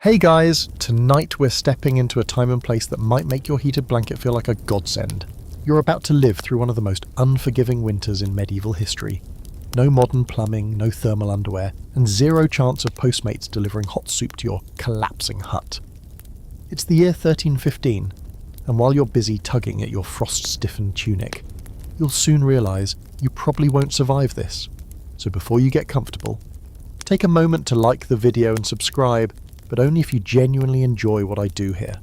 Hey guys, tonight we're stepping into a time and place that might make your heated blanket feel like a godsend. You're about to live through one of the most unforgiving winters in medieval history. No modern plumbing, no thermal underwear, and zero chance of Postmates delivering hot soup to your collapsing hut. It's the year 1315, and while you're busy tugging at your frost-stiffened tunic, you'll soon realise you probably won't survive this. So before you get comfortable, take a moment to like the video and subscribe, but only if you genuinely enjoy what I do here.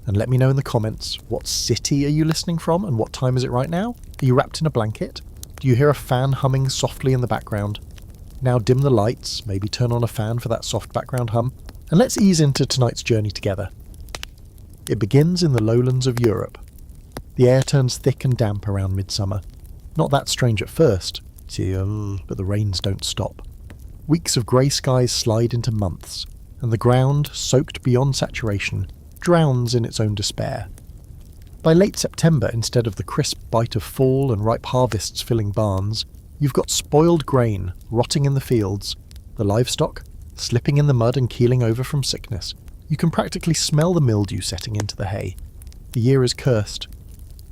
And let me know in the comments, what city are you listening from and what time is it right now? Are you wrapped in a blanket? Do you hear a fan humming softly in the background? Now dim the lights, maybe turn on a fan for that soft background hum, and let's ease into tonight's journey together. It begins in the lowlands of Europe. The air turns thick and damp around midsummer. Not that strange at first, but the rains don't stop. Weeks of grey skies slide into months, and the ground, soaked beyond saturation, drowns in its own despair. By late September, instead of the crisp bite of fall and ripe harvests filling barns, you've got spoiled grain rotting in the fields, the livestock slipping in the mud and keeling over from sickness. You can practically smell the mildew setting into the hay. The year is cursed.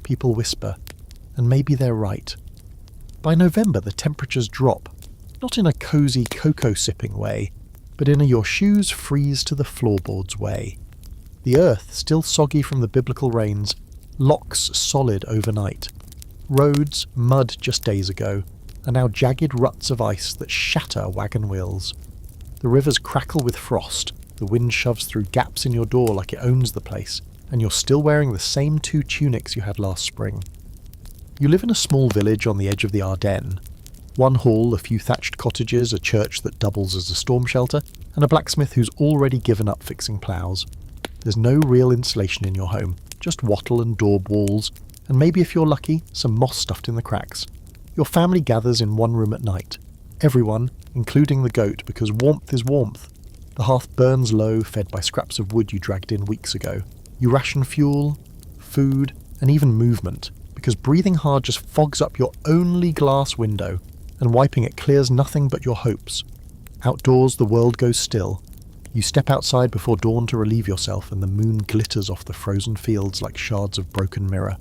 People whisper, and maybe they're right. By November, the temperatures drop, not in a cosy cocoa-sipping way, but in a your shoes freeze to the floorboards way. The earth, still soggy from the biblical rains, locks solid overnight. Roads, mud just days ago, are now jagged ruts of ice that shatter wagon wheels. The rivers crackle with frost, the wind shoves through gaps in your door like it owns the place, and you're still wearing the same 2 tunics you had last spring. You live in a small village on the edge of the Ardennes. One hall, a few thatched cottages, a church that doubles as a storm shelter, and a blacksmith who's already given up fixing ploughs. There's no real insulation in your home, just wattle and daub walls, and maybe if you're lucky, some moss stuffed in the cracks. Your family gathers in one room at night. Everyone, including the goat, because warmth is warmth. The hearth burns low, fed by scraps of wood you dragged in weeks ago. You ration fuel, food, and even movement, because breathing hard just fogs up your only glass window, and wiping it clears nothing but your hopes. Outdoors, the world goes still. You step outside before dawn to relieve yourself, and the moon glitters off the frozen fields like shards of broken mirror.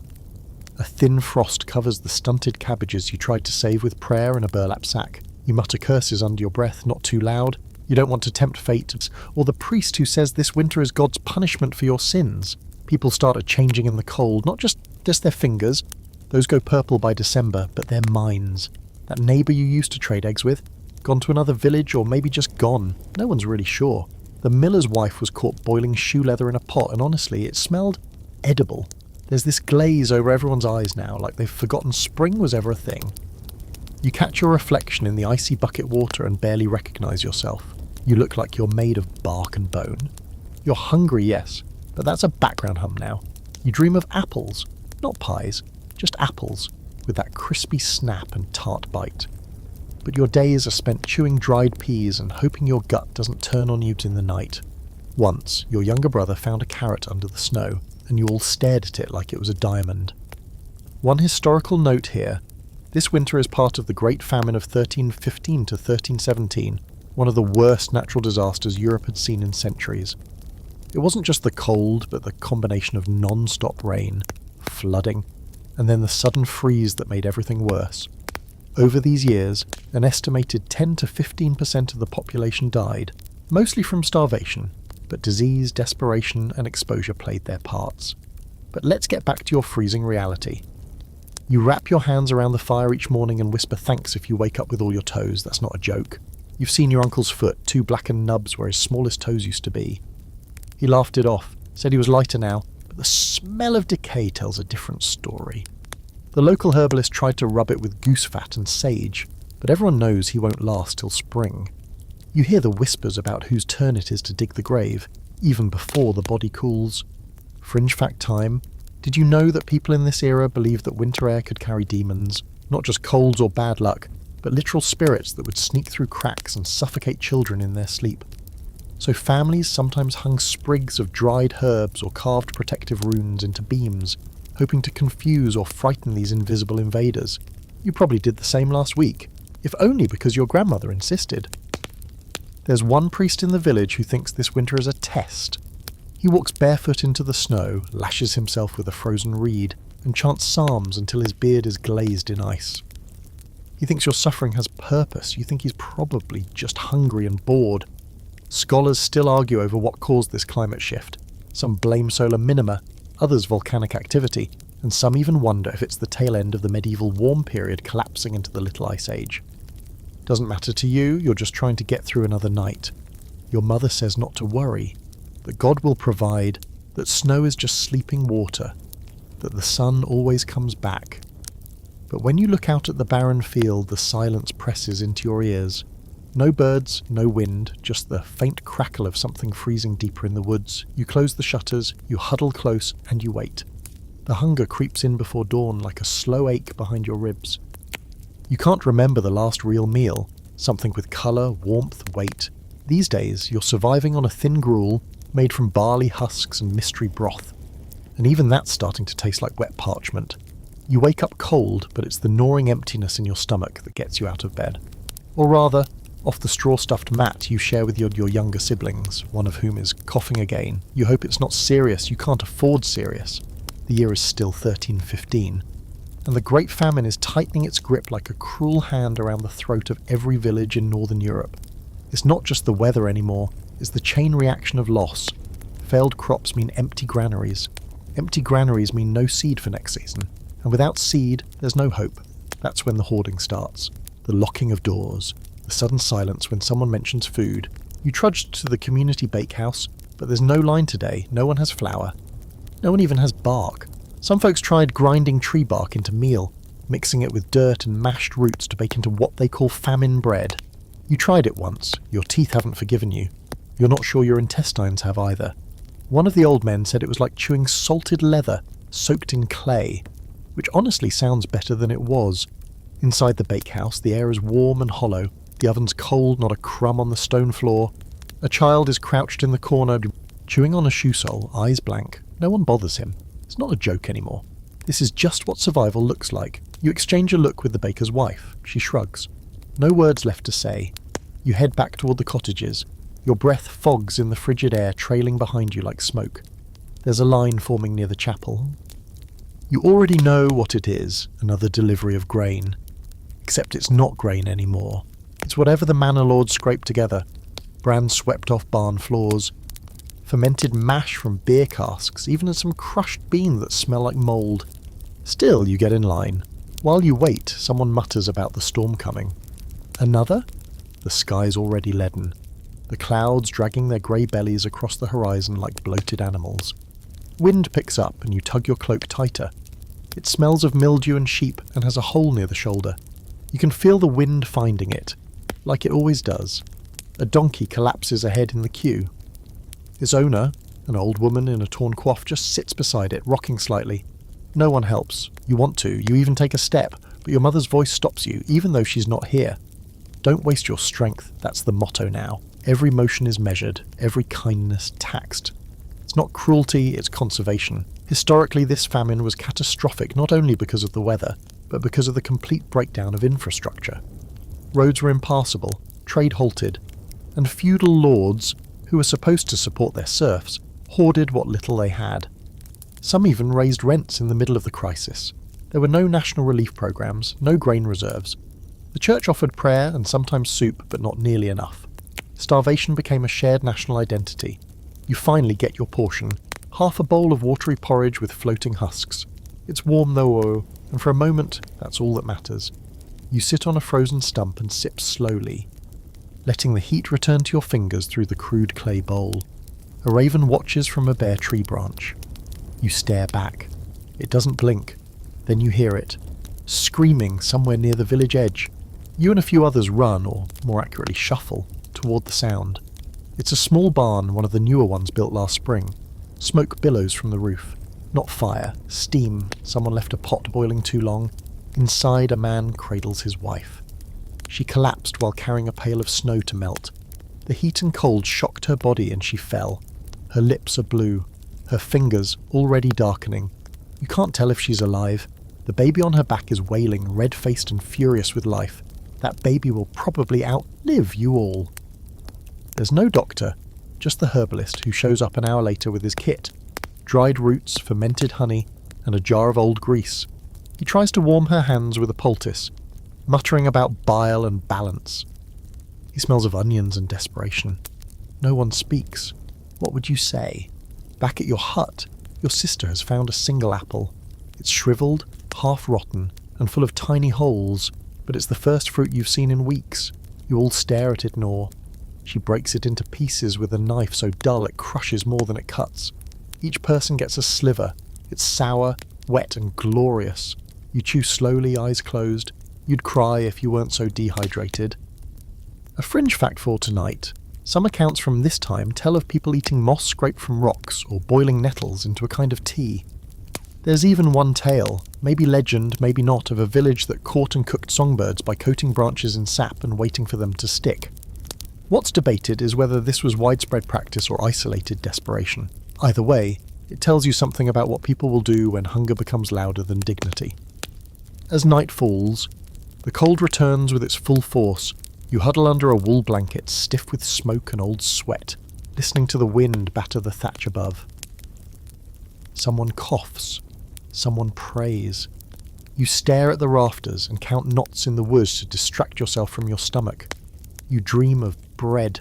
A thin frost covers the stunted cabbages you tried to save with prayer in a burlap sack. You mutter curses under your breath, not too loud. You don't want to tempt fate, or the priest who says this winter is God's punishment for your sins. People started changing in the cold, not just their fingers. Those go purple by December, but their minds. That neighbour you used to trade eggs with, gone to another village or maybe just gone. No one's really sure. The miller's wife was caught boiling shoe leather in a pot, and honestly, it smelled edible. There's this glaze over everyone's eyes now, like they've forgotten spring was ever a thing. You catch your reflection in the icy bucket water and barely recognise yourself. You look like you're made of bark and bone. You're hungry, yes, but that's a background hum now. You dream of apples, not pies, just apples, with that crispy snap and tart bite. But your days are spent chewing dried peas and hoping your gut doesn't turn on you in the night. Once, your younger brother found a carrot under the snow, and you all stared at it like it was a diamond. One historical note here: this winter is part of the Great Famine of 1315 to 1317, one of the worst natural disasters Europe had seen in centuries. It wasn't just the cold, but the combination of non-stop rain, flooding, and then the sudden freeze that made everything worse. Over these years, an estimated 10 to 15% of the population died, mostly from starvation, but disease, desperation, and exposure played their parts. But let's get back to your freezing reality. You wrap your hands around the fire each morning and whisper thanks if you wake up with all your toes. That's not a joke. You've seen your uncle's foot, 2 blackened nubs where his smallest toes used to be. He laughed it off, said he was lighter now, but the smell of decay tells a different story. The local herbalist tried to rub it with goose fat and sage, but everyone knows he won't last till spring. You hear the whispers about whose turn it is to dig the grave, even before the body cools. Fringe fact time: did you know that people in this era believed that winter air could carry demons, not just colds or bad luck, but literal spirits that would sneak through cracks and suffocate children in their sleep? So families sometimes hung sprigs of dried herbs or carved protective runes into beams, hoping to confuse or frighten these invisible invaders. You probably did the same last week, if only because your grandmother insisted. There's one priest in the village who thinks this winter is a test. He walks barefoot into the snow, lashes himself with a frozen reed, and chants psalms until his beard is glazed in ice. He thinks your suffering has purpose. You think he's probably just hungry and bored. Scholars still argue over what caused this climate shift. Some blame solar minima, others volcanic activity, and some even wonder if it's the tail end of the medieval warm period collapsing into the Little Ice Age. Doesn't matter to you, you're just trying to get through another night. Your mother says not to worry, that God will provide, that snow is just sleeping water, that the sun always comes back. But when you look out at the barren field, the silence presses into your ears. No birds, no wind, just the faint crackle of something freezing deeper in the woods. You close the shutters, you huddle close, and you wait. The hunger creeps in before dawn like a slow ache behind your ribs. You can't remember the last real meal, something with colour, warmth, weight. These days, you're surviving on a thin gruel made from barley husks and mystery broth. And even that's starting to taste like wet parchment. You wake up cold, but it's the gnawing emptiness in your stomach that gets you out of bed. Or rather, off the straw-stuffed mat you share with your younger siblings, one of whom is coughing again. You hope it's not serious, you can't afford serious. The year is still 1315. And the Great Famine is tightening its grip like a cruel hand around the throat of every village in Northern Europe. It's not just the weather anymore, it's the chain reaction of loss. Failed crops mean empty granaries. Empty granaries mean no seed for next season. And without seed, there's no hope. That's when the hoarding starts. The locking of doors. The sudden silence when someone mentions food. You trudge to the community bakehouse, but there's no line today. No one has flour. No one even has bark. Some folks tried grinding tree bark into meal, mixing it with dirt and mashed roots to bake into what they call famine bread. You tried it once. Your teeth haven't forgiven you. You're not sure your intestines have either. One of the old men said it was like chewing salted leather, soaked in clay, which honestly sounds better than it was. Inside the bakehouse, the air is warm and hollow. The oven's cold, not a crumb on the stone floor. A child is crouched in the corner, chewing on a shoe sole, eyes blank. No one bothers him. It's not a joke anymore. This is just what survival looks like. You exchange a look with the baker's wife. She shrugs. No words left to say. You head back toward the cottages. Your breath fogs in the frigid air, trailing behind you like smoke. There's a line forming near the chapel. You already know what it is, another delivery of grain. Except it's not grain anymore. It's whatever the manor lords scraped together. Bran swept off barn floors. Fermented mash from beer casks, even some crushed bean that smell like mould. Still, you get in line. While you wait, someone mutters about the storm coming. Another? The sky's already leaden. The clouds dragging their grey bellies across the horizon like bloated animals. Wind picks up and you tug your cloak tighter. It smells of mildew and sheep and has a hole near the shoulder. You can feel the wind finding it, like it always does. A donkey collapses ahead in the queue. Its owner, an old woman in a torn coif, just sits beside it, rocking slightly. No one helps. You want to. You even take a step, but your mother's voice stops you, even though she's not here. Don't waste your strength. That's the motto now. Every motion is measured, every kindness taxed. It's not cruelty, it's conservation. Historically, this famine was catastrophic not only because of the weather, but because of the complete breakdown of infrastructure. Roads were impassable, trade halted, and feudal lords, who were supposed to support their serfs, hoarded what little they had. Some even raised rents in the middle of the crisis. There were no national relief programs, no grain reserves. The church offered prayer and sometimes soup, but not nearly enough. Starvation became a shared national identity. You finally get your portion, half a bowl of watery porridge with floating husks. It's warm though, and for a moment, that's all that matters. You sit on a frozen stump and sip slowly, letting the heat return to your fingers through the crude clay bowl. A raven watches from a bare tree branch. You stare back. It doesn't blink. Then you hear it, screaming somewhere near the village edge. You and a few others run, or more accurately shuffle, toward the sound. It's a small barn, one of the newer ones built last spring. Smoke billows from the roof. Not fire, steam. Someone left a pot boiling too long. Inside, a man cradles his wife. She collapsed while carrying a pail of snow to melt. The heat and cold shocked her body and she fell. Her lips are blue, her fingers already darkening. You can't tell if she's alive. The baby on her back is wailing, red-faced and furious with life. That baby will probably outlive you all. There's no doctor, just the herbalist who shows up an hour later with his kit: dried roots, fermented honey, and a jar of old grease. He tries to warm her hands with a poultice, muttering about bile and balance. He smells of onions and desperation. No one speaks. What would you say? Back at your hut, your sister has found a single apple. It's shriveled, half rotten, and full of tiny holes, but it's the first fruit you've seen in weeks. You all stare at it in awe. She breaks it into pieces with a knife so dull it crushes more than it cuts. Each person gets a sliver. It's sour, wet, and glorious. You chew slowly, eyes closed. You'd cry if you weren't so dehydrated. A fringe fact for tonight: some accounts from this time tell of people eating moss scraped from rocks or boiling nettles into a kind of tea. There's even one tale, maybe legend, maybe not, of a village that caught and cooked songbirds by coating branches in sap and waiting for them to stick. What's debated is whether this was widespread practice or isolated desperation. Either way, it tells you something about what people will do when hunger becomes louder than dignity. As night falls, the cold returns with its full force. You huddle under a wool blanket, stiff with smoke and old sweat, listening to the wind batter the thatch above. Someone coughs. Someone prays. You stare at the rafters and count knots in the woods to distract yourself from your stomach. You dream of bread,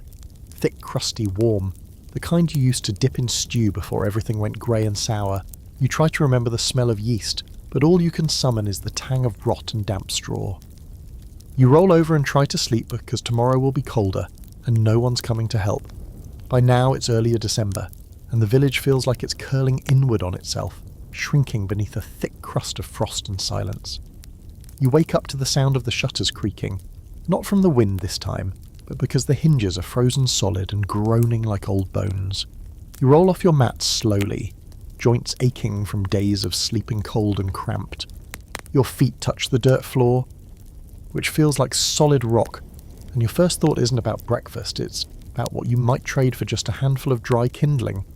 thick, crusty, warm, the kind you used to dip in stew before everything went grey and sour. You try to remember the smell of yeast, but all you can summon is the tang of rot and damp straw. You roll over and try to sleep because tomorrow will be colder, and no one's coming to help. By now it's earlier December, and the village feels like it's curling inward on itself, shrinking beneath a thick crust of frost and silence. You wake up to the sound of the shutters creaking, not from the wind this time, but because the hinges are frozen solid and groaning like old bones. You roll off your mat slowly, joints aching from days of sleeping cold and cramped. Your feet touch the dirt floor, which feels like solid rock, and your first thought isn't about breakfast, it's about what you might trade for just a handful of dry kindling.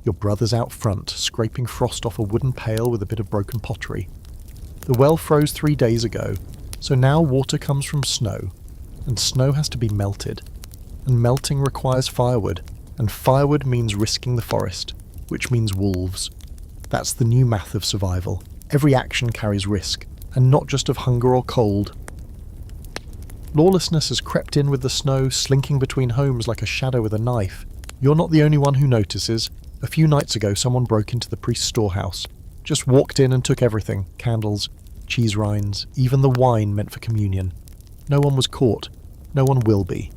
Your brother's out front, scraping frost off a wooden pail with a bit of broken pottery. The well froze 3 days ago, so now water comes from snow, and snow has to be melted, and melting requires firewood, and firewood means risking the forest, which means wolves. That's the new math of survival. Every action carries risk, and not just of hunger or cold. Lawlessness has crept in with the snow, slinking between homes like a shadow with a knife. You're not the only one who notices. A few nights ago someone broke into the priest's storehouse. Just walked in and took everything: candles, cheese rinds, even the wine meant for communion. No one was caught. No one will be.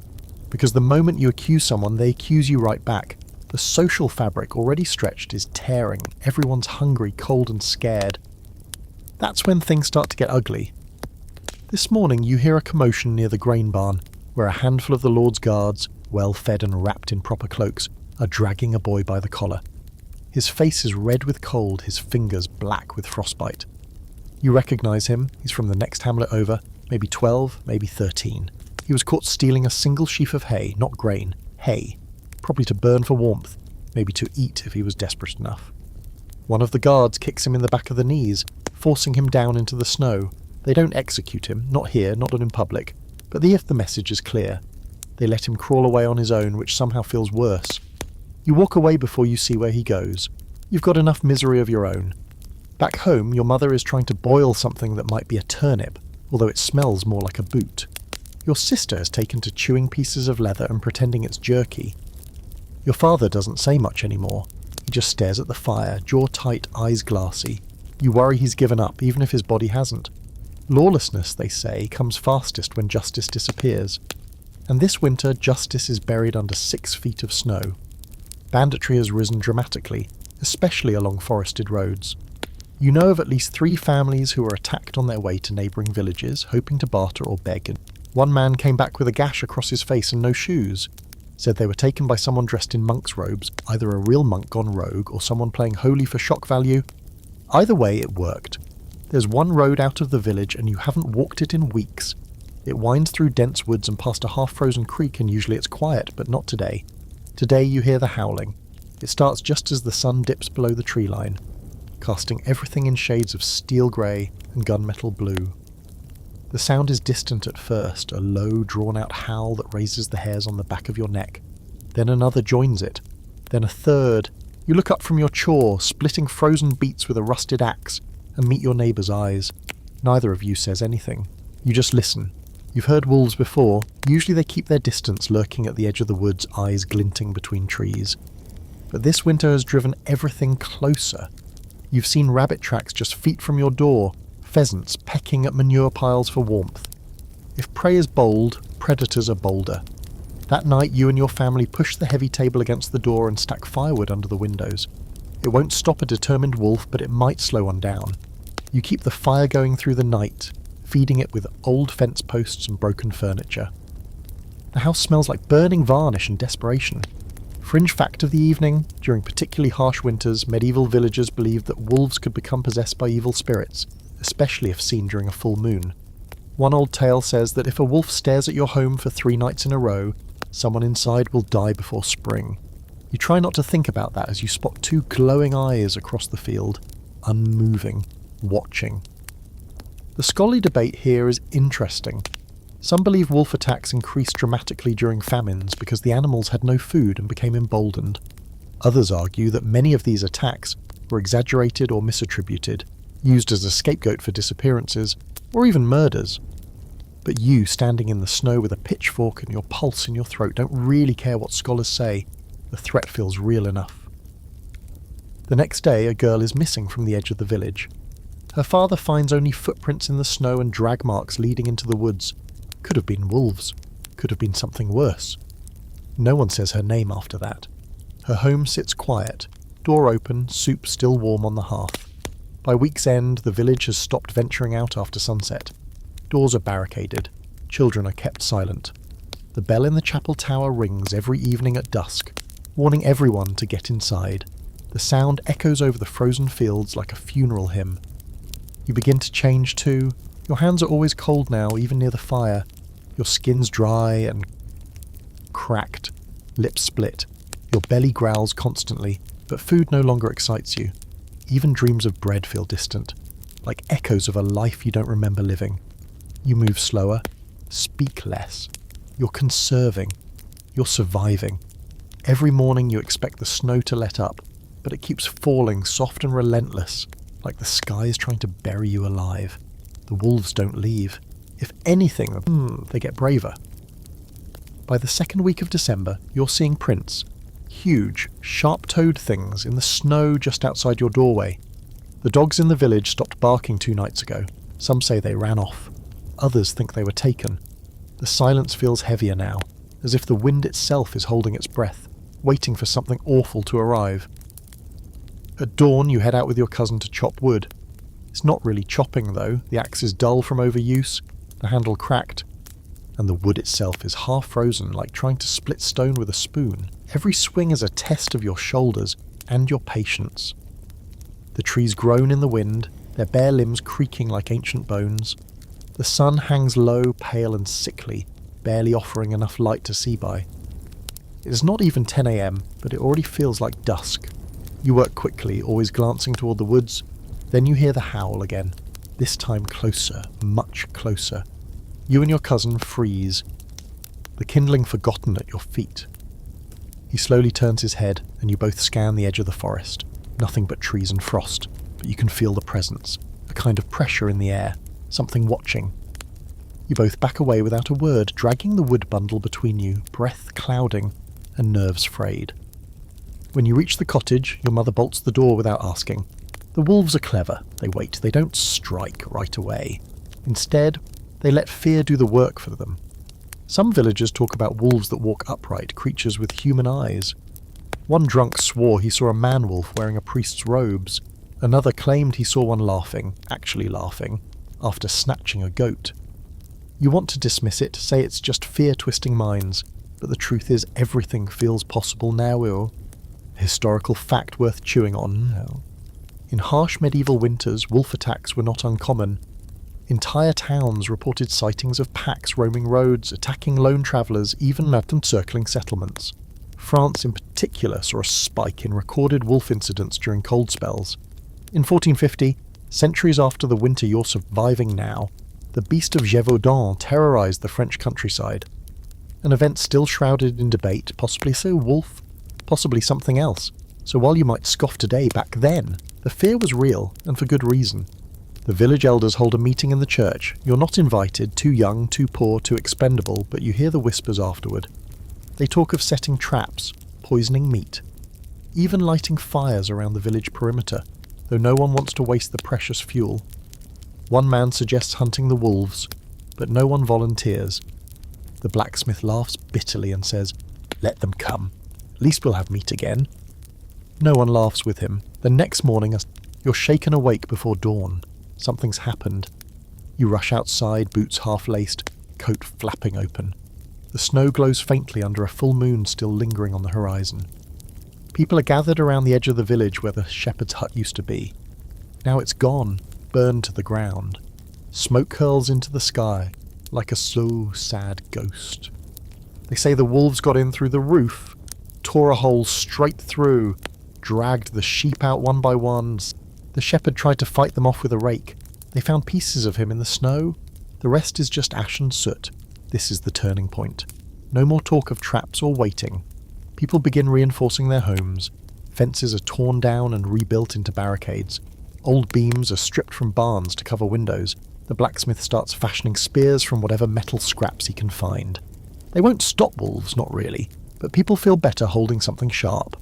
Because the moment you accuse someone, they accuse you right back. The social fabric, already stretched, is tearing. Everyone's hungry, cold and scared. That's when things start to get ugly. This morning you hear a commotion near the grain barn, where a handful of the Lord's guards, well fed and wrapped in proper cloaks, are dragging a boy by the collar. His face is red with cold, his fingers black with frostbite. You recognise him. He's from the next hamlet over, maybe 12, maybe 13. He was caught stealing a single sheaf of hay, not grain, hay, probably to burn for warmth, maybe to eat if he was desperate enough. One of the guards kicks him in the back of the knees, forcing him down into the snow. They don't execute him, not here, not in public, but the message is clear. They let him crawl away on his own, which somehow feels worse. You walk away before you see where he goes. You've got enough misery of your own. Back home, your mother is trying to boil something that might be a turnip, although it smells more like a boot. Your sister has taken to chewing pieces of leather and pretending it's jerky. Your father doesn't say much anymore. He just stares at the fire, jaw tight, eyes glassy. You worry he's given up, even if his body hasn't. Lawlessness, they say, comes fastest when justice disappears. And this winter, justice is buried under 6 feet of snow. Banditry has risen dramatically, especially along forested roads. You know of at least 3 families who were attacked on their way to neighbouring villages, hoping to barter or beg. And one man came back with a gash across his face and no shoes. Said they were taken by someone dressed in monk's robes, either a real monk gone rogue or someone playing holy for shock value. Either way, it worked. There's one road out of the village and you haven't walked it in weeks. It winds through dense woods and past a half-frozen creek, and usually it's quiet, but not today. Today you hear the howling. It starts just as the sun dips below the tree line, casting everything in shades of steel grey and gunmetal blue. The sound is distant at first, a low, drawn-out howl that raises the hairs on the back of your neck. Then another joins it. Then a third. You look up from your chore, splitting frozen beets with a rusted axe, and meet your neighbour's eyes. Neither of you says anything. You just listen. You've heard wolves before. Usually they keep their distance, lurking at the edge of the woods, eyes glinting between trees. But this winter has driven everything closer. You've seen rabbit tracks just feet from your door, pheasants pecking at manure piles for warmth. If prey is bold, predators are bolder. That night you and your family push the heavy table against the door and stack firewood under the windows. It won't stop a determined wolf, but it might slow one down. You keep the fire going through the night, feeding it with old fence posts and broken furniture. The house smells like burning varnish and desperation. Fringe fact of the evening, during particularly harsh winters, medieval villagers believed that wolves could become possessed by evil spirits, especially if seen during a full moon. One old tale says that if a wolf stares at your home for 3 nights in a row, someone inside will die before spring. You try not to think about that as you spot 2 glowing eyes across the field, unmoving, watching. The scholarly debate here is interesting. Some believe wolf attacks increased dramatically during famines because the animals had no food and became emboldened. Others argue that many of these attacks were exaggerated or misattributed, used as a scapegoat for disappearances, or even murders. But you, standing in the snow with a pitchfork and your pulse in your throat, don't really care what scholars say. The threat feels real enough. The next day, a girl is missing from the edge of the village. Her father finds only footprints in the snow and drag marks leading into the woods. Could have been wolves. Could have been something worse. No one says her name after that. Her home sits quiet, door open, soup still warm on the hearth. By week's end, the village has stopped venturing out after sunset. Doors are barricaded. Children are kept silent. The bell in the chapel tower rings every evening at dusk, warning everyone to get inside. The sound echoes over the frozen fields like a funeral hymn. You begin to change too. Your hands are always cold now, even near the fire. Your skin's dry and cracked, lips split. Your belly growls constantly, but food no longer excites you. Even dreams of bread feel distant, like echoes of a life you don't remember living. You move slower, speak less. You're conserving. You're surviving. Every morning you expect the snow to let up, but it keeps falling soft and relentless, like the sky is trying to bury you alive. The wolves don't leave. If anything, they get braver. By the second week of December, you're seeing prints. Huge, sharp-toed things in the snow just outside your doorway. The dogs in the village stopped barking 2 nights ago. Some say they ran off. Others think they were taken. The silence feels heavier now, as if the wind itself is holding its breath, waiting for something awful to arrive. At dawn, you head out with your cousin to chop wood. It's not really chopping, though. The axe is dull from overuse, the handle cracked, and the wood itself is half frozen, like trying to split stone with a spoon. Every swing is a test of your shoulders and your patience. The trees groan in the wind, their bare limbs creaking like ancient bones. The sun hangs low, pale and sickly, barely offering enough light to see by. It is not even 10 a.m, but it already feels like dusk. You work quickly, always glancing toward the woods. Then you hear the howl again, this time closer, much closer. You and your cousin freeze, the kindling forgotten at your feet. He slowly turns his head, and you both scan the edge of the forest. Nothing but trees and frost, but you can feel the presence, a kind of pressure in the air, something watching. You both back away without a word, dragging the wood bundle between you, breath clouding and nerves frayed. When you reach the cottage, your mother bolts the door without asking. The wolves are clever. They wait. They don't strike right away. Instead, they let fear do the work for them. Some villagers talk about wolves that walk upright, creatures with human eyes. One drunk swore he saw a man-wolf wearing a priest's robes. Another claimed he saw one laughing, actually laughing, after snatching a goat. You want to dismiss it, say it's just fear-twisting minds, but the truth is everything feels possible now, a historical fact worth chewing on. In harsh medieval winters, wolf attacks were not uncommon. Entire towns reported sightings of packs roaming roads, attacking lone travellers, even at circling settlements. France in particular saw a spike in recorded wolf incidents during cold spells. In 1450, centuries after the winter you're surviving now, the beast of Gévaudan terrorised the French countryside. An event still shrouded in debate, possibly a wolf, possibly something else. So while you might scoff today, back then, the fear was real, and for good reason. The village elders hold a meeting in the church. You're not invited, too young, too poor, too expendable, but you hear the whispers afterward. They talk of setting traps, poisoning meat, even lighting fires around the village perimeter, though no one wants to waste the precious fuel. One man suggests hunting the wolves, but no one volunteers. The blacksmith laughs bitterly and says, "Let them come. At least we'll have meat again." No one laughs with him. The next morning, you're shaken awake before dawn. Something's happened. You rush outside, boots half-laced, coat flapping open. The snow glows faintly under a full moon still lingering on the horizon. People are gathered around the edge of the village where the shepherd's hut used to be. Now it's gone, burned to the ground. Smoke curls into the sky, like a slow, sad ghost. They say the wolves got in through the roof, tore a hole straight through, dragged the sheep out one by one. The shepherd tried to fight them off with a rake. They found pieces of him in the snow. The rest is just ash and soot. This is the turning point. No more talk of traps or waiting. People begin reinforcing their homes. Fences are torn down and rebuilt into barricades. Old beams are stripped from barns to cover windows. The blacksmith starts fashioning spears from whatever metal scraps he can find. They won't stop wolves, not really, but people feel better holding something sharp.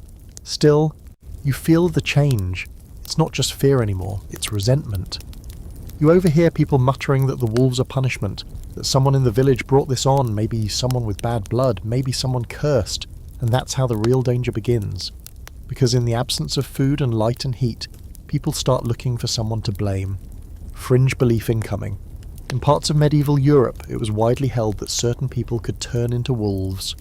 Still, you feel the change. It's not just fear anymore, it's resentment. You overhear people muttering that the wolves are punishment, that someone in the village brought this on, maybe someone with bad blood, maybe someone cursed, and that's how the real danger begins. Because in the absence of food and light and heat, people start looking for someone to blame. Fringe belief incoming. In parts of medieval Europe, it was widely held that certain people could turn into wolves.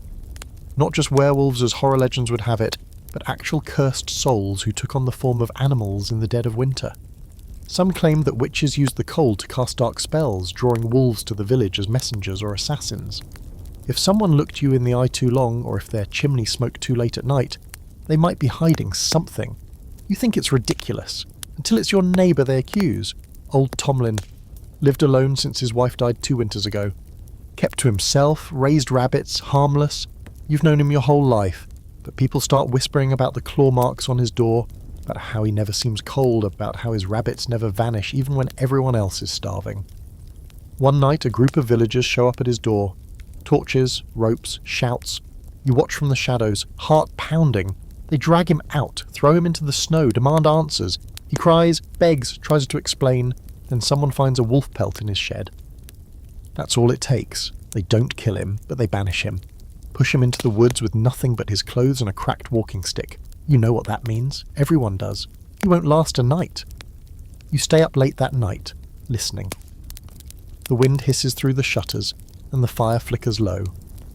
Not just werewolves as horror legends would have it, but actual cursed souls who took on the form of animals in the dead of winter. Some claimed that witches used the cold to cast dark spells, drawing wolves to the village as messengers or assassins. If someone looked you in the eye too long, or if their chimney smoked too late at night, they might be hiding something. You think it's ridiculous, until it's your neighbour they accuse. Old Tomlin lived alone since his wife died 2 winters ago. Kept to himself, raised rabbits, harmless. You've known him your whole life. But people start whispering about the claw marks on his door, about how he never seems cold, about how his rabbits never vanish even when everyone else is starving. One night a group of villagers show up at his door. Torches, ropes, shouts. You watch from the shadows, heart pounding. They drag him out, throw him into the snow, demand answers. He cries, begs, tries to explain, then someone finds a wolf pelt in his shed. That's all it takes. They don't kill him, but they banish him. Push him into the woods with nothing but his clothes and a cracked walking stick. You know what that means. Everyone does. He won't last a night. You stay up late that night, listening. The wind hisses through the shutters, and the fire flickers low.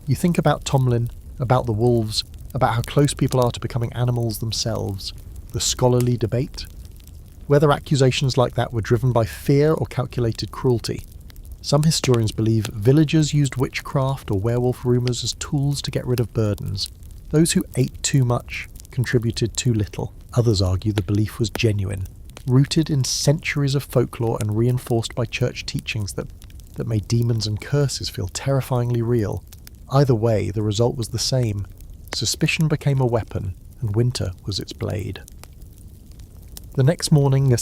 You think about Tomlin, about the wolves, about how close people are to becoming animals themselves. The scholarly debate. Whether accusations like that were driven by fear or calculated cruelty. Some historians believe villagers used witchcraft or werewolf rumours as tools to get rid of burdens. Those who ate too much contributed too little. Others argue the belief was genuine, rooted in centuries of folklore and reinforced by church teachings that made demons and curses feel terrifyingly real. Either way, the result was the same. Suspicion became a weapon, and winter was its blade. The next morning,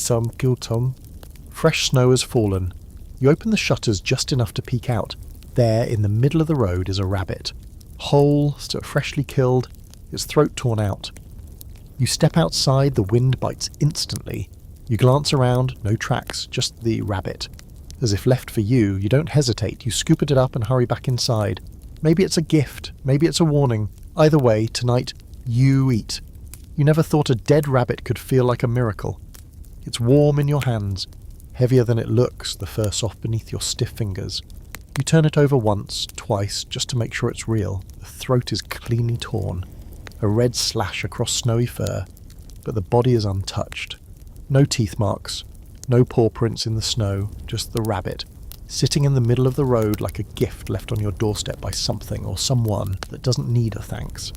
fresh snow has fallen. You open the shutters just enough to peek out. There, in the middle of the road, is a rabbit. Whole, still freshly killed, its throat torn out. You step outside, the wind bites instantly. You glance around, no tracks, just the rabbit. As if left for you, you don't hesitate, you scoop it up and hurry back inside. Maybe it's a gift, maybe it's a warning. Either way, tonight, you eat. You never thought a dead rabbit could feel like a miracle. It's warm in your hands. Heavier than it looks, the fur soft beneath your stiff fingers. You turn it over once, twice, just to make sure it's real. The throat is cleanly torn. A red slash across snowy fur, but the body is untouched. No teeth marks, no paw prints in the snow, just the rabbit, sitting in the middle of the road like a gift left on your doorstep by something or someone that doesn't need a thanks.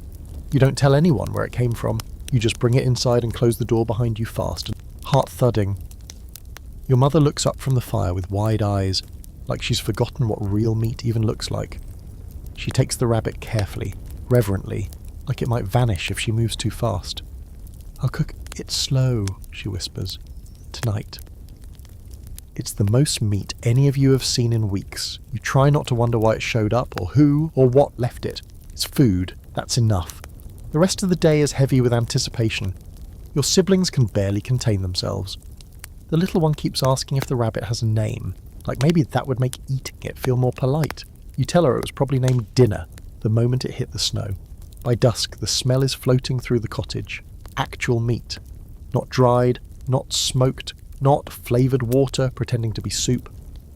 You don't tell anyone where it came from. You just bring it inside and close the door behind you fast, heart thudding. Your mother looks up from the fire with wide eyes, like she's forgotten what real meat even looks like. She takes the rabbit carefully, reverently, like it might vanish if she moves too fast. "I'll cook it slow," she whispers. "Tonight." It's the most meat any of you have seen in weeks. You try not to wonder why it showed up, or who, or what left it. It's food, that's enough. The rest of the day is heavy with anticipation. Your siblings can barely contain themselves. The little one keeps asking if the rabbit has a name, like maybe that would make eating it feel more polite. You tell her it was probably named Dinner, the moment it hit the snow. By dusk, the smell is floating through the cottage. Actual meat. Not dried, not smoked, not flavoured water pretending to be soup.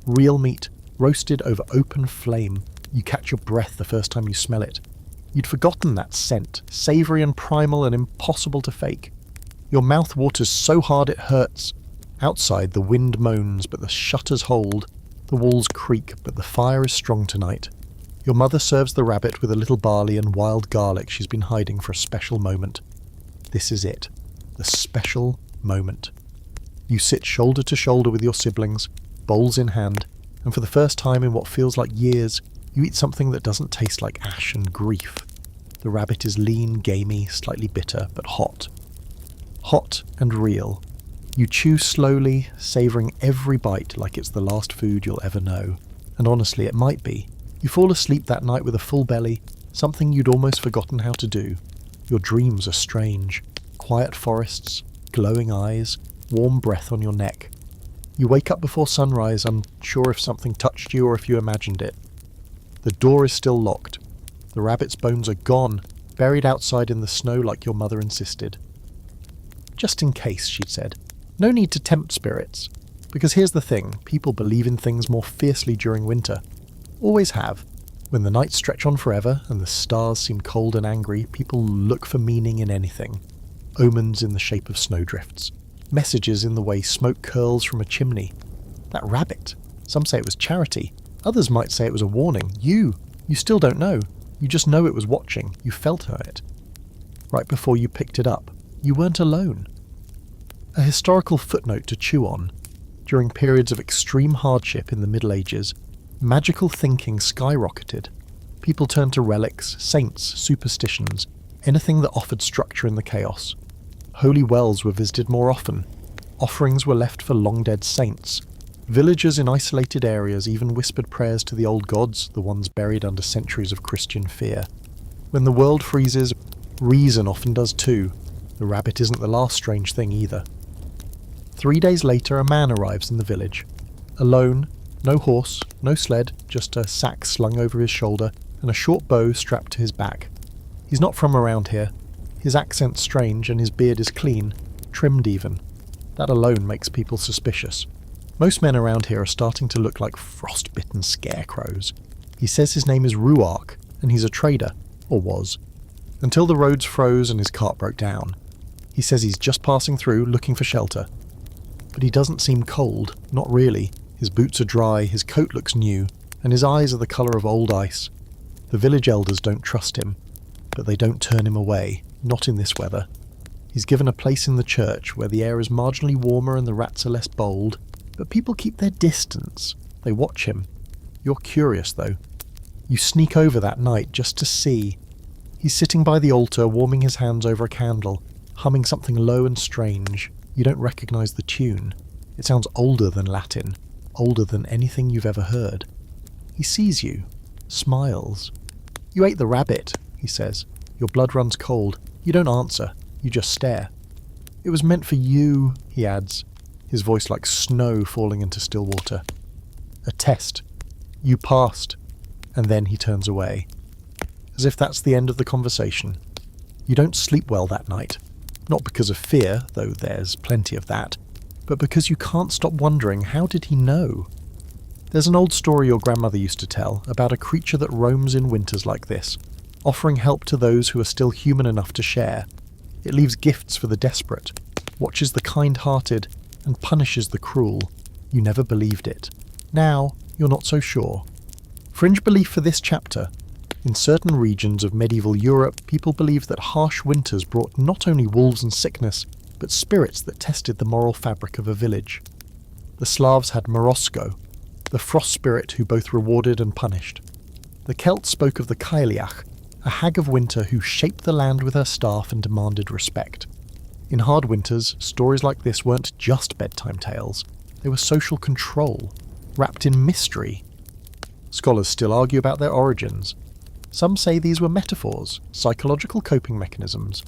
Real meat, roasted over open flame. You catch your breath the first time you smell it. You'd forgotten that scent, savoury and primal and impossible to fake. Your mouth waters so hard it hurts. Outside, the wind moans, but the shutters hold. The walls creak, but the fire is strong tonight. Your mother serves the rabbit with a little barley and wild garlic she's been hiding for a special moment. This is it. The special moment. You sit shoulder to shoulder with your siblings, bowls in hand, and for the first time in what feels like years, you eat something that doesn't taste like ash and grief. The rabbit is lean, gamey, slightly bitter, but hot. Hot and real. You chew slowly, savouring every bite like it's the last food you'll ever know. And honestly, it might be. You fall asleep that night with a full belly, something you'd almost forgotten how to do. Your dreams are strange. Quiet forests, glowing eyes, warm breath on your neck. You wake up before sunrise, unsure if something touched you or if you imagined it. The door is still locked. The rabbit's bones are gone, buried outside in the snow like your mother insisted. "Just in case," she'd said. "No need to tempt spirits. Because here's the thing, people believe in things more fiercely during winter. Always have. When the nights stretch on forever and the stars seem cold and angry, people look for meaning in anything. Omens in the shape of snowdrifts. Messages in the way smoke curls from a chimney. That rabbit. Some say it was charity. Others might say it was a warning. You still don't know. You just know it was watching. You felt it. Right before you picked it up. You weren't alone." A historical footnote to chew on. During periods of extreme hardship in the Middle Ages, magical thinking skyrocketed. People turned to relics, saints, superstitions, anything that offered structure in the chaos. Holy wells were visited more often. Offerings were left for long-dead saints. Villagers in isolated areas even whispered prayers to the old gods, the ones buried under centuries of Christian fear. When the world freezes, reason often does too. The rabbit isn't the last strange thing either. 3 days later, a man arrives in the village. Alone, no horse, no sled, just a sack slung over his shoulder and a short bow strapped to his back. He's not from around here. His accent's strange and his beard is clean, trimmed even. That alone makes people suspicious. Most men around here are starting to look like frostbitten scarecrows. He says his name is Ruark, and he's a trader, or was, until the roads froze and his cart broke down. He says he's just passing through, looking for shelter. But he doesn't seem cold, not really. His boots are dry, his coat looks new, and his eyes are the colour of old ice. The village elders don't trust him, but they don't turn him away, not in this weather. He's given a place in the church where the air is marginally warmer and the rats are less bold, but people keep their distance. They watch him. You're curious, though. You sneak over that night just to see. He's sitting by the altar, warming his hands over a candle, humming something low and strange. You don't recognise the tune. It sounds older than Latin, older than anything you've ever heard. He sees you, smiles. "You ate the rabbit," he says. Your blood runs cold. You don't answer. You just stare. "It was meant for you," he adds, his voice like snow falling into still water. "A test. You passed." And then he turns away. As if that's the end of the conversation. You don't sleep well that night. Not because of fear, though there's plenty of that, but because you can't stop wondering, how did he know? There's an old story your grandmother used to tell about a creature that roams in winters like this, offering help to those who are still human enough to share. It leaves gifts for the desperate, watches the kind-hearted, and punishes the cruel. You never believed it. Now, you're not so sure. Fringe belief for this chapter. In certain regions of medieval Europe, people believed that harsh winters brought not only wolves and sickness, but spirits that tested the moral fabric of a village. The Slavs had Morosko, the frost spirit who both rewarded and punished. The Celts spoke of the Cailleach, a hag of winter who shaped the land with her staff and demanded respect. In hard winters, stories like this weren't just bedtime tales. They were social control, wrapped in mystery. Scholars still argue about their origins. Some say these were metaphors, psychological coping mechanisms.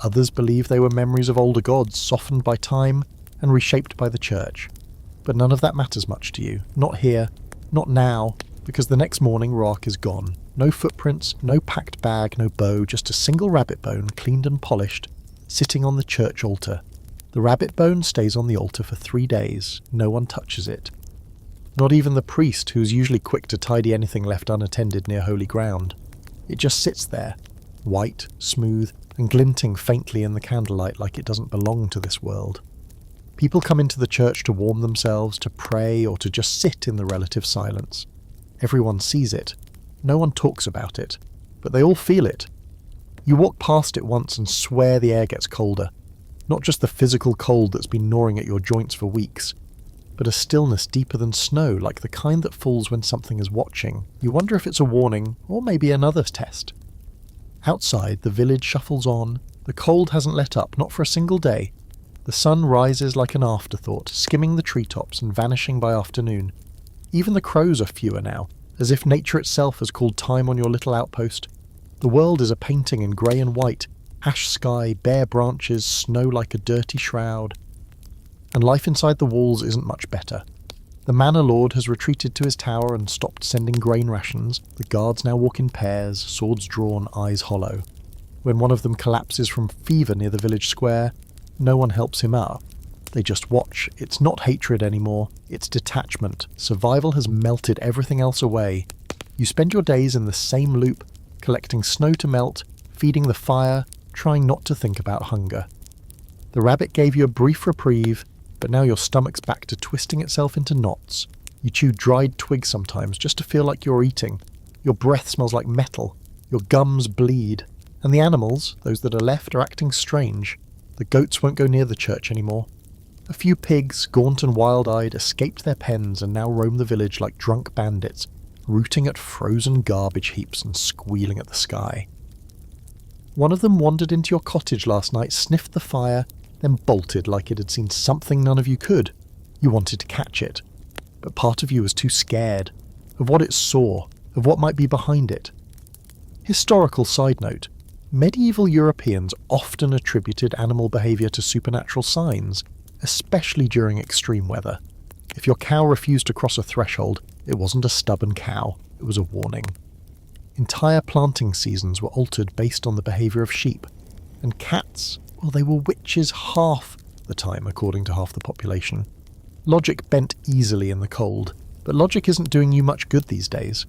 Others believe they were memories of older gods softened by time and reshaped by the church. But none of that matters much to you. Not here, not now, because the next morning Roark is gone. No footprints, no packed bag, no bow, just a single rabbit bone, cleaned and polished, sitting on the church altar. The rabbit bone stays on the altar for 3 days. No one touches it. Not even the priest, who's usually quick to tidy anything left unattended near holy ground. It just sits there, white, smooth, and glinting faintly in the candlelight like it doesn't belong to this world. People come into the church to warm themselves, to pray, or to just sit in the relative silence. Everyone sees it. No one talks about it, but they all feel it. You walk past it once and swear the air gets colder. Not just the physical cold that's been gnawing at your joints for weeks, but a stillness deeper than snow, like the kind that falls when something is watching. You wonder if it's a warning, or maybe another test. Outside, the village shuffles on. The cold hasn't let up, not for a single day. The sun rises like an afterthought, skimming the treetops and vanishing by afternoon. Even the crows are fewer now, as if nature itself has called time on your little outpost. The world is a painting in grey and white, ash sky, bare branches, snow like a dirty shroud. And life inside the walls isn't much better. The manor lord has retreated to his tower and stopped sending grain rations. The guards now walk in pairs, swords drawn, eyes hollow. When one of them collapses from fever near the village square, no one helps him up. They just watch. It's not hatred anymore, it's detachment. Survival has melted everything else away. You spend your days in the same loop, collecting snow to melt, feeding the fire, trying not to think about hunger. The rabbit gave you a brief reprieve, but now your stomach's back to twisting itself into knots. You chew dried twigs sometimes just to feel like you're eating. Your breath smells like metal. Your gums bleed. And the animals, those that are left, are acting strange. The goats won't go near the church anymore. A few pigs, gaunt and wild-eyed, escaped their pens and now roam the village like drunk bandits, rooting at frozen garbage heaps and squealing at the sky. One of them wandered into your cottage last night, sniffed the fire, then bolted like it had seen something none of you could. You wanted to catch it, but part of you was too scared of what it saw, of what might be behind it. Historical side note, medieval Europeans often attributed animal behaviour to supernatural signs, especially during extreme weather. If your cow refused to cross a threshold, it wasn't a stubborn cow, it was a warning. Entire planting seasons were altered based on the behaviour of sheep, and cats, well, they were witches half the time, according to half the population. Logic bent easily in the cold, but logic isn't doing you much good these days.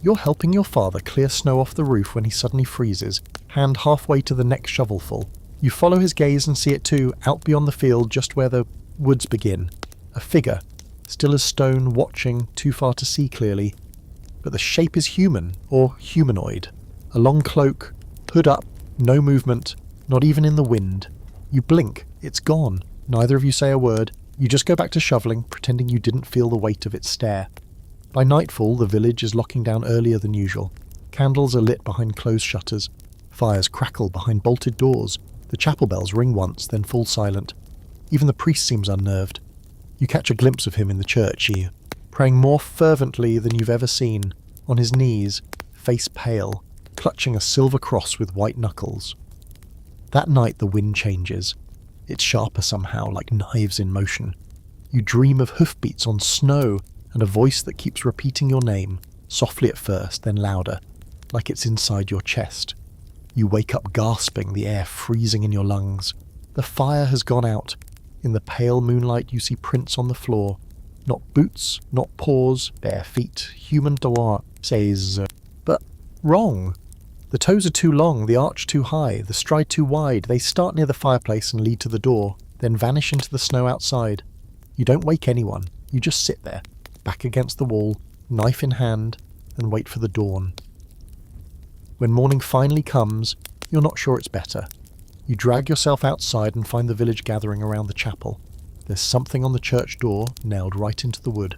You're helping your father clear snow off the roof when he suddenly freezes, hand halfway to the next shovelful. You follow his gaze and see it too, out beyond the field, just where the woods begin. A figure, still as stone, watching, too far to see clearly. But the shape is human, or humanoid. A long cloak, hood up, no movement, not even in the wind. You blink, it's gone. Neither of you say a word. You just go back to shoveling, pretending you didn't feel the weight of its stare. By nightfall, the village is locking down earlier than usual. Candles are lit behind closed shutters. Fires crackle behind bolted doors. The chapel bells ring once, then fall silent. Even the priest seems unnerved. You catch a glimpse of him in the church, praying more fervently than you've ever seen, on his knees, face pale, clutching a silver cross with white knuckles. That night the wind changes. It's sharper somehow, like knives in motion. You dream of hoofbeats on snow and a voice that keeps repeating your name, softly at first, then louder, like it's inside your chest. You wake up gasping, the air freezing in your lungs. The fire has gone out. In the pale moonlight you see prints on the floor. Not boots, not paws, bare feet. Human droit says, but wrong. The toes are too long, the arch too high, the stride too wide. They start near the fireplace and lead to the door, then vanish into the snow outside. You don't wake anyone. You just sit there, back against the wall, knife in hand, and wait for the dawn. When morning finally comes, you're not sure it's better. You drag yourself outside and find the village gathering around the chapel. There's something on the church door, nailed right into the wood.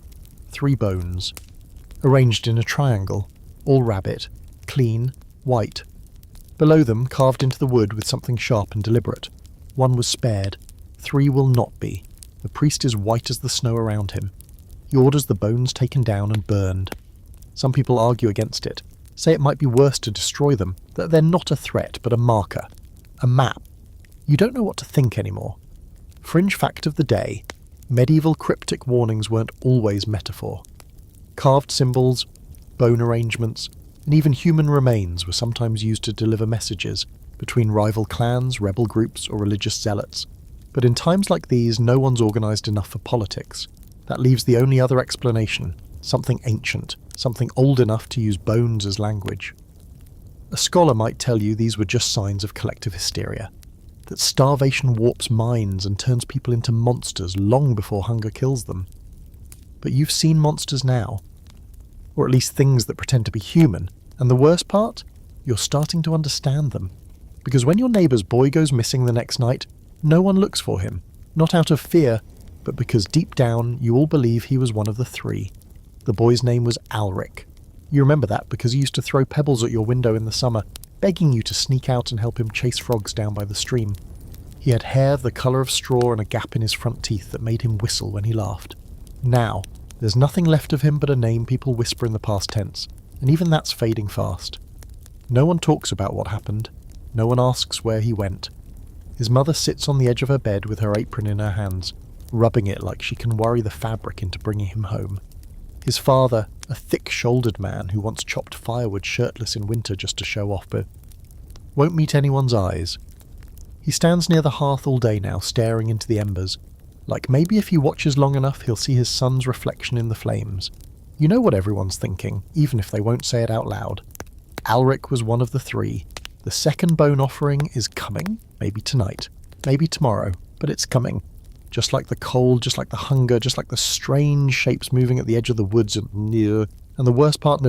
3 bones, arranged in a triangle, all rabbit, clean, white. Below them, carved into the wood with something sharp and deliberate. One was spared. 3 will not be. The priest is white as the snow around him. He orders the bones taken down and burned. Some people argue against it, say it might be worse to destroy them, that they're not a threat but a marker, a map. You don't know what to think anymore. Fringe fact of the day, medieval cryptic warnings weren't always metaphor. Carved symbols, bone arrangements, and even human remains were sometimes used to deliver messages between rival clans, rebel groups, or religious zealots. But in times like these, no one's organised enough for politics. That leaves the only other explanation, something ancient, something old enough to use bones as language. A scholar might tell you these were just signs of collective hysteria, that starvation warps minds and turns people into monsters long before hunger kills them. But you've seen monsters now, or at least things that pretend to be human, and the worst part? You're starting to understand them. Because when your neighbour's boy goes missing the next night, no one looks for him, not out of fear, but because deep down you all believe he was one of the 3. The boy's name was Alric. You remember that because he used to throw pebbles at your window in the summer, begging you to sneak out and help him chase frogs down by the stream. He had hair the colour of straw and a gap in his front teeth that made him whistle when he laughed. Now, there's nothing left of him but a name people whisper in the past tense, and even that's fading fast. No one talks about what happened. No one asks where he went. His mother sits on the edge of her bed with her apron in her hands, rubbing it like she can worry the fabric into bringing him home. His father, a thick-shouldered man who once chopped firewood shirtless in winter just to show off, but won't meet anyone's eyes. He stands near the hearth all day now, staring into the embers, like maybe if he watches long enough he'll see his son's reflection in the flames. You know what everyone's thinking, even if they won't say it out loud. Alric was one of the 3. The second bone offering is coming, maybe tonight, maybe tomorrow, but it's coming. Just like the cold, just like the hunger, just like the strange shapes moving at the edge of the woods and the worst part,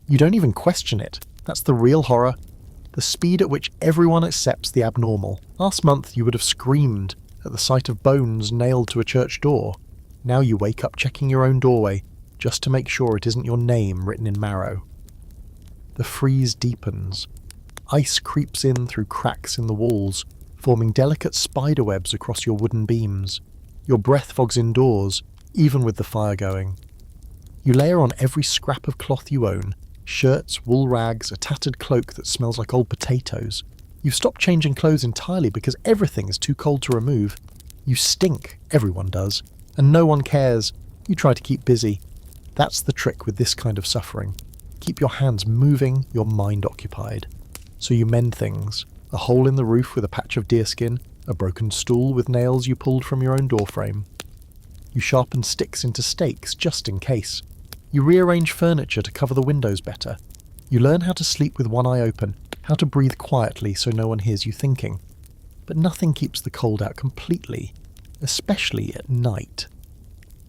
you don't even question it. That's the real horror. The speed at which everyone accepts the abnormal. Last month you would have screamed at the sight of bones nailed to a church door. Now you wake up checking your own doorway, just to make sure it isn't your name written in marrow. The freeze deepens. Ice creeps in through cracks in the walls, forming delicate spiderwebs across your wooden beams. Your breath fogs indoors, even with the fire going. You layer on every scrap of cloth you own, shirts, wool rags, a tattered cloak that smells like old potatoes. You've stopped changing clothes entirely because everything is too cold to remove. You stink, everyone does, and no one cares. You try to keep busy. That's the trick with this kind of suffering. Keep your hands moving, your mind occupied. So you mend things. A hole in the roof with a patch of deerskin, a broken stool with nails you pulled from your own doorframe. You sharpen sticks into stakes just in case. You rearrange furniture to cover the windows better. You learn how to sleep with one eye open, how to breathe quietly so no one hears you thinking. But nothing keeps the cold out completely, especially at night.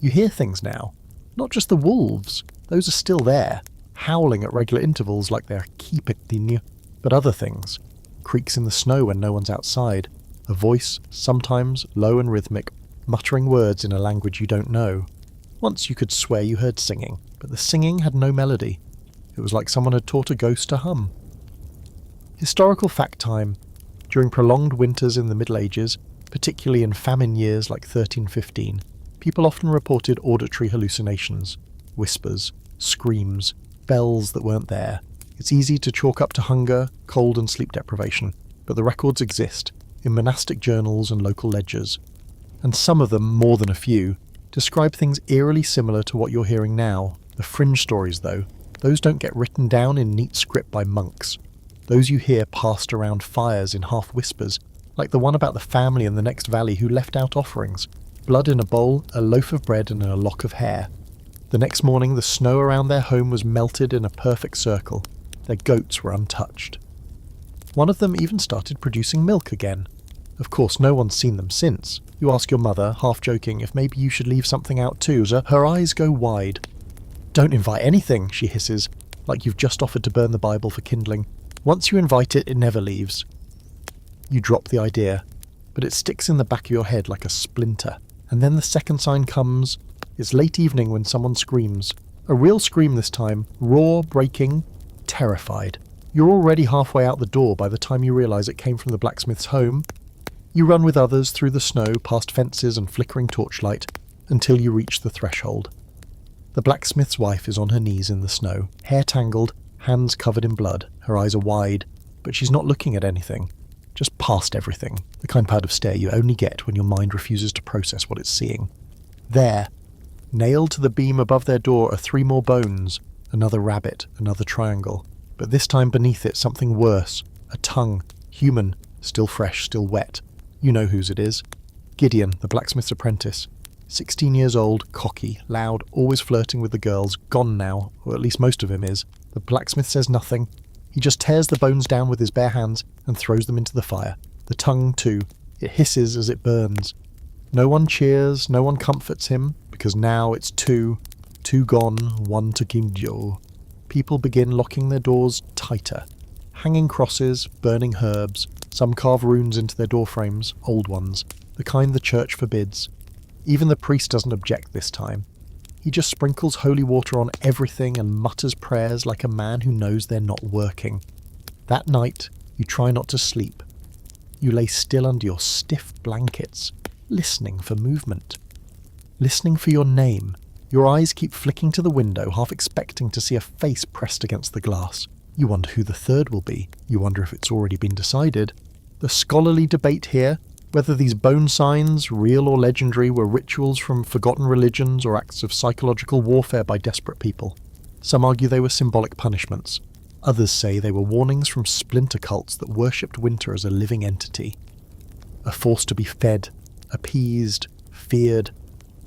You hear things now. Not just the wolves, those are still there, howling at regular intervals like they're keeping, but other things. Creaks in the snow when no one's outside. A voice, sometimes low and rhythmic, muttering words in a language you don't know. Once you could swear you heard singing, but the singing had no melody. It was like someone had taught a ghost to hum. Historical fact time. During prolonged winters in the Middle Ages, particularly in famine years like 1315, people often reported auditory hallucinations, whispers, screams, bells that weren't there. It's easy to chalk up to hunger, cold and sleep deprivation, but the records exist, in monastic journals and local ledgers. And some of them, more than a few, describe things eerily similar to what you're hearing now. The fringe stories, though, those don't get written down in neat script by monks. Those you hear passed around fires in half-whispers, like the one about the family in the next valley who left out offerings. Blood in a bowl, a loaf of bread and a lock of hair. The next morning the snow around their home was melted in a perfect circle. Their goats were untouched. One of them even started producing milk again. Of course, no one's seen them since. You ask your mother, half joking, if maybe you should leave something out too, so her eyes go wide. "Don't invite anything," she hisses, like you've just offered to burn the Bible for kindling. Once you invite it, it never leaves. You drop the idea, but it sticks in the back of your head like a splinter. And then the second sign comes. It's late evening when someone screams. A real scream this time, raw, breaking, terrified. You're already halfway out the door by the time you realise it came from the blacksmith's home. You run with others through the snow, past fences and flickering torchlight, until you reach the threshold. The blacksmith's wife is on her knees in the snow, hair tangled, hands covered in blood. Her eyes are wide, but she's not looking at anything. Just past everything, the kind of stare you only get when your mind refuses to process what it's seeing. There, nailed to the beam above their door, are 3 more bones, another rabbit, another triangle. But this time beneath it, something worse. A tongue, human, still fresh, still wet. You know whose it is. Gideon, the blacksmith's apprentice. 16 years old, cocky, loud, always flirting with the girls, gone now, or at least most of him is. The blacksmith says nothing. He just tears the bones down with his bare hands and throws them into the fire. The tongue, too. It hisses as it burns. No one cheers, no one comforts him, because now it's 2 gone, 1 to Kimjo. People begin locking their doors tighter. Hanging crosses, burning herbs. Some carve runes into their doorframes, old ones, the kind the church forbids. Even the priest doesn't object this time. He just sprinkles holy water on everything and mutters prayers like a man who knows they're not working. That night, you try not to sleep. You lay still under your stiff blankets, listening for movement. Listening for your name. Your eyes keep flicking to the window, half expecting to see a face pressed against the glass. You wonder who the third will be. You wonder if it's already been decided. The scholarly debate here, whether these bone signs, real or legendary, were rituals from forgotten religions or acts of psychological warfare by desperate people. Some argue they were symbolic punishments. Others say they were warnings from splinter cults that worshipped winter as a living entity. A force to be fed, appeased, feared.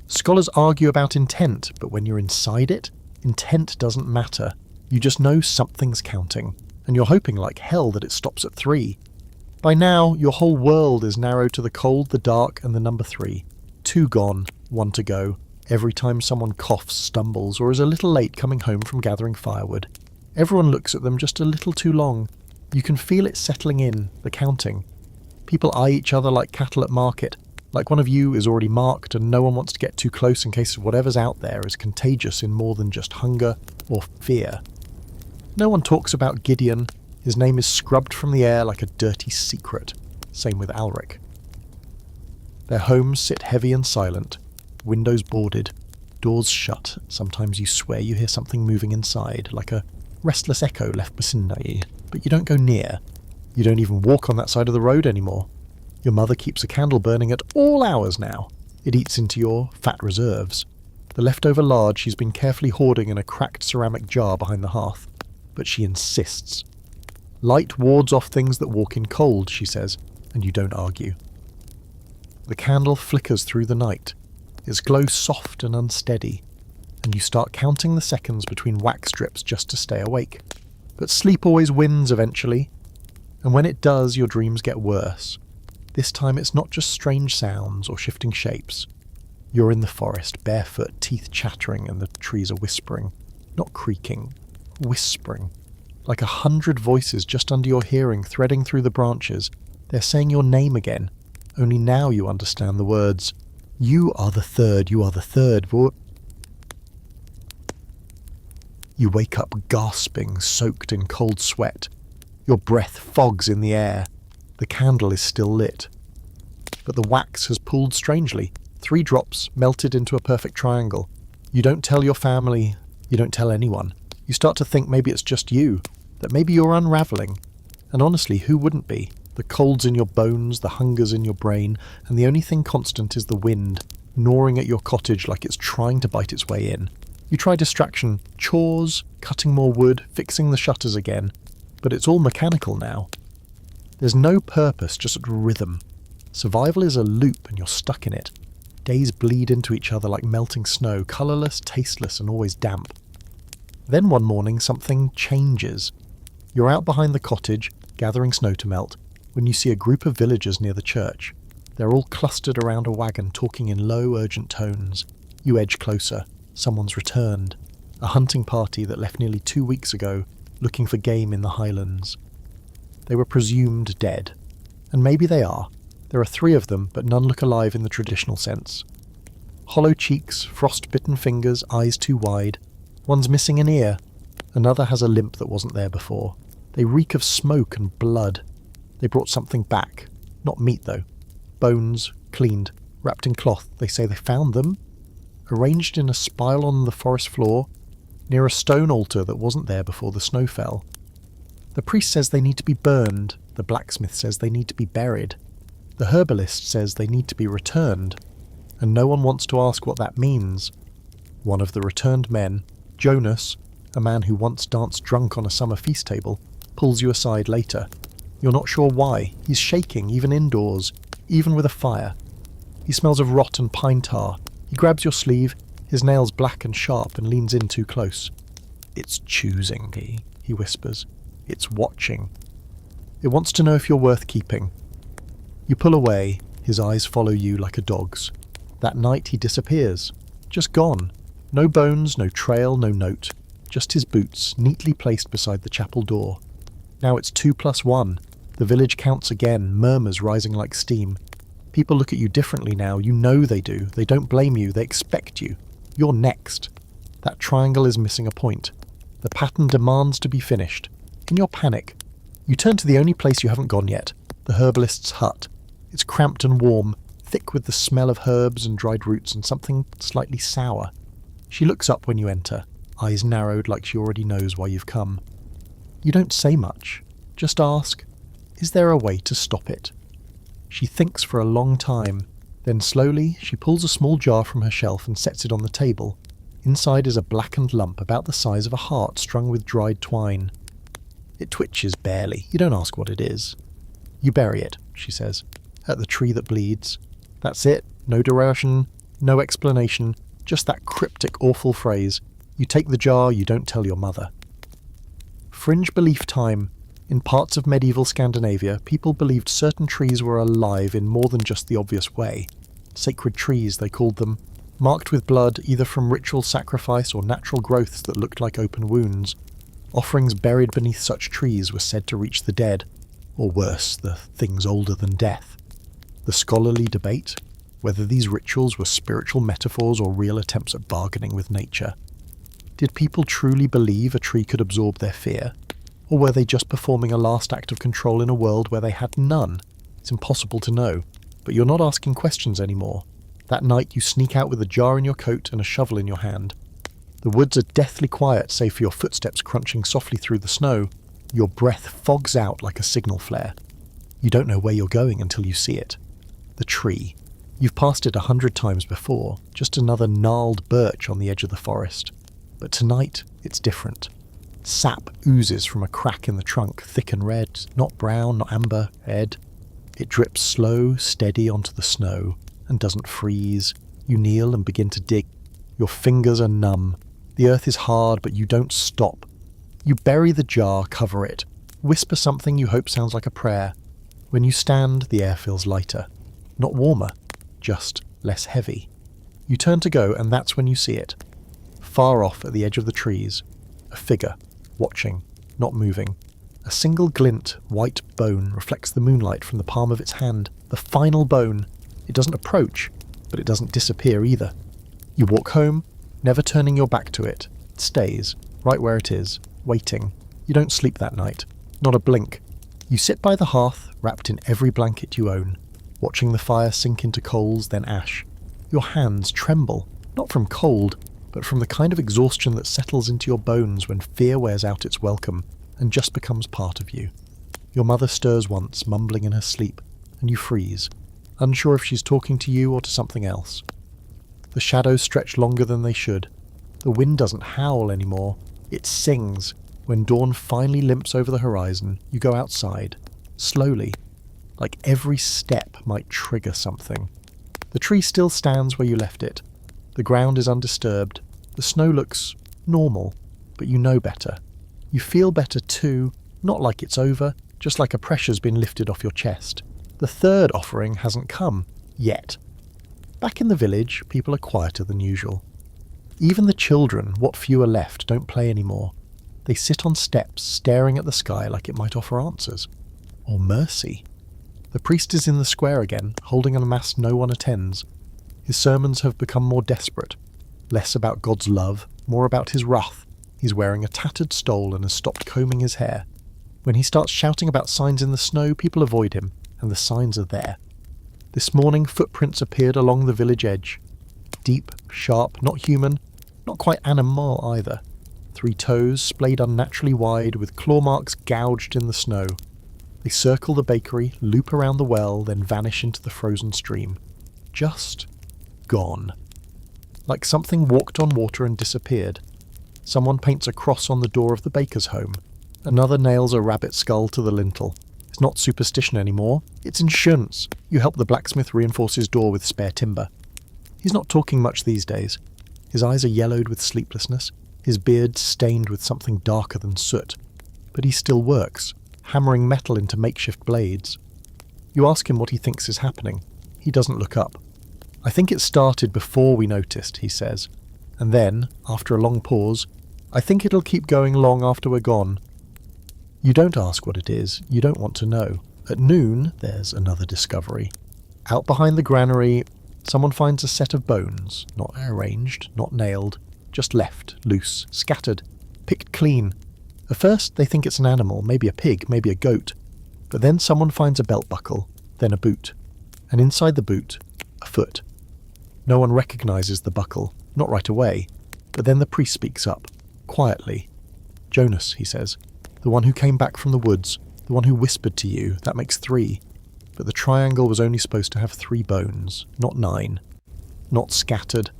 Scholars argue about intent, but when you're inside it, intent doesn't matter. You just know something's counting, and you're hoping like hell that it stops at 3. By now, your whole world is narrowed to the cold, the dark, and the number 3. 2 gone, 1 to go, every time someone coughs, stumbles, or is a little late coming home from gathering firewood. Everyone looks at them just a little too long. You can feel it settling in, the counting. People eye each other like cattle at market, like one of you is already marked and no one wants to get too close in case whatever's out there is contagious in more than just hunger or fear. No one talks about Gideon. His name is scrubbed from the air like a dirty secret. Same with Alric. Their homes sit heavy and silent, windows boarded, doors shut. Sometimes you swear you hear something moving inside, like a restless echo left behind, but you don't go near. You don't even walk on that side of the road anymore. Your mother keeps a candle burning at all hours now. It eats into your fat reserves. The leftover lard she's been carefully hoarding in a cracked ceramic jar behind the hearth. But she insists. Light wards off things that walk in cold, she says, and you don't argue. The candle flickers through the night, its glow soft and unsteady, and you start counting the seconds between wax drips just to stay awake. But sleep always wins eventually, and when it does, your dreams get worse. This time it's not just strange sounds or shifting shapes. You're in the forest, barefoot, teeth chattering, and the trees are whispering. Not creaking, whispering. Like 100 voices just under your hearing, threading through the branches. They're saying your name again. Only now you understand the words. You are the third, you are the third. You wake up gasping, soaked in cold sweat. Your breath fogs in the air. The candle is still lit. But the wax has pooled strangely. 3 drops melted into a perfect triangle. You don't tell your family. You don't tell anyone. You start to think maybe it's just you. That maybe you're unravelling. And honestly, who wouldn't be? The cold's in your bones, the hunger's in your brain, and the only thing constant is the wind, gnawing at your cottage like it's trying to bite its way in. You try distraction, chores, cutting more wood, fixing the shutters again, but it's all mechanical now. There's no purpose, just rhythm. Survival is a loop and you're stuck in it. Days bleed into each other like melting snow, colourless, tasteless, and always damp. Then one morning something changes. You're out behind the cottage, gathering snow to melt, when you see a group of villagers near the church. They're all clustered around a wagon, talking in low, urgent tones. You edge closer. Someone's returned. A hunting party that left nearly 2 weeks ago, looking for game in the highlands. They were presumed dead. And maybe they are. There are 3 of them, but none look alive in the traditional sense. Hollow cheeks, frost-bitten fingers, eyes too wide. One's missing an ear. Another has a limp that wasn't there before. They reek of smoke and blood. They brought something back. Not meat, though. Bones, cleaned, wrapped in cloth. They say they found them, arranged in a spiral on the forest floor, near a stone altar that wasn't there before the snow fell. The priest says they need to be burned. The blacksmith says they need to be buried. The herbalist says they need to be returned. And no one wants to ask what that means. One of the returned men, Jonas, a man who once danced drunk on a summer feast table, pulls you aside later. You're not sure why. He's shaking, even indoors, even with a fire. He smells of rot and pine tar. He grabs your sleeve, his nails black and sharp, and leans in too close. "It's choosing," he whispers. "It's watching. It wants to know if you're worth keeping." You pull away, his eyes follow you like a dog's. That night he disappears. Just gone. No bones, no trail, no note. Just his boots, neatly placed beside the chapel door. Now it's 2+1. The village counts again, murmurs rising like steam. People look at you differently now. You know they do. They don't blame you. They expect you. You're next. That triangle is missing a point. The pattern demands to be finished. In your panic, you turn to the only place you haven't gone yet, the herbalist's hut. It's cramped and warm, thick with the smell of herbs and dried roots and something slightly sour. She looks up when you enter, eyes narrowed like she already knows why you've come. You don't say much, just ask, "Is there a way to stop it?" She thinks for a long time, then slowly she pulls a small jar from her shelf and sets it on the table. Inside is a blackened lump about the size of a heart strung with dried twine. It twitches barely. You don't ask what it is. "You bury it," she says, "at the tree that bleeds." That's it. No diversion, no explanation, just that cryptic, awful phrase. You take the jar, you don't tell your mother. Fringe belief time. In parts of medieval Scandinavia, people believed certain trees were alive in more than just the obvious way. Sacred trees, they called them, marked with blood either from ritual sacrifice or natural growths that looked like open wounds. Offerings buried beneath such trees were said to reach the dead, or worse, the things older than death. The scholarly debate, whether these rituals were spiritual metaphors or real attempts at bargaining with nature. Did people truly believe a tree could absorb their fear? Or were they just performing a last act of control in a world where they had none? It's impossible to know, but you're not asking questions anymore. That night you sneak out with a jar in your coat and a shovel in your hand. The woods are deathly quiet save for your footsteps crunching softly through the snow. Your breath fogs out like a signal flare. You don't know where you're going until you see it. The tree. You've passed it 100 times before, just another gnarled birch on the edge of the forest. But tonight, it's different. Sap oozes from a crack in the trunk, thick and red, not brown, not amber, red. It drips slow, steady onto the snow, and doesn't freeze. You kneel and begin to dig. Your fingers are numb. The earth is hard, but you don't stop. You bury the jar, cover it. Whisper something you hope sounds like a prayer. When you stand, the air feels lighter. Not warmer, just less heavy. You turn to go, and that's when you see it. Far off at the edge of the trees, a figure, watching, not moving. A single glint, white bone reflects the moonlight from the palm of its hand. The final bone. It doesn't approach, but it doesn't disappear either. You walk home, never turning your back to it. It stays, right where it is, waiting. You don't sleep that night. Not a blink. You sit by the hearth, wrapped in every blanket you own, watching the fire sink into coals, then ash. Your hands tremble, not from cold, but from the kind of exhaustion that settles into your bones when fear wears out its welcome and just becomes part of you. Your mother stirs once, mumbling in her sleep, and you freeze, unsure if she's talking to you or to something else. The shadows stretch longer than they should. The wind doesn't howl anymore. It sings. When dawn finally limps over the horizon, you go outside, slowly, like every step might trigger something. The tree still stands where you left it. The ground is undisturbed. The snow looks normal, but you know better. You feel better too, not like it's over, just like a pressure's been lifted off your chest. The third offering hasn't come, yet. Back in the village, people are quieter than usual. Even the children, what few are left, don't play anymore. They sit on steps, staring at the sky like it might offer answers. Or mercy. The priest is in the square again, holding a mass no one attends. His sermons have become more desperate. Less about God's love, more about his wrath. He's wearing a tattered stole and has stopped combing his hair. When he starts shouting about signs in the snow, people avoid him, and the signs are there. This morning, footprints appeared along the village edge. Deep, sharp, not human, not quite animal either. 3 toes splayed unnaturally wide, with claw marks gouged in the snow. They circle the bakery, loop around the well, then vanish into the frozen stream. Just gone. Like something walked on water and disappeared. Someone paints a cross on the door of the baker's home. Another nails a rabbit skull to the lintel. It's not superstition anymore, it's insurance. You help the blacksmith reinforce his door with spare timber. He's not talking much these days. His eyes are yellowed with sleeplessness, his beard stained with something darker than soot. But he still works, hammering metal into makeshift blades. You ask him what he thinks is happening. He doesn't look up. "I think it started before we noticed," he says. And then, after a long pause, "I think it'll keep going long after we're gone." You don't ask what it is, you don't want to know. At noon, there's another discovery. Out behind the granary, someone finds a set of bones, not arranged, not nailed, just left, loose, scattered, picked clean. At first, they think it's an animal, maybe a pig, maybe a goat. But then someone finds a belt buckle, then a boot. And inside the boot, a foot. No one recognizes the buckle, not right away. But then the priest speaks up, quietly. "Jonas," he says, "the one who came back from the woods, the one who whispered to you, that makes 3. But the triangle was only supposed to have 3 bones, not 9. Not scattered.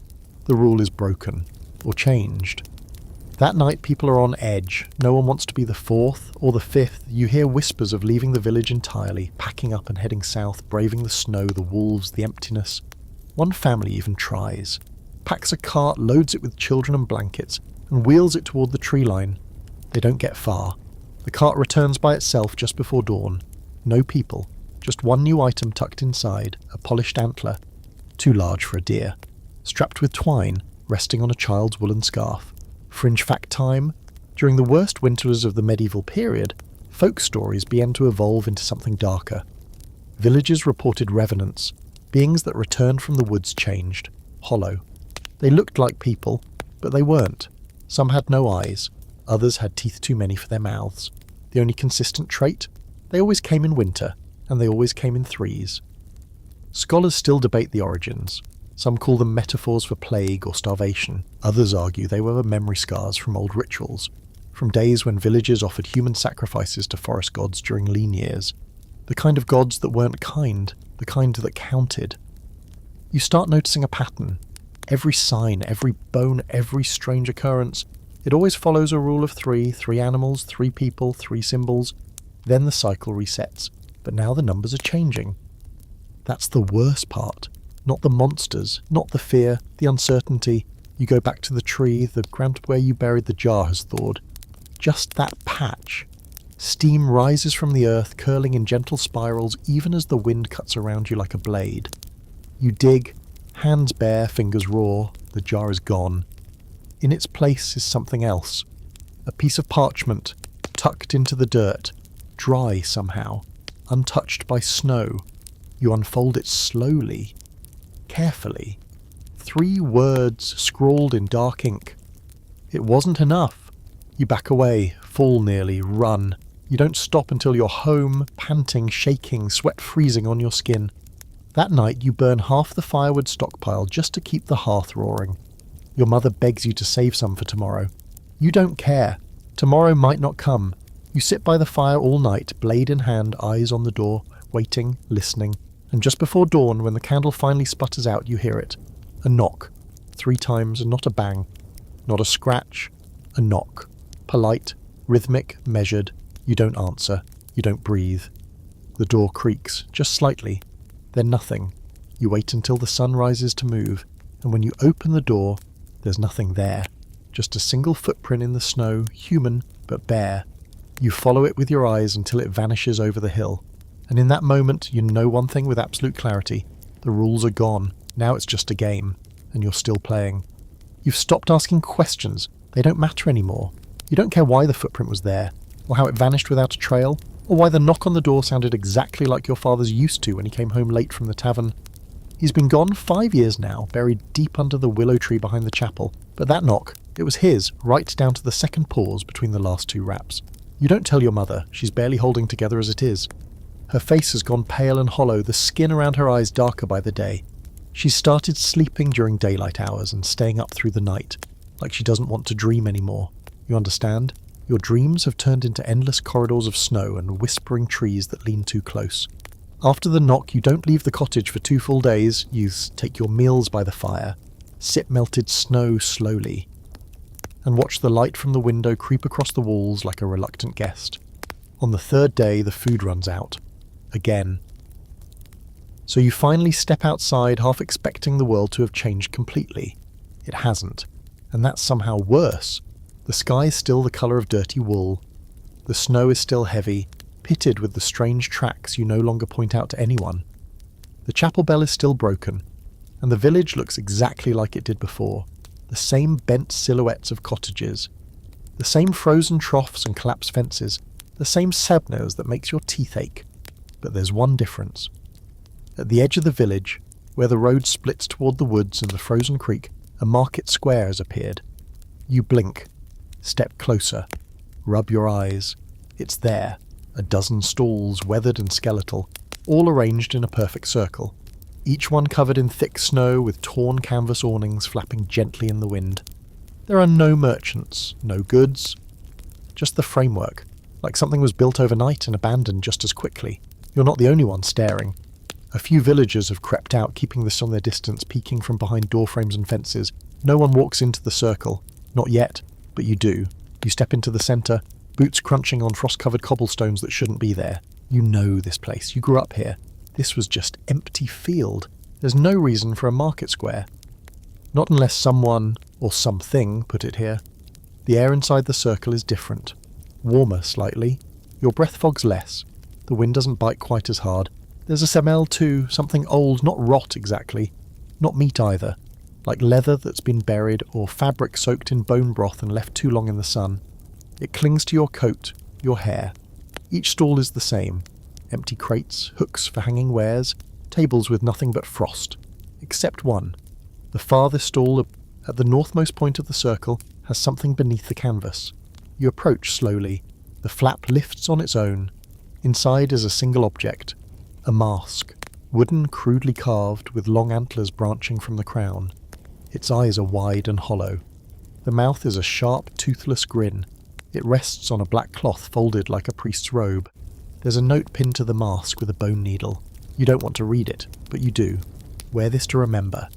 The rule is broken. Or changed." That night people are on edge. No one wants to be the 4th or the 5th. You hear whispers of leaving the village entirely, packing up and heading south, braving the snow, the wolves, the emptiness. One family even tries. Packs a cart, loads it with children and blankets, and wheels it toward the tree line. They don't get far. The cart returns by itself just before dawn. No people. Just one new item tucked inside, a polished antler. Too large for a deer. Strapped with twine, resting on a child's woolen scarf. Fringe fact time: during the worst winters of the medieval period, folk stories began to evolve into something darker. Villagers reported revenants, beings that returned from the woods changed, hollow. They looked like people, but they weren't. Some had no eyes, others had teeth too many for their mouths. The only consistent trait? They always came in winter, and they always came in 3s. Scholars still debate the origins. Some call them metaphors for plague or starvation. Others argue they were memory scars from old rituals, from days when villagers offered human sacrifices to forest gods during lean years. The kind of gods that weren't kind, the kind that counted. You start noticing a pattern. Every sign, every bone, every strange occurrence, it always follows a rule of 3, 3 animals, 3 people, 3 symbols. Then the cycle resets. But now the numbers are changing. That's the worst part. Not the monsters, not the fear, the uncertainty. You go back to the tree, the ground where you buried the jar has thawed. Just that patch. Steam rises from the earth, curling in gentle spirals even as the wind cuts around you like a blade. You dig, hands bare, fingers raw, the jar is gone. In its place is something else. A piece of parchment, tucked into the dirt, dry somehow, untouched by snow. You unfold it slowly, carefully. 3 words scrawled in dark ink. It wasn't enough. You back away, fall nearly, run. You don't stop until you're home, panting, shaking, sweat freezing on your skin. That night you burn half the firewood stockpile just to keep the hearth roaring. Your mother begs you to save some for tomorrow. You don't care. Tomorrow might not come. You sit by the fire all night, blade in hand, eyes on the door, waiting, listening. And just before dawn, when the candle finally sputters out, you hear it. A knock. 3 times, and not a bang. Not a scratch. A knock. Polite, rhythmic, measured. You don't answer. You don't breathe. The door creaks, just slightly. Then nothing. You wait until the sun rises to move, and when you open the door, there's nothing there. Just a single footprint in the snow, human, but bare. You follow it with your eyes until it vanishes over the hill. And in that moment, you know one thing with absolute clarity. The rules are gone. Now it's just a game. And you're still playing. You've stopped asking questions. They don't matter anymore. You don't care why the footprint was there, or how it vanished without a trail, or why the knock on the door sounded exactly like your father's used to when he came home late from the tavern. He's been gone 5 years now, buried deep under the willow tree behind the chapel. But that knock, It was his, right down to the second pause between the last two wraps. You don't tell your mother, she's barely holding together as it is. Her face has gone pale and hollow, the skin around her eyes darker by the day. She's started sleeping during daylight hours and staying up through the night, like she doesn't want to dream anymore. You understand? Your dreams have turned into endless corridors of snow and whispering trees that lean too close. After the knock, you don't leave the cottage for 2 full days. You take your meals by the fire, sip melted snow slowly, and watch the light from the window creep across the walls like a reluctant guest. On the 3rd day, the food runs out. Again. So you finally step outside, half expecting the world to have changed completely. It hasn't. And that's somehow worse. The sky is still the colour of dirty wool. The snow is still heavy, pitted with the strange tracks you no longer point out to anyone. The chapel bell is still broken, and the village looks exactly like it did before. The same bent silhouettes of cottages, the same frozen troughs and collapsed fences, the same Sebners that makes your teeth ache. But there's one difference. At the edge of the village, where the road splits toward the woods and the frozen creek, a market square has appeared. You blink, step closer, rub your eyes. It's there, a dozen stalls, weathered and skeletal, all arranged in a perfect circle, each one covered in thick snow with torn canvas awnings flapping gently in the wind. There are no merchants, no goods, just the framework, like something was built overnight and abandoned just as quickly. You're not the only one staring. A few villagers have crept out, keeping this on their distance, peeking from behind doorframes and fences. No one walks into the circle. Not yet, but you do. You step into the centre, boots crunching on frost-covered cobblestones that shouldn't be there. You know this place. You grew up here. This was just empty field. There's no reason for a market square. Not unless someone, or something, put it here. The air inside the circle is different. Warmer slightly. Your breath fogs less. The wind doesn't bite quite as hard. There's a smell too, something old, not rot exactly. Not meat either. Like leather that's been buried or fabric soaked in bone broth and left too long in the sun. It clings to your coat, your hair. Each stall is the same. Empty crates, hooks for hanging wares, tables with nothing but frost. Except one. The farthest stall at the northmost point of the circle has something beneath the canvas. You approach slowly. The flap lifts on its own. Inside is a single object. A mask. Wooden, crudely carved, with long antlers branching from the crown. Its eyes are wide and hollow. The mouth is a sharp, toothless grin. It rests on a black cloth folded like a priest's robe. There's a note pinned to the mask with a bone needle. You don't want to read it, but you do. Wear this to remember.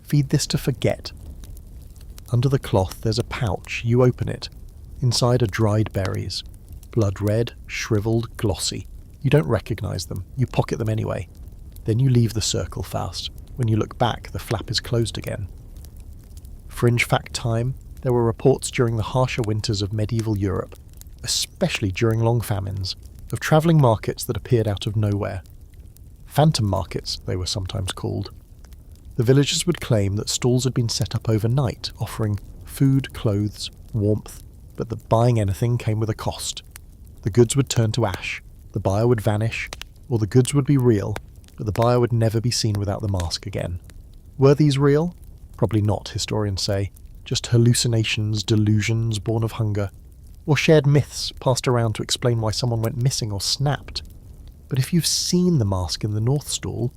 Feed this to forget. Under the cloth there's a pouch. You open it. Inside are dried berries. Blood red, shriveled, glossy. You don't recognize them. You pocket them anyway. Then you leave the circle fast. When you look back, the flap is closed again. Fringe fact time. There were reports during the harsher winters of medieval Europe, especially during long famines, of travelling markets that appeared out of nowhere. Phantom markets, they were sometimes called. The villagers would claim that stalls had been set up overnight, offering food, clothes, warmth, but that buying anything came with a cost. The goods would turn to ash, the buyer would vanish, or the goods would be real, but the buyer would never be seen without the mask again. Were these real? Probably not, historians say. Just hallucinations, delusions born of hunger, or shared myths passed around to explain why someone went missing or snapped. But if you've seen the mask in the North Stall,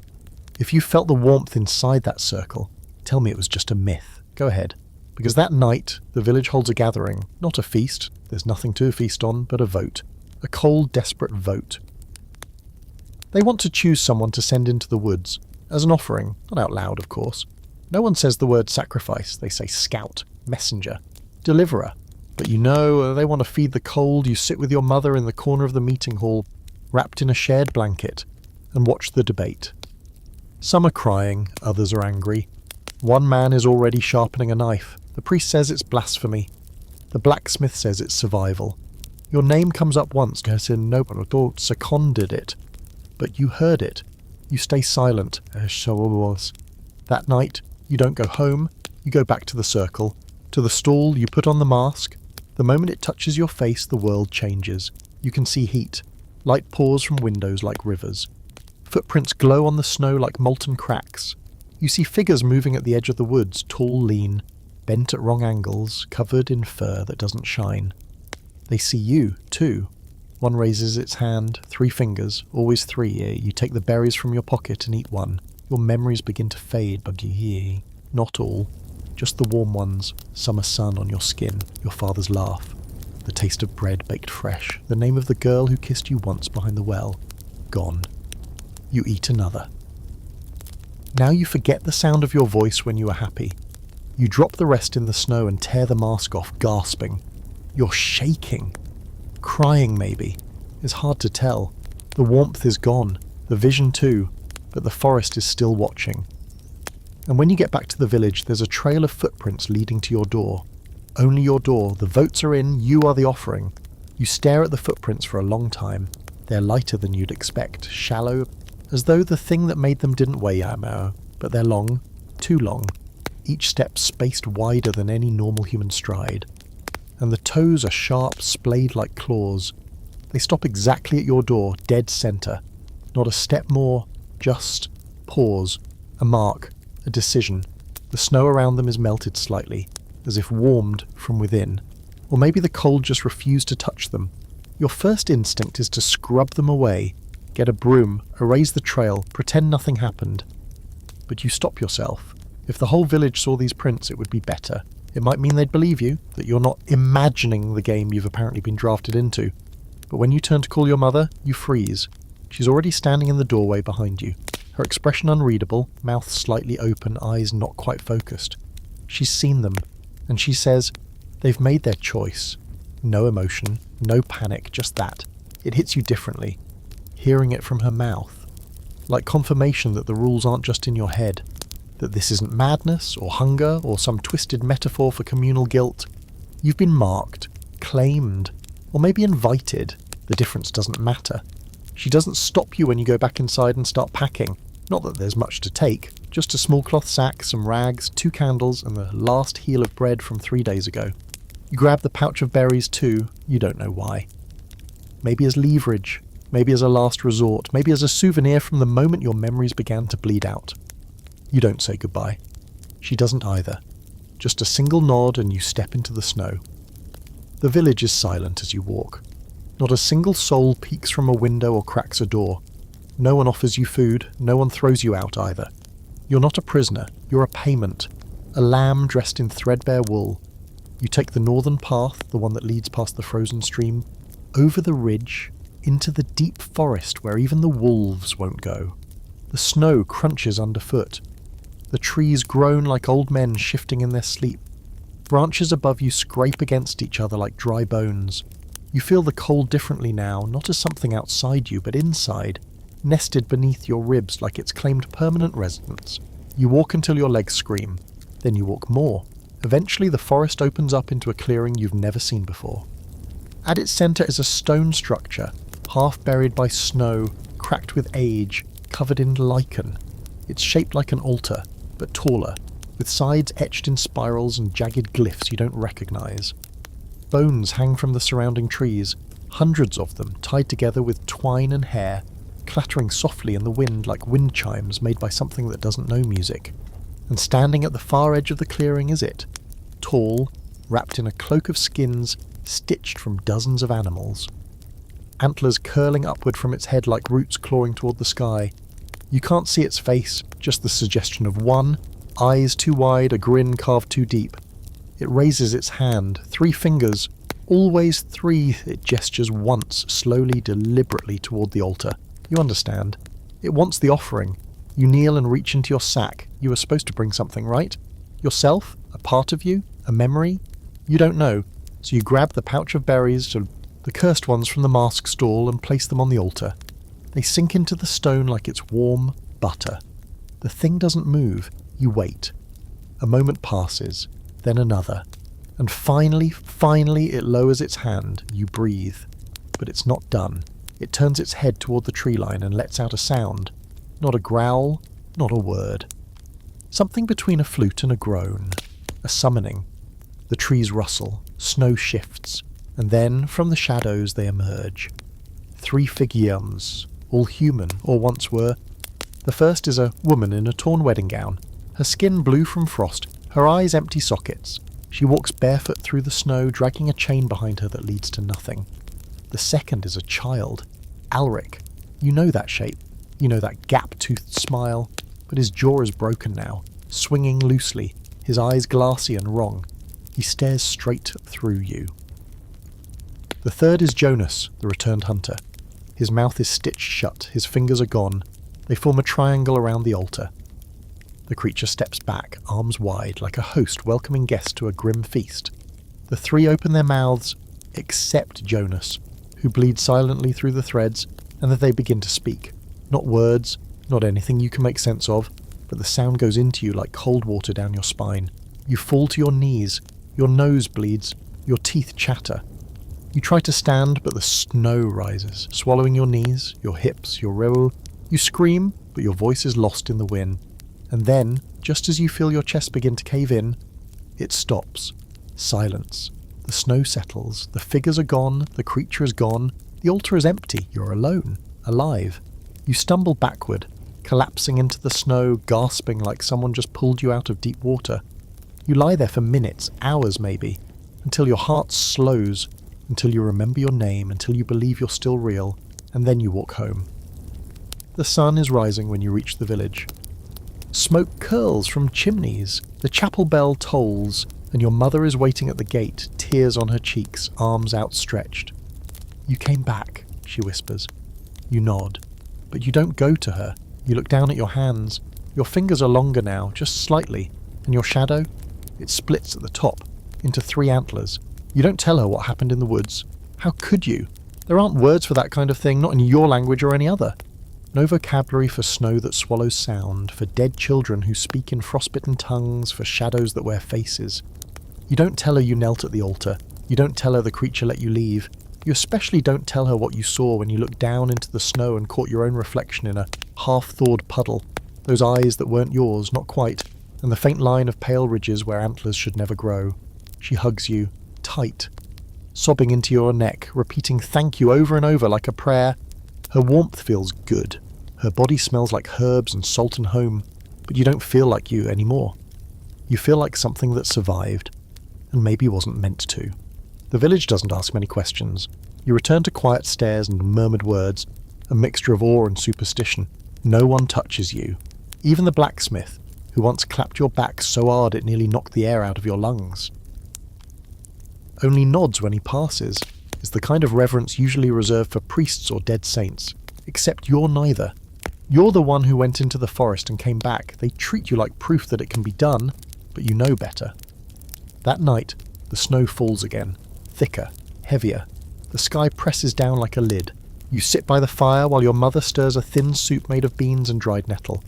if you felt the warmth inside that circle, tell me it was just a myth. Go ahead. Because that night, the village holds a gathering, not a feast, there's nothing to feast on, but a vote. A cold, desperate vote. They want to choose someone to send into the woods, as an offering, not out loud, of course. No one says the word sacrifice, they say scout, messenger, deliverer. But you know, they want to feed the cold. You sit with your mother in the corner of the meeting hall, wrapped in a shared blanket, and watch the debate. Some are crying, others are angry. One man is already sharpening a knife. The priest says it's blasphemy. The blacksmith says it's survival. Your name comes up once, no one seconded it. But you heard it. You stay silent, That night, you don't go home, you go back to the circle. To the stall, you put on the mask. The moment it touches your face, the world changes. You can see heat. Light pours from windows like rivers. Footprints glow on the snow like molten cracks. You see figures moving at the edge of the woods, tall, lean. bent at wrong angles, covered in fur that doesn't shine. They see you, too. One raises its hand, 3 fingers, always 3. You take the berries from your pocket and eat one. Your memories begin to fade, but not all. Just the warm ones, summer sun on your skin, your father's laugh, the taste of bread baked fresh, the name of the girl who kissed you once behind the well. Gone. You eat another. Now you forget the sound of your voice when you are happy. You drop the rest in the snow and tear the mask off, gasping. You're shaking. Crying, maybe. It's hard to tell. The warmth is gone, the vision too, but the forest is still watching. And when you get back to the village, there's a trail of footprints leading to your door. Only your door. The votes are in, you are the offering. You stare at the footprints for a long time. They're lighter than you'd expect, shallow, as though the thing that made them didn't weigh ammo, but they're long, too long, each step spaced wider than any normal human stride. And the toes are sharp, splayed-like claws. They stop exactly at your door, dead center. Not a step more, just pause, a mark, a decision. The snow around them is melted slightly, as if warmed from within. Or maybe the cold just refused to touch them. Your first instinct is to scrub them away, get a broom, erase the trail, pretend nothing happened. But you stop yourself. If the whole village saw these prints, it would be better. It might mean they'd believe you, that you're not imagining the game you've apparently been drafted into. But when you turn to call your mother, you freeze. She's already standing in the doorway behind you. Her expression unreadable, mouth slightly open, eyes not quite focused. She's seen them, and she says, they've made their choice. No emotion, no panic, just that. It hits you differently. Hearing it from her mouth. Like confirmation that the rules aren't just in your head. That this isn't madness, or hunger, or some twisted metaphor for communal guilt. You've been marked, claimed, or maybe invited. The difference doesn't matter. She doesn't stop you when you go back inside and start packing. Not that there's much to take. Just a small cloth sack, some rags, 2 candles, and the last heel of bread from 3 days ago. You grab the pouch of berries too, you don't know why. Maybe as leverage, maybe as a last resort, maybe as a souvenir from the moment your memories began to bleed out. You don't say goodbye. She doesn't either. Just a single nod and you step into the snow. The village is silent as you walk. Not a single soul peeks from a window or cracks a door. No one offers you food, no one throws you out either. You're not a prisoner, you're a payment. A lamb dressed in threadbare wool. You take the northern path, the one that leads past the frozen stream, over the ridge, into the deep forest where even the wolves won't go. The snow crunches underfoot. The trees groan like old men shifting in their sleep. Branches above you scrape against each other like dry bones. You feel the cold differently now, not as something outside you, but inside, nested beneath your ribs like it's claimed permanent residence. You walk until your legs scream. Then you walk more. Eventually the forest opens up into a clearing you've never seen before. At its centre is a stone structure, half buried by snow, cracked with age, covered in lichen. It's shaped like an altar, but taller, with sides etched in spirals and jagged glyphs you don't recognise. Bones hang from the surrounding trees, hundreds of them tied together with twine and hair, clattering softly in the wind like wind chimes made by something that doesn't know music. And standing at the far edge of the clearing is it, tall, wrapped in a cloak of skins stitched from dozens of animals. Antlers curling upward from its head like roots clawing toward the sky. You can't see its face, just the suggestion of one, eyes too wide, a grin carved too deep. It raises its hand, 3 fingers, always 3, it gestures once, slowly, deliberately toward the altar. You understand. It wants the offering. You kneel and reach into your sack. You were supposed to bring something, right? Yourself? A part of you? A memory? You don't know, so you grab the pouch of berries, the cursed ones from the mask stall, and place them on the altar. They sink into the stone like it's warm butter. The thing doesn't move. You wait. A moment passes, then another. And finally, it lowers its hand. You breathe. But it's not done. It turns its head toward the tree line and lets out a sound. Not a growl, not a word. Something between a flute and a groan. A summoning. The trees rustle, snow shifts, and then, from the shadows, they emerge. 3 figures, all human, or once were. The first is a woman in a torn wedding gown, her skin blue from frost, Her eyes empty sockets. She walks barefoot through the snow, dragging a chain behind her that leads to nothing. The second is a child, Alric. You know that shape. You know that gap-toothed smile. But his jaw is broken now, swinging loosely, his eyes glassy and wrong. He stares straight through you. The third is Jonas, the returned hunter. His mouth is stitched shut, his fingers are gone. They form a triangle around the altar. The creature steps back, arms wide, like a host welcoming guests to a grim feast. The three open their mouths, except Jonas, who bleeds silently through the threads, and then they begin to speak. Not words, not anything you can make sense of, but the sound goes into you like cold water down your spine. You fall to your knees, your nose bleeds, your teeth chatter. You try to stand, but the snow rises, swallowing your knees, your hips, your role. You scream, but your voice is lost in the wind. And then, just as you feel your chest begin to cave in, it stops. Silence. The snow settles, the figures are gone, the creature is gone, the altar is empty, you're alone, alive. You stumble backward, collapsing into the snow, gasping like someone just pulled you out of deep water. You lie there for minutes, hours maybe, until your heart slows, until you remember your name, until you believe you're still real, and then you walk home. The sun is rising when you reach the village. Smoke curls from chimneys, the chapel bell tolls, and your mother is waiting at the gate, tears on her cheeks, arms outstretched. "You came back," she whispers. You nod, but you don't go to her. You look down at your hands. Your fingers are longer now, just slightly, and your shadow? It splits at the top, into 3 antlers. You don't tell her what happened in the woods. How could you? There aren't words for that kind of thing, not in your language or any other. No vocabulary for snow that swallows sound, for dead children who speak in frostbitten tongues, for shadows that wear faces. You don't tell her you knelt at the altar. You don't tell her the creature let you leave. You especially don't tell her what you saw when you looked down into the snow and caught your own reflection in a half-thawed puddle. Those eyes that weren't yours, not quite, and the faint line of pale ridges where antlers should never grow. She hugs you, tight, sobbing into your neck, repeating thank you over and over like a prayer. Her warmth feels good. Her body smells like herbs and salt and home, but you don't feel like you anymore. You feel like something that survived, and maybe wasn't meant to. The village doesn't ask many questions. You return to quiet stares and murmured words, a mixture of awe and superstition. No one touches you. Even the blacksmith, who once clapped your back so hard it nearly knocked the air out of your lungs. Only nods when he passes, is the kind of reverence usually reserved for priests or dead saints. Except you're neither. You're the one who went into the forest and came back. They treat you like proof that it can be done, but you know better. That night, the snow falls again. Thicker, heavier. The sky presses down like a lid. You sit by the fire while your mother stirs a thin soup made of beans and dried nettle.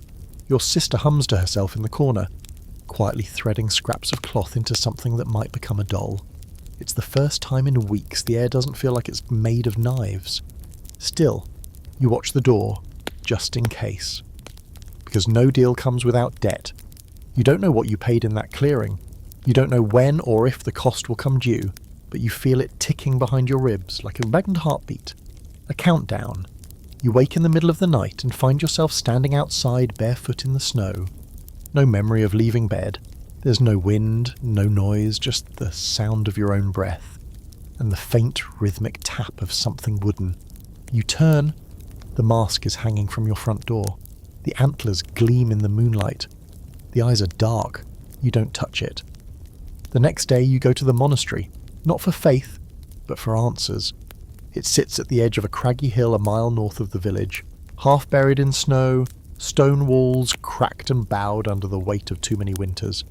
Your sister hums to herself in the corner, quietly threading scraps of cloth into something that might become a doll. It's the first time in weeks the air doesn't feel like it's made of knives. Still, you watch the door, just in case. Because no deal comes without debt. You don't know what you paid in that clearing. You don't know when or if the cost will come due, but you feel it ticking behind your ribs like a magned heartbeat. A countdown. You wake in the middle of the night and find yourself standing outside barefoot in the snow. No memory of leaving bed. There's no wind, no noise, just the sound of your own breath, and the faint rhythmic tap of something wooden. You turn. The mask is hanging from your front door. The antlers gleam in the moonlight. The eyes are dark. You don't touch it. The next day you go to the monastery, not for faith, but for answers. It sits at the edge of a craggy hill a mile north of the village, half buried in snow, stone walls cracked and bowed under the weight of too many winters.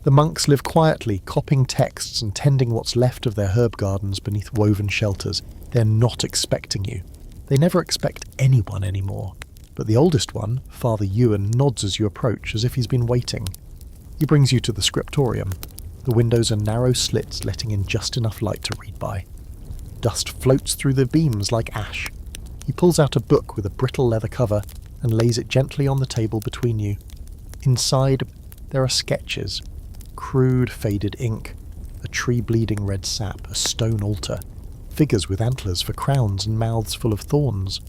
The monks live quietly, copying texts and tending what's left of their herb gardens beneath woven shelters. They're not expecting you. They never expect anyone anymore. But the oldest one, Father Ewan, nods as you approach, as if he's been waiting. He brings you to the scriptorium. The windows are narrow slits letting in just enough light to read by. Dust floats through the beams like ash. He pulls out a book with a brittle leather cover and lays it gently on the table between you. Inside, there are sketches. Crude, faded ink, a tree bleeding red sap, a stone altar, figures with antlers for crowns and mouths full of thorns.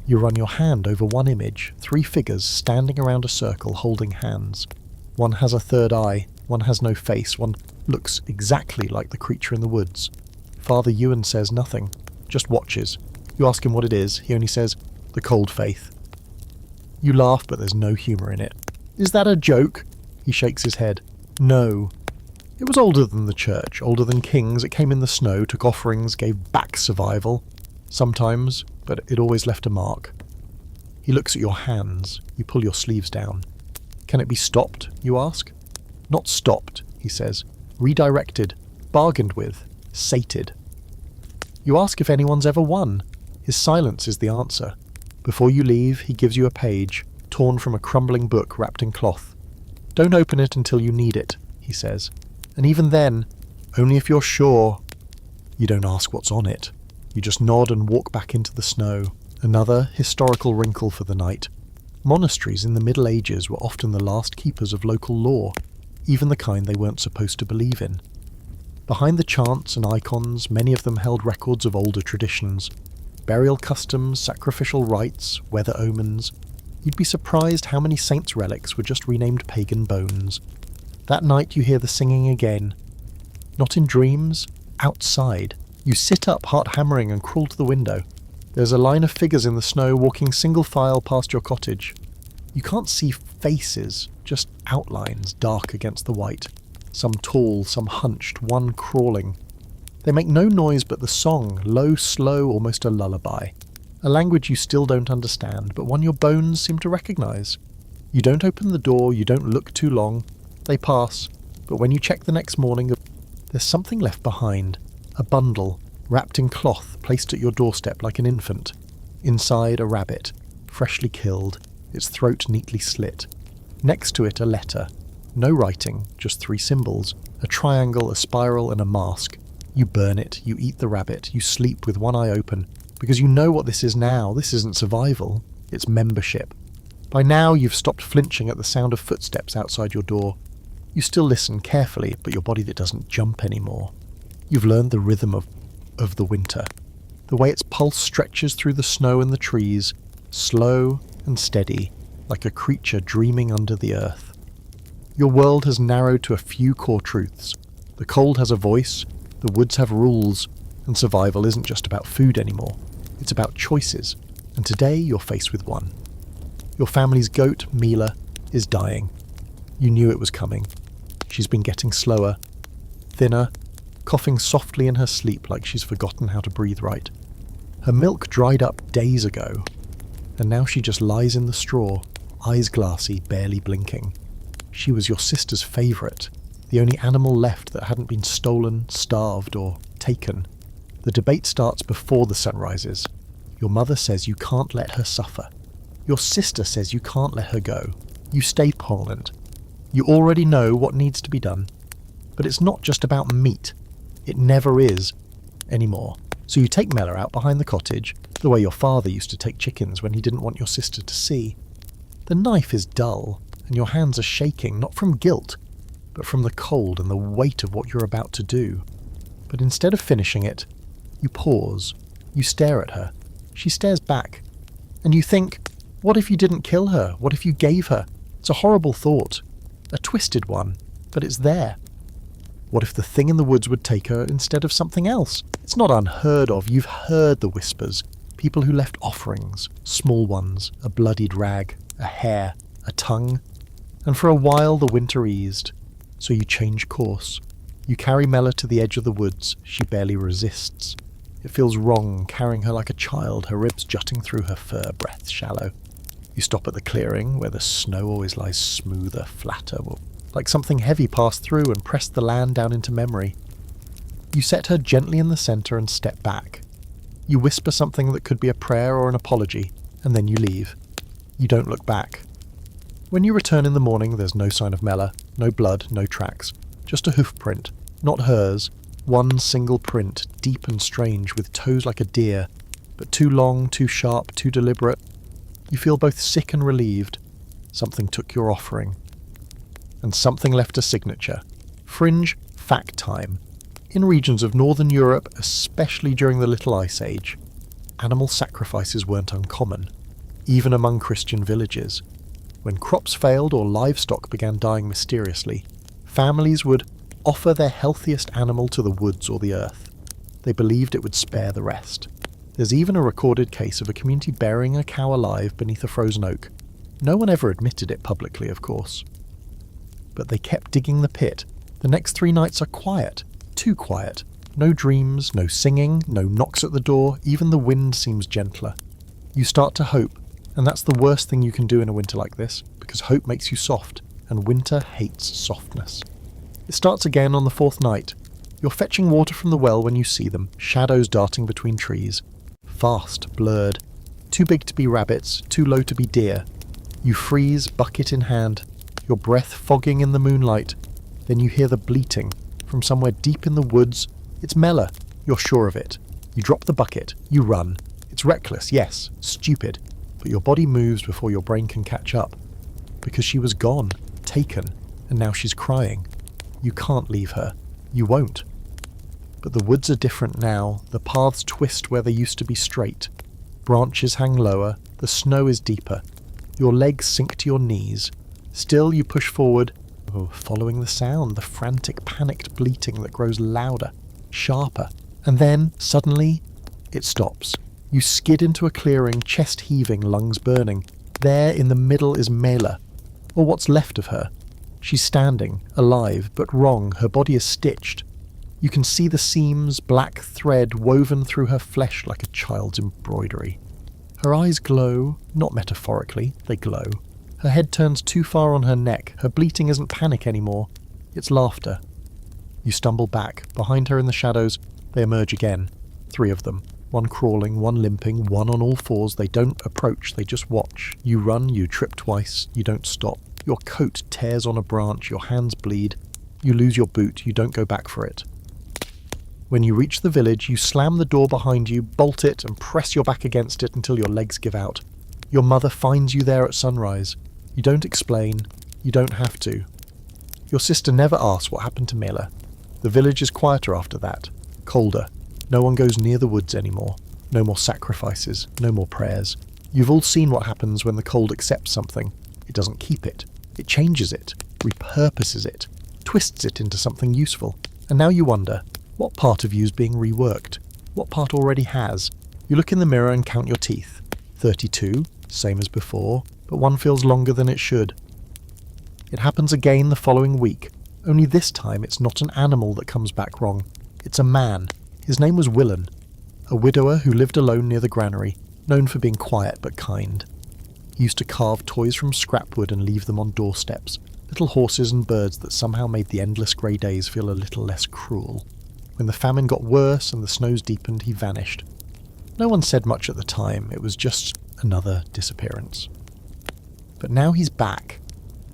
You run your hand over one image, 3 figures standing around a circle holding hands. One has a third eye, One has no face, one looks exactly like the creature in the woods. Father Ewan says nothing, just watches. You ask him what it is, he only says, "The cold faith." You laugh, but there's no humour in it. "Is that a joke?" He shakes his head. "No. It was older than the church, older than kings. It came in the snow, took offerings, gave back survival. Sometimes, but it always left a mark." He looks at your hands. You pull your sleeves down. "Can it be stopped?" you ask. "Not stopped," he says. "Redirected. Bargained with. Sated." You ask if anyone's ever won. His silence is the answer. Before you leave, he gives you a page, torn from a crumbling book wrapped in cloth. "Don't open it until you need it," he says. "And even then, only if you're sure." You don't ask what's on it. You just nod and walk back into the snow. Another historical wrinkle for the night. Monasteries in the Middle Ages were often the last keepers of local law, even the kind they weren't supposed to believe in. Behind the chants and icons, many of them held records of older traditions. Burial customs, sacrificial rites, weather omens. You'd be surprised how many saints' relics were just renamed pagan bones. That night you hear the singing again. Not in dreams, outside. You sit up, heart hammering, and crawl to the window. There's a line of figures in the snow walking single file past your cottage. You can't see faces, just outlines dark against the white. Some tall, some hunched, one crawling. They make no noise but the song, low, slow, almost a lullaby. A language you still don't understand, but one your bones seem to recognise. You don't open the door, you don't look too long. They pass, but when you check the next morning, there's something left behind. A bundle, wrapped in cloth, placed at your doorstep like an infant. Inside, a rabbit, freshly killed, its throat neatly slit. Next to it, a letter. No writing, just 3 symbols. A triangle, a spiral, and a mask. You burn it, you eat the rabbit, you sleep with one eye open, because you know what this is now. This isn't survival, it's membership. By now you've stopped flinching at the sound of footsteps outside your door. You still listen carefully, but your body that doesn't jump anymore. You've learned the rhythm of the winter, the way its pulse stretches through the snow and the trees, slow and steady, like a creature dreaming under the earth. Your world has narrowed to a few core truths. The cold has a voice, the woods have rules, and survival isn't just about food anymore. It's about choices, and today you're faced with one. Your family's goat, Mila, is dying. You knew it was coming. She's been getting slower, thinner, coughing softly in her sleep like she's forgotten how to breathe right. Her milk dried up days ago, and now she just lies in the straw, eyes glassy, barely blinking. She was your sister's favourite, the only animal left that hadn't been stolen, starved, or taken. The debate starts before the sun rises. Your mother says you can't let her suffer. Your sister says you can't let her go. You stay Poland. You already know what needs to be done. But it's not just about meat. It never is anymore. So you take Mela out behind the cottage, the way your father used to take chickens when he didn't want your sister to see. The knife is dull, and your hands are shaking, not from guilt, but from the cold and the weight of what you're about to do. But instead of finishing it, you pause. You stare at her. She stares back. And you think, what if you didn't kill her? What if you gave her? It's a horrible thought. A twisted one, but it's there. What if the thing in the woods would take her instead of something else? It's not unheard of. You've heard the whispers. People who left offerings, small ones, a bloodied rag, a hair, a tongue. And for a while the winter eased. So you change course. You carry Mela to the edge of the woods. She barely resists. It feels wrong carrying her like a child, her ribs jutting through her fur, breath shallow. You stop at the clearing, where the snow always lies smoother, flatter, like something heavy passed through and pressed the land down into memory. You set her gently in the centre and step back. You whisper something that could be a prayer or an apology, and then you leave. You don't look back. When you return in the morning, there's no sign of Mela, no blood, no tracks, just a hoof print, not hers, one single print, deep and strange, with toes like a deer, but too long, too sharp, too deliberate. You feel both sick and relieved. Something took your offering. And something left a signature. Fringe fact time. In regions of northern Europe, especially during the Little Ice Age, animal sacrifices weren't uncommon, even among Christian villages. When crops failed or livestock began dying mysteriously, Families would offer their healthiest animal to the woods or the earth. They believed it would spare the rest. There's even a recorded case of a community burying a cow alive beneath a frozen oak. No one ever admitted it publicly, of course. But they kept digging the pit. The next 3 nights are quiet. Too quiet. No dreams, no singing, no knocks at the door, even the wind seems gentler. You start to hope, and that's the worst thing you can do in a winter like this, because hope makes you soft, and winter hates softness. It starts again on the 4th night. You're fetching water from the well when you see them, shadows darting between trees. Fast, blurred. Too big to be rabbits, too low to be deer. You freeze, bucket in hand, your breath fogging in the moonlight. Then you hear the bleating. From somewhere deep in the woods, it's Mela. You're sure of it. You drop the bucket. You run. It's reckless, yes, stupid. But your body moves before your brain can catch up. Because she was gone, taken, and now she's crying. You can't leave her. You won't. But the woods are different now. The paths twist where they used to be straight. Branches hang lower. The snow is deeper. Your legs sink to your knees. Still you push forward, following the sound, the frantic, panicked bleating that grows louder, sharper. And then, suddenly, it stops. You skid into a clearing, chest heaving, lungs burning. There in the middle is Mela, or what's left of her. She's standing, alive, but wrong. Her body is stitched. You can see the seams, black thread woven through her flesh like a child's embroidery. Her eyes glow, not metaphorically, they glow. Her head turns too far on her neck. Her bleating isn't panic anymore. It's laughter. You stumble back. Behind her in the shadows, they emerge again. 3 of them. One crawling, one limping, one on all fours. They don't approach, they just watch. You run, you trip twice, you don't stop. Your coat tears on a branch, your hands bleed. You lose your boot, you don't go back for it. When you reach the village, you slam the door behind you, bolt it, and press your back against it until your legs give out. Your mother finds you there at sunrise. You don't explain. You don't have to. Your sister never asks what happened to Mela. The village is quieter after that. Colder. No one goes near the woods anymore. No more sacrifices. No more prayers. You've all seen what happens when the cold accepts something. It doesn't keep it. It changes it. Repurposes it. Twists it into something useful. And now you wonder, what part of you's being reworked? What part already has? You look in the mirror and count your teeth. 32, same as before, but one feels longer than it should. It happens again the following week, only this time it's not an animal that comes back wrong. It's a man. His name was Willen, a widower who lived alone near the granary, known for being quiet but kind. He used to carve toys from scrapwood and leave them on doorsteps, little horses and birds that somehow made the endless grey days feel a little less cruel. When the famine got worse and the snows deepened, he vanished. No one said much at the time, it was just another disappearance. But now he's back.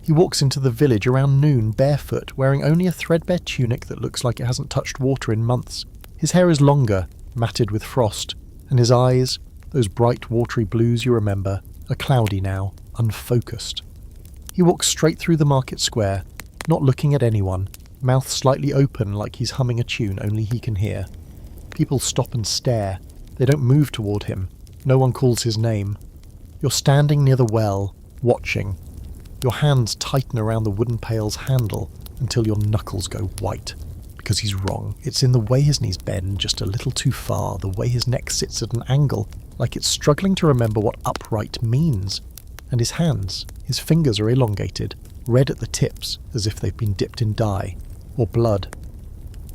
He walks into the village around noon, barefoot, wearing only a threadbare tunic that looks like it hasn't touched water in months. His hair is longer, matted with frost, and his eyes, those bright watery blues you remember, are cloudy now, unfocused. He walks straight through the market square, not looking at anyone, mouth slightly open like he's humming a tune only he can hear. People stop and stare. They don't move toward him. No one calls his name. You're standing near the well, watching. Your hands tighten around the wooden pail's handle until your knuckles go white. Because he's wrong. It's in the way his knees bend just a little too far, the way his neck sits at an angle, like it's struggling to remember what upright means. And his hands, his fingers are elongated, red at the tips, as if they've been dipped in dye, or blood.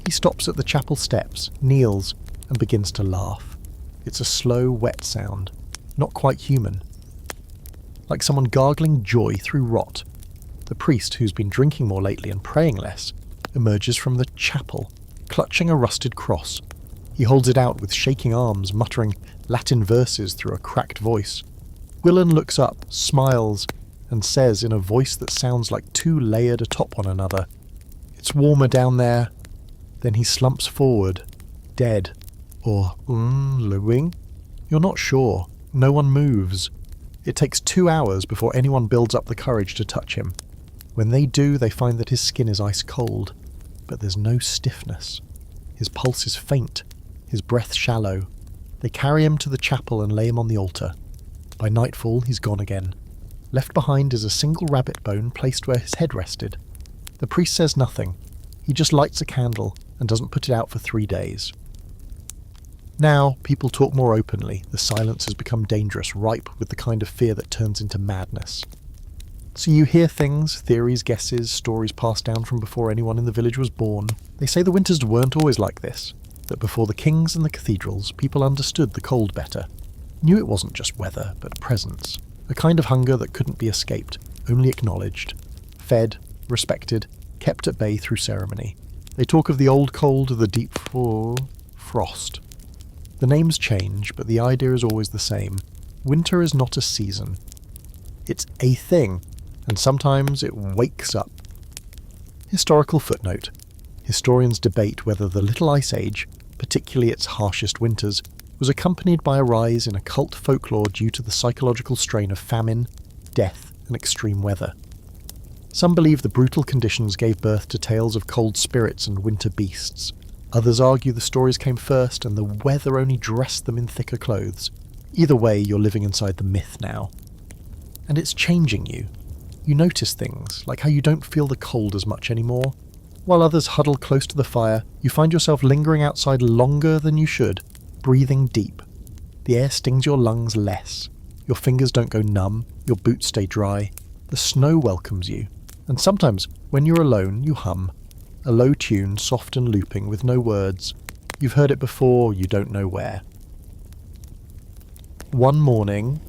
He stops at the chapel steps, kneels, and begins to laugh. It's a slow, wet sound, not quite human. Like someone gargling joy through rot. The priest, who's been drinking more lately and praying less, emerges from the chapel, clutching a rusted cross. He holds it out with shaking arms, muttering Latin verses through a cracked voice. Willen looks up, smiles, and says in a voice that sounds like 2 layered atop one another, "It's warmer down there." Then he slumps forward, dead. Or, living? You're not sure. No one moves. It takes 2 hours before anyone builds up the courage to touch him. When they do, they find that his skin is ice cold, but there's no stiffness. His pulse is faint, his breath shallow. They carry him to the chapel and lay him on the altar. By nightfall, he's gone again. Left behind is a single rabbit bone placed where his head rested. The priest says nothing. He just lights a candle and doesn't put it out for 3 days. Now, people talk more openly. The silence has become dangerous, ripe with the kind of fear that turns into madness. So you hear things, theories, guesses, stories passed down from before anyone in the village was born. They say the winters weren't always like this, that before the kings and the cathedrals, people understood the cold better. Knew it wasn't just weather, but presence. A kind of hunger that couldn't be escaped, only acknowledged. Fed, respected, kept at bay through ceremony. They talk of the old cold, the deep frost. The names change, but the idea is always the same. Winter is not a season. It's a thing, and sometimes it wakes up. Historical footnote. Historians debate whether the Little Ice Age, particularly its harshest winters, was accompanied by a rise in occult folklore due to the psychological strain of famine, death, and extreme weather. Some believe the brutal conditions gave birth to tales of cold spirits and winter beasts. Others argue the stories came first and the weather only dressed them in thicker clothes. Either way, you're living inside the myth now. And it's changing you. You notice things, like how you don't feel the cold as much anymore. While others huddle close to the fire, you find yourself lingering outside longer than you should, breathing deep. The air stings your lungs less. Your fingers don't go numb, your boots stay dry. The snow welcomes you. And sometimes, when you're alone, you hum. A low tune, soft and looping, with no words. You've heard it before, you don't know where. One morning,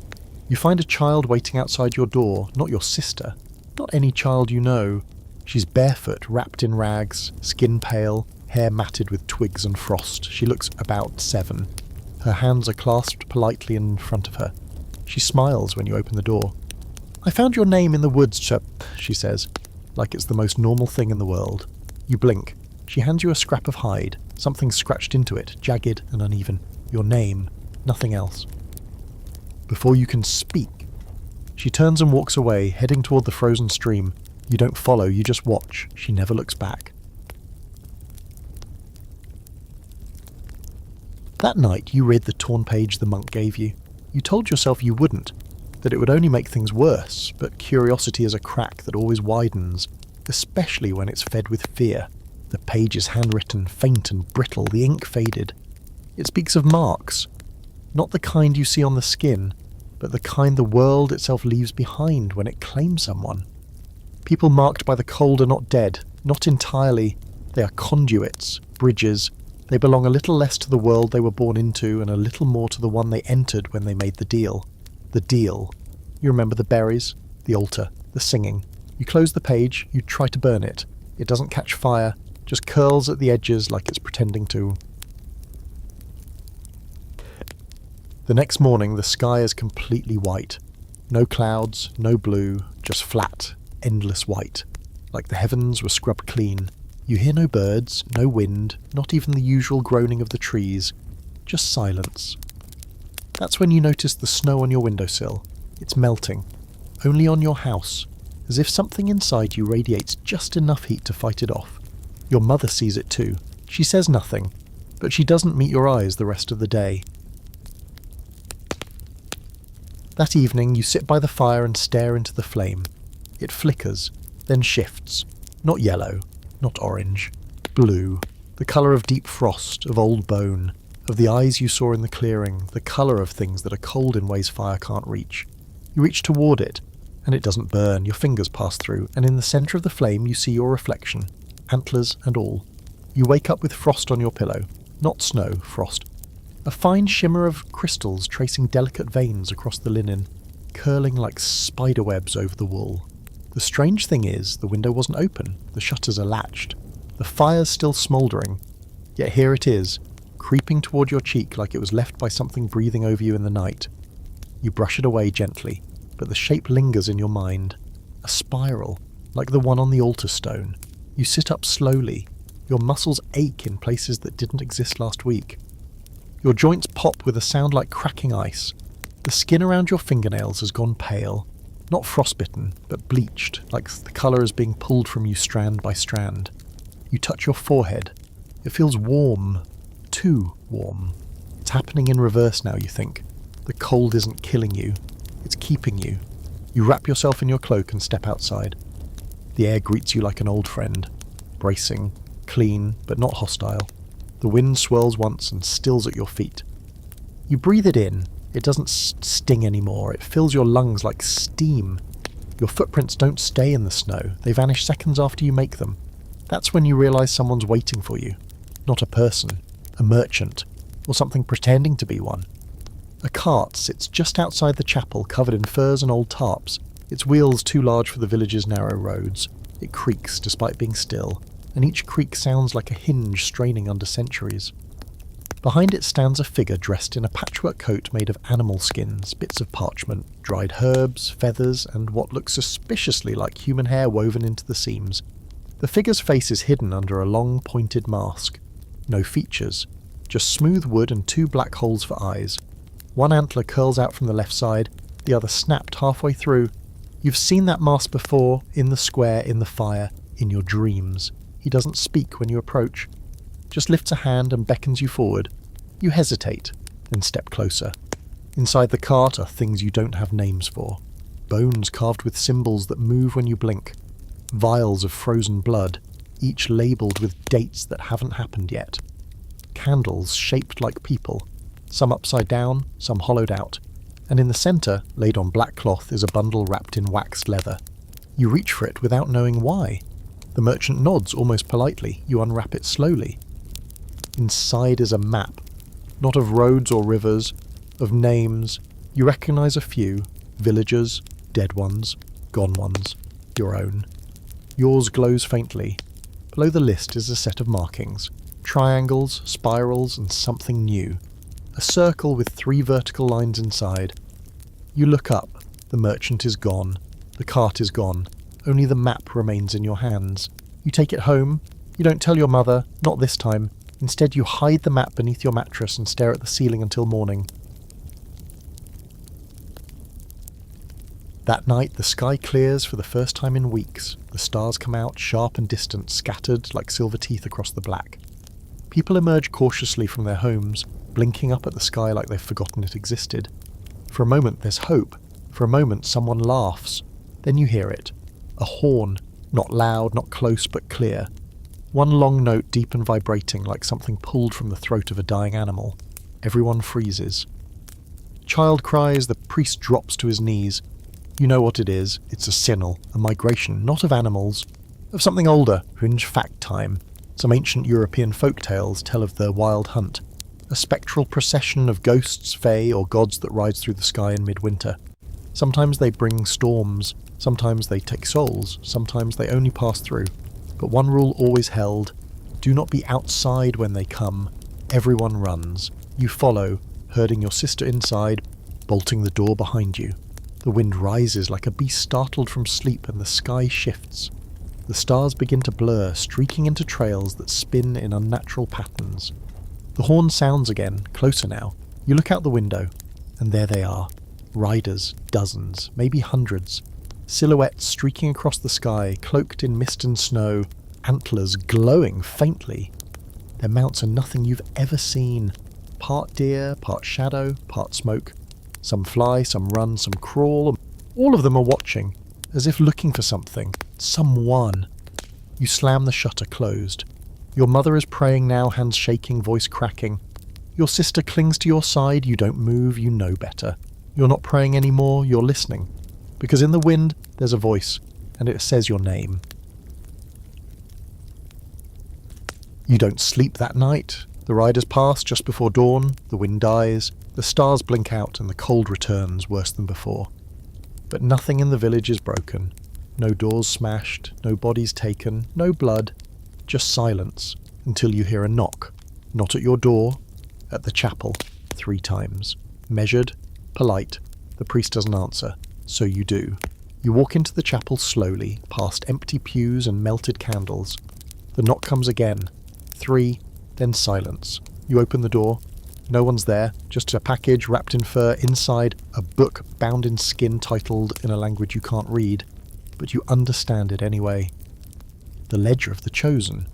you find a child waiting outside your door, not your sister, not any child you know. She's barefoot, wrapped in rags, skin pale, hair matted with twigs and frost. She looks about 7. Her hands are clasped politely in front of her. She smiles when you open the door. "I found your name in the woods, Chip," she says, like it's the most normal thing in the world. You blink. She hands you a scrap of hide, something scratched into it, jagged and uneven. Your name, nothing else. Before you can speak, she turns and walks away, heading toward the frozen stream. You don't follow, you just watch. She never looks back. That night, you read the torn page the monk gave you. You told yourself you wouldn't, that it would only make things worse, but curiosity is a crack that always widens, especially when it's fed with fear. The page is handwritten, faint and brittle, the ink faded. It speaks of marks, not the kind you see on the skin, but the kind the world itself leaves behind when it claims someone. People marked by the cold are not dead, not entirely. They are conduits, bridges. They belong a little less to the world they were born into and a little more to the one they entered when they made the deal. The deal. You remember the berries, the altar, the singing. You close the page, you try to burn it. It doesn't catch fire, just curls at the edges like it's pretending to. The next morning, the sky is completely white. No clouds, no blue, just flat, endless white. Like the heavens were scrubbed clean. You hear no birds, no wind, not even the usual groaning of the trees. Just silence. That's when you notice the snow on your windowsill. It's melting. Only on your house. As if something inside you radiates just enough heat to fight it off. Your mother sees it too. She says nothing, but she doesn't meet your eyes the rest of the day. That evening, you sit by the fire and stare into the flame. It flickers, then shifts. Not yellow, not orange. Blue. The colour of deep frost, of old bone, of the eyes you saw in the clearing, the colour of things that are cold in ways fire can't reach. You reach toward it, and it doesn't burn. Your fingers pass through, and in the centre of the flame you see your reflection, antlers and all. You wake up with frost on your pillow. Not snow, frost. A fine shimmer of crystals tracing delicate veins across the linen, curling like spiderwebs over the wool. The strange thing is, the window wasn't open, the shutters are latched. The fire's still smouldering, yet here it is, creeping toward your cheek like it was left by something breathing over you in the night. You brush it away gently, but the shape lingers in your mind. A spiral, like the one on the altar stone. You sit up slowly. Your muscles ache in places that didn't exist last week. Your joints pop with a sound like cracking ice. The skin around your fingernails has gone pale. Not frostbitten, but bleached, like the colour is being pulled from you strand by strand. You touch your forehead. It feels warm. Too warm. It's happening in reverse now, you think. The cold isn't killing you. It's keeping you. You wrap yourself in your cloak and step outside. The air greets you like an old friend, bracing, clean, but not hostile. The wind swirls once and stills at your feet. You breathe it in. It doesn't sting anymore. It fills your lungs like steam. Your footprints don't stay in the snow. They vanish seconds after you make them. That's when you realise someone's waiting for you. Not a person, a merchant, or something pretending to be one. A cart sits just outside the chapel, covered in furs and old tarps, its wheels too large for the village's narrow roads. It creaks despite being still, and each creak sounds like a hinge straining under centuries. Behind it stands a figure dressed in a patchwork coat made of animal skins, bits of parchment, dried herbs, feathers, and what looks suspiciously like human hair woven into the seams. The figure's face is hidden under a long, pointed mask. No features, just smooth wood and two black holes for eyes. One antler curls out from the left side, the other snapped halfway through. You've seen that mask before, in the square, in the fire, in your dreams. He doesn't speak when you approach, just lifts a hand and beckons you forward. You hesitate, then step closer. Inside the cart are things you don't have names for. Bones carved with symbols that move when you blink. Vials of frozen blood, each labelled with dates that haven't happened yet. Candles shaped like people, some upside down, some hollowed out. And in the centre, laid on black cloth, is a bundle wrapped in waxed leather. You reach for it without knowing why. The merchant nods almost politely. You unwrap it slowly. Inside is a map, not of roads or rivers, of names. You recognise a few: villagers, dead ones, gone ones, your own. Yours glows faintly. Below the list is a set of markings: triangles, spirals, and something new. A circle with 3 vertical lines inside. You look up. The merchant is gone. The cart is gone. Only the map remains in your hands. You take it home. You don't tell your mother, not this time. Instead, you hide the map beneath your mattress and stare at the ceiling until morning. That night, the sky clears for the first time in weeks. The stars come out, sharp and distant, scattered like silver teeth across the black. People emerge cautiously from their homes, blinking up at the sky like they've forgotten it existed. For a moment, there's hope. For a moment, someone laughs. Then you hear it. A horn, not loud, not close, but clear. One long note, deep and vibrating, like something pulled from the throat of a dying animal. Everyone freezes. Child cries, the priest drops to his knees. You know what it is. It's a signal, a migration, not of animals, of something older, fringe fact time. Some ancient European folk tales tell of the wild hunt, a spectral procession of ghosts, fae, or gods that rides through the sky in midwinter. Sometimes they bring storms, sometimes they take souls, sometimes they only pass through. But one rule always held: do not be outside when they come. Everyone runs. You follow, herding your sister inside, bolting the door behind you. The wind rises like a beast startled from sleep, and the sky shifts. The stars begin to blur, streaking into trails that spin in unnatural patterns. The horn sounds again, closer now. You look out the window, and there they are. Riders, dozens, maybe hundreds. Silhouettes streaking across the sky, cloaked in mist and snow, antlers glowing faintly. Their mounts are nothing you've ever seen. Part deer, part shadow, part smoke. Some fly, some run, some crawl. All of them are watching, as if looking for something. Someone. You slam the shutter closed. Your mother is praying now, hands shaking, voice cracking. Your sister clings to your side. You don't move, you know better. You're not praying anymore, you're listening. Because in the wind, there's a voice, and it says your name. You don't sleep that night. The riders pass just before dawn, the wind dies, the stars blink out, and the cold returns worse than before. But nothing in the village is broken. No doors smashed, no bodies taken, no blood, just silence, until you hear a knock. Not at your door, at the chapel, 3 times. Measured, polite. The priest doesn't answer. So you do. You walk into the chapel slowly, past empty pews and melted candles. The knock comes again. 3, then silence. You open the door. No one's there, just a package wrapped in fur. Inside, a book bound in skin titled in a language you can't read, but you understand it anyway. The Ledger of the Chosen.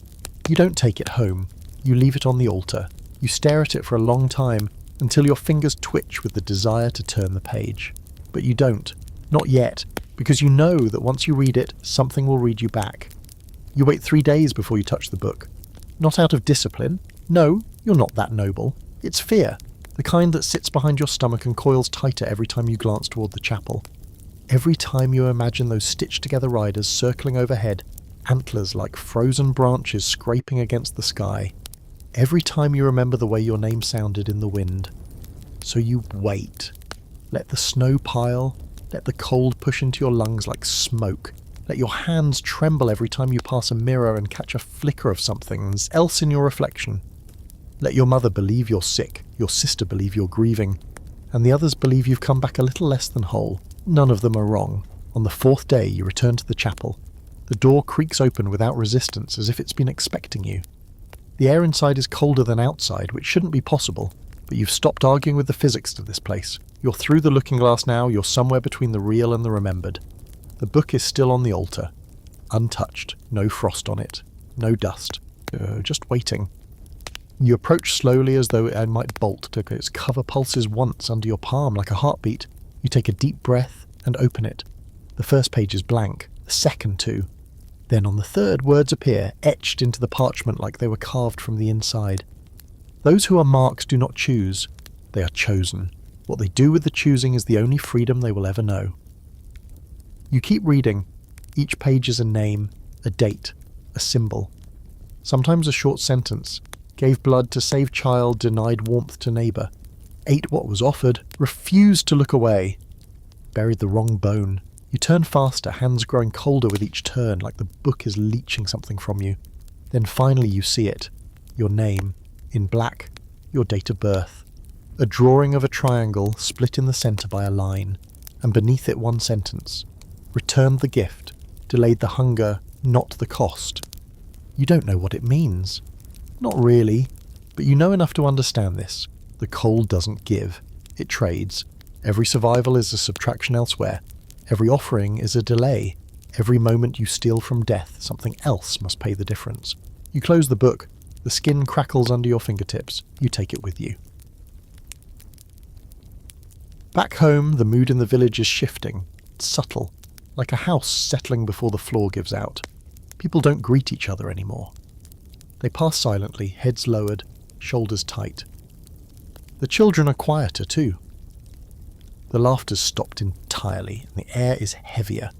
You don't take it home. You leave it on the altar. You stare at it for a long time, until your fingers twitch with the desire to turn the page. But you don't. Not yet. because you know that once you read it, something will read you back. You wait 3 days before you touch the book. Not out of discipline. No, you're not that noble. It's fear, the kind that sits behind your stomach and coils tighter every time you glance toward the chapel. Every time you imagine those stitched-together riders circling overhead, antlers like frozen branches scraping against the sky. Every time you remember the way your name sounded in the wind. So you wait. Let the snow pile. Let the cold push into your lungs like smoke. Let your hands tremble every time you pass a mirror and catch a flicker of something else in your reflection. Let your mother believe you're sick, your sister believe you're grieving, and the others believe you've come back a little less than whole. None of them are wrong. On the 4th day, you return to the chapel. The door creaks open without resistance, as if it's been expecting you. The air inside is colder than outside, which shouldn't be possible, but you've stopped arguing with the physics of this place. You're through the looking glass now, you're somewhere between the real and the remembered. The book is still on the altar, untouched, no frost on it, no dust, just waiting. You approach slowly as though it might bolt. Its cover pulses once under your palm like a heartbeat. You take a deep breath and open it. The first page is blank, the second too. Then on the third, words appear, etched into the parchment like they were carved from the inside. Those who are marked do not choose, they are chosen. What they do with the choosing is the only freedom they will ever know. You keep reading. Each page is a name, a date, a symbol. Sometimes a short sentence. Gave blood to save child, denied warmth to neighbour. Ate what was offered, refused to look away. Buried the wrong bone. You turn faster, hands growing colder with each turn, like the book is leeching something from you. Then finally you see it. Your name. In black. Your date of birth. A drawing of a triangle split in the centre by a line, and beneath it one sentence. Returned the gift, delayed the hunger, not the cost. You don't know what it means. Not really, but you know enough to understand this. The cold doesn't give, it trades. Every survival is a subtraction elsewhere. Every offering is a delay. Every moment you steal from death, something else must pay the difference. You close the book, the skin crackles under your fingertips, you take it with you. Back home, the mood in the village is shifting. It's subtle, like a house settling before the floor gives out. People don't greet each other anymore. They pass silently, heads lowered, shoulders tight. The children are quieter too. The laughter's stopped entirely, and the air is heavier.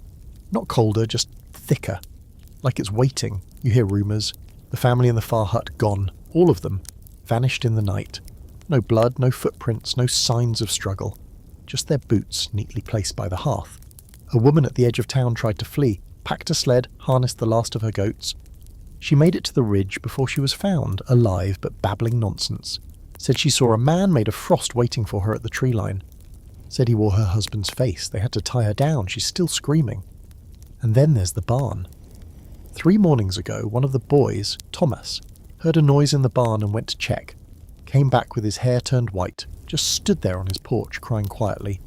Not colder, just thicker. Like it's waiting. You hear rumours. The family in the far hut gone. All of them. Vanished in the night. No blood, no footprints, no signs of struggle. Just their boots neatly placed by the hearth. A woman at the edge of town tried to flee, packed a sled, harnessed the last of her goats. She made it to the ridge before she was found, alive but babbling nonsense. Said she saw a man made of frost waiting for her at the tree line. Said he wore her husband's face. They had to tie her down. She's still screaming. And then there's the barn. 3 mornings ago, one of the boys, Thomas, heard a noise in the barn and went to check. Came back with his hair turned white, just stood there on his porch, crying quietly.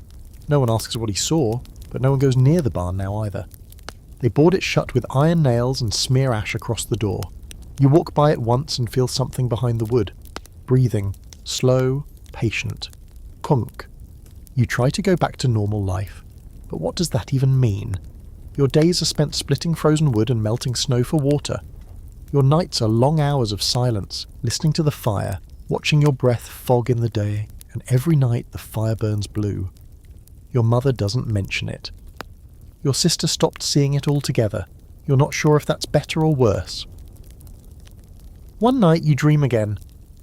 No one asks what he saw, but no one goes near the barn now either. They board it shut with iron nails and smear ash across the door. You walk by it once and feel something behind the wood. Breathing. Slow. Patient. Kunk. You try to go back to normal life. But what does that even mean? Your days are spent splitting frozen wood and melting snow for water. Your nights are long hours of silence, listening to the fire, watching your breath fog in the day, and every night the fire burns blue. Your mother doesn't mention it. Your sister stopped seeing it altogether. You're not sure if that's better or worse. One night you dream again.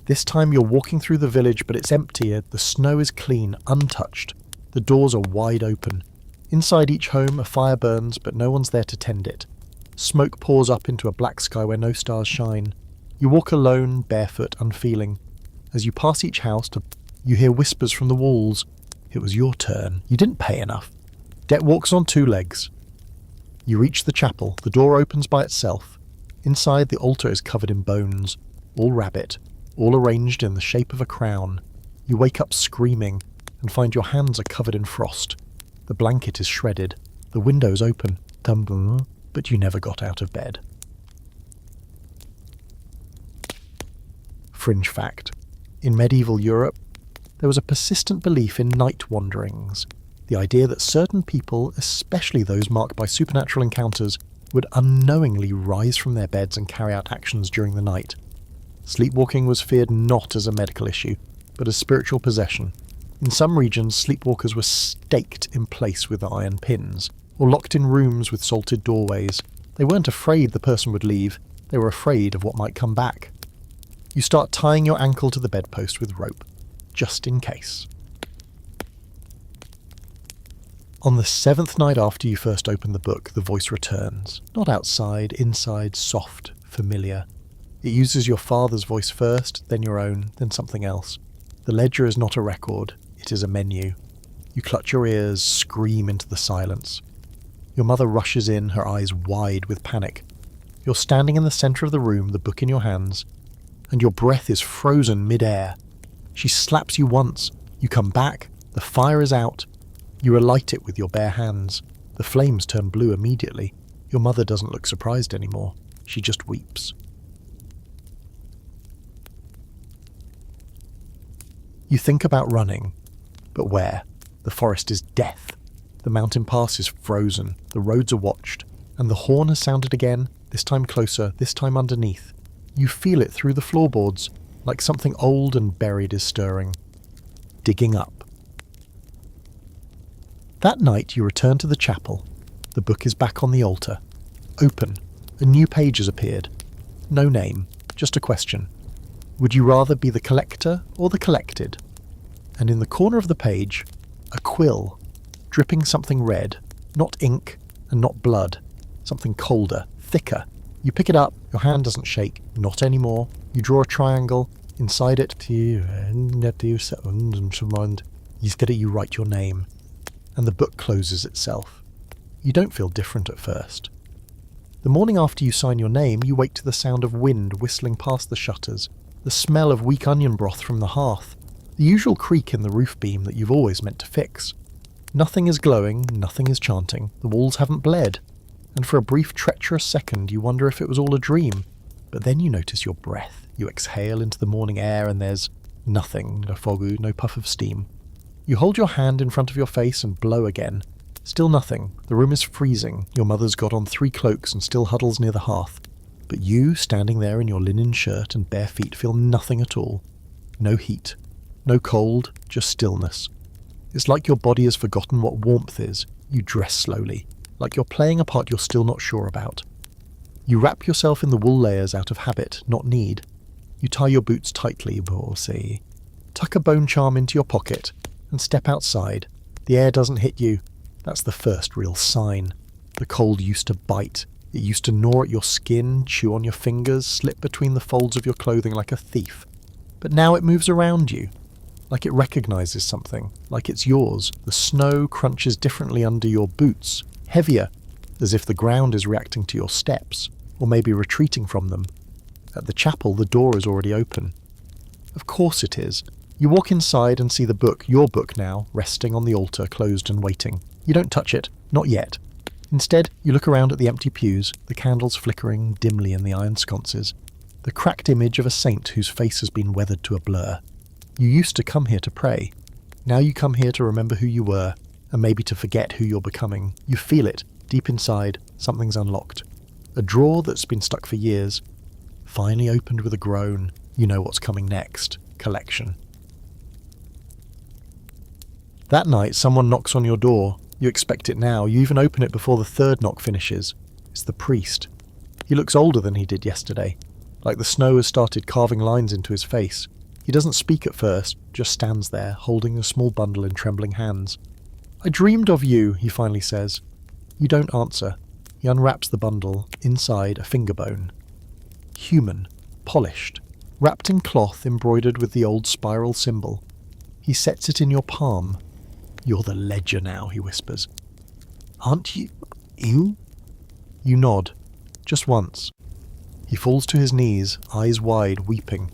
This time you're walking through the village, but it's empty. The snow is clean, untouched. The doors are wide open. Inside each home a fire burns, but no one's there to tend it. Smoke pours up into a black sky where no stars shine. You walk alone, barefoot, unfeeling. As you pass each house, you hear whispers from the walls. It was your turn. You didn't pay enough. Debt walks on 2 legs. You reach the chapel. The door opens by itself. Inside, the altar is covered in bones, all rabbit, all arranged in the shape of a crown. You wake up screaming and find your hands are covered in frost. The blanket is shredded. The window's open. But you never got out of bed. Fringe fact. In medieval Europe, there was a persistent belief in night wanderings. The idea that certain people, especially those marked by supernatural encounters, would unknowingly rise from their beds and carry out actions during the night. Sleepwalking was feared not as a medical issue, but as spiritual possession. In some regions, sleepwalkers were staked in place with iron pins, or locked in rooms with salted doorways. They weren't afraid the person would leave, they were afraid of what might come back. You start tying your ankle to the bedpost with rope, just in case. On the 7th night after you first open the book, the voice returns. Not outside, inside, soft, familiar. It uses your father's voice first, then your own, then something else. The ledger is not a record, it is a menu. You clutch your ears, scream into the silence. Your mother rushes in, her eyes wide with panic. You're standing in the centre of the room, the book in your hands, and your breath is frozen mid-air. She slaps you once, you come back, the fire is out. You relight it with your bare hands. The flames turn blue immediately. Your mother doesn't look surprised anymore. She just weeps. You think about running, but where? The forest is death. The mountain pass is frozen, the roads are watched, and the horn has sounded again, this time closer, this time underneath. You feel it through the floorboards, like something old and buried is stirring. Digging up. That night you return to the chapel. The book is back on the altar. Open. A new page has appeared. No name, just a question. Would you rather be the collector or the collected? And in the corner of the page, a quill, dripping something red, not ink and not blood, something colder, thicker. You pick it up, your hand doesn't shake, not anymore. You draw a triangle, inside it, instead you write your name, and the book closes itself. You don't feel different at first. The morning after you sign your name, you wake to the sound of wind whistling past the shutters, the smell of weak onion broth from the hearth, the usual creak in the roof beam that you've always meant to fix. Nothing is glowing, nothing is chanting, the walls haven't bled, and for a brief treacherous second you wonder if it was all a dream. But then you notice your breath. You exhale into the morning air and there's nothing, no fogu, no puff of steam. You hold your hand in front of your face and blow again. Still nothing. The room is freezing. Your mother's got on 3 cloaks and still huddles near the hearth. But you, standing there in your linen shirt and bare feet, feel nothing at all. No heat. No cold, just stillness. It's like your body has forgotten what warmth is. You dress slowly, like you're playing a part you're still not sure about. You wrap yourself in the wool layers out of habit, not need. You tie your boots tightly, tuck a bone charm into your pocket, and step outside. The air doesn't hit you. That's the first real sign. The cold used to bite. It used to gnaw at your skin, chew on your fingers, slip between the folds of your clothing like a thief. But now it moves around you, like it recognizes something, like it's yours. The snow crunches differently under your boots, heavier, as if the ground is reacting to your steps, or maybe retreating from them. At the chapel, the door is already open. Of course it is. You walk inside and see the book, your book now, resting on the altar, closed and waiting. You don't touch it, not yet. Instead, you look around at the empty pews, the candles flickering dimly in the iron sconces, the cracked image of a saint whose face has been weathered to a blur. You used to come here to pray. Now you come here to remember who you were, and maybe to forget who you're becoming. You feel it, deep inside, something's unlocked. A drawer that's been stuck for years, finally opened with a groan. You know what's coming next. Collection. That night, someone knocks on your door. You expect it now. You even open it before the third knock finishes. It's the priest. He looks older than he did yesterday, like the snow has started carving lines into his face. He doesn't speak at first, just stands there, holding a small bundle in trembling hands. "I dreamed of you," he finally says. You don't answer. He unwraps the bundle, inside a finger bone. Human, polished, wrapped in cloth embroidered with the old spiral symbol. He sets it in your palm. "You're the ledger now," he whispers. "Aren't you? You?" You nod. Just once. He falls to his knees, eyes wide, weeping.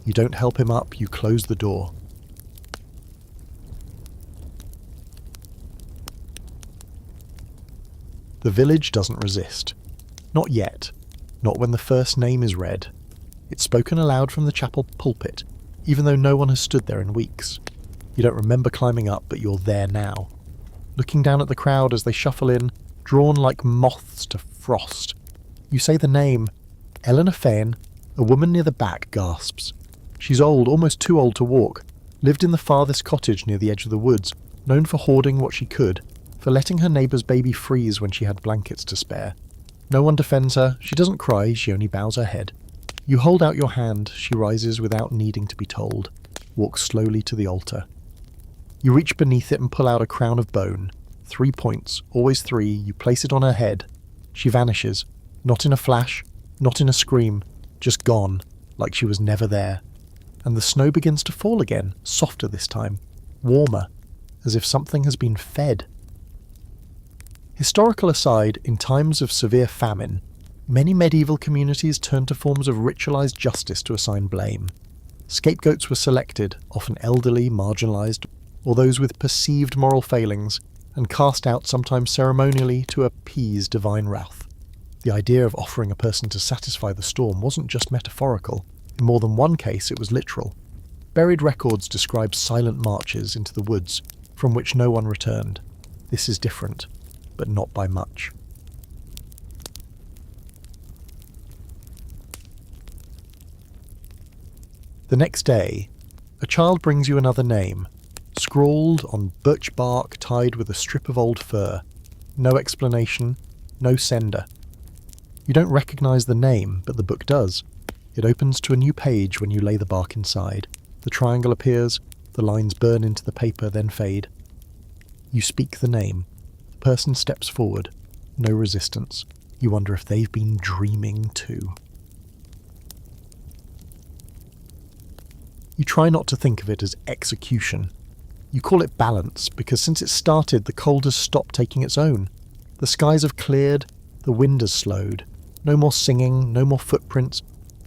You don't help him up, you close the door. The village doesn't resist. Not yet. Not when the first name is read. It's spoken aloud from the chapel pulpit, even though no one has stood there in weeks. You don't remember climbing up, but you're there now. looking down at the crowd as they shuffle in, drawn like moths to frost. You say the name. Eleanor Fane. A woman near the back gasps. She's old, almost too old to walk, lived in the farthest cottage near the edge of the woods, known for hoarding what she could, for letting her neighbour's baby freeze when she had blankets to spare. No one defends her, she doesn't cry, she only bows her head. You hold out your hand, she rises without needing to be told, walks slowly to the altar. You reach beneath it and pull out a crown of bone. 3 points, always 3, you place it on her head. She vanishes, not in a flash, not in a scream, just gone, like she was never there. And the snow begins to fall again, softer this time, warmer, as if something has been fed. Historical aside, in times of severe famine, many medieval communities turned to forms of ritualized justice to assign blame. Scapegoats were selected, often elderly, marginalized, or those with perceived moral failings, and cast out sometimes ceremonially to appease divine wrath. The idea of offering a person to satisfy the storm wasn't just metaphorical. In more than one case, it was literal. Buried records describe silent marches into the woods, from which no one returned. This is different, but not by much. The next day, a child brings you another name, scrawled on birch bark tied with a strip of old fur. No explanation, no sender. You don't recognise the name, but the book does. It opens to a new page when you lay the bark inside. The triangle appears, the lines burn into the paper, then fade. You speak the name. The person steps forward. No resistance. You wonder if they've been dreaming too. You try not to think of it as execution. You call it balance, because since it started, the cold has stopped taking its own. The skies have cleared, the wind has slowed. No more singing, no more footprints,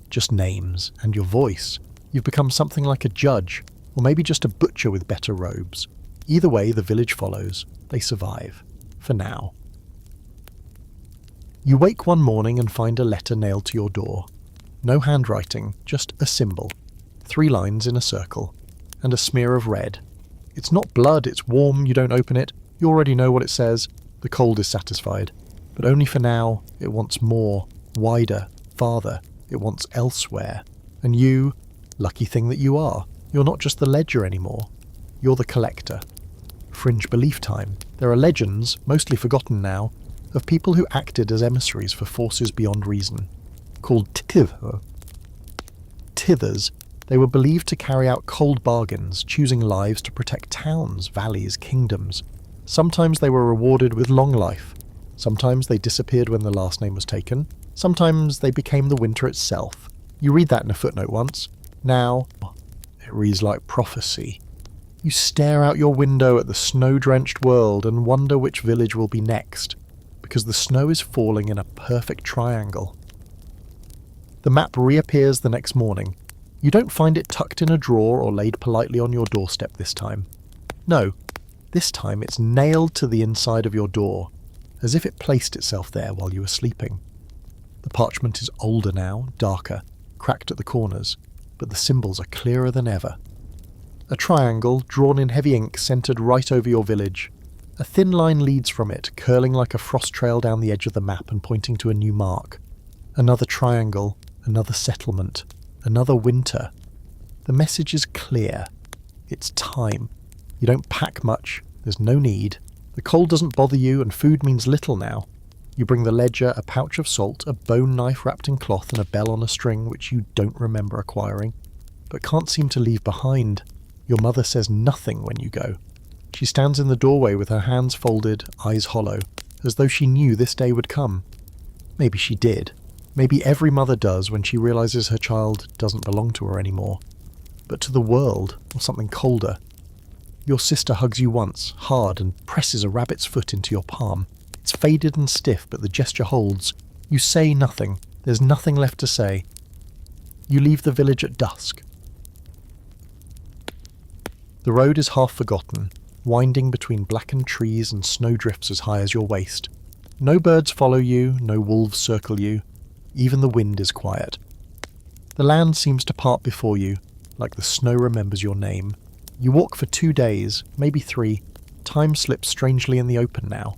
just names and your voice. You've become something like a judge, or maybe just a butcher with better robes. Either way, the village follows. They survive. For now. You wake one morning and find a letter nailed to your door. No handwriting, just a symbol. 3 lines in a circle. And a smear of red. It's not blood, it's warm, you don't open it. You already know what it says. The cold is satisfied. But only for now. It wants more, wider, farther. It wants elsewhere. And you, lucky thing that you are, you're not just the ledger anymore. You're the collector. Fringe belief time. There are legends, mostly forgotten now, of people who acted as emissaries for forces beyond reason. Called tithers, they were believed to carry out cold bargains, choosing lives to protect towns, valleys, kingdoms. Sometimes they were rewarded with long life. Sometimes they disappeared when the last name was taken. Sometimes they became the winter itself. You read that in a footnote once. Now, it reads like prophecy. You stare out your window at the snow-drenched world and wonder which village will be next, because the snow is falling in a perfect triangle. The map reappears the next morning. You don't find it tucked in a drawer or laid politely on your doorstep this time. No, this time it's nailed to the inside of your door, as if it placed itself there while you were sleeping. The parchment is older now, darker, cracked at the corners, but the symbols are clearer than ever. A triangle, drawn in heavy ink, centred right over your village. A thin line leads from it, curling like a frost trail down the edge of the map and pointing to a new mark. Another triangle, another settlement, another winter. The message is clear. It's time. You don't pack much, there's no need. The cold doesn't bother you and food means little now. You bring the ledger, a pouch of salt, a bone knife wrapped in cloth and a bell on a string which you don't remember acquiring, but can't seem to leave behind. Your mother says nothing when you go. She stands in the doorway with her hands folded, eyes hollow, as though she knew this day would come. Maybe she did. Maybe every mother does when she realizes her child doesn't belong to her anymore. But to the world, or something colder. Your sister hugs you once, hard, and presses a rabbit's foot into your palm. It's faded and stiff, but the gesture holds. You say nothing. There's nothing left to say. You leave the village at dusk. The road is half forgotten, winding between blackened trees and snowdrifts as high as your waist. No birds follow you, no wolves circle you. Even the wind is quiet. The land seems to part before you, like the snow remembers your name. You walk for 2 days, maybe 3, Time slips strangely in the open now.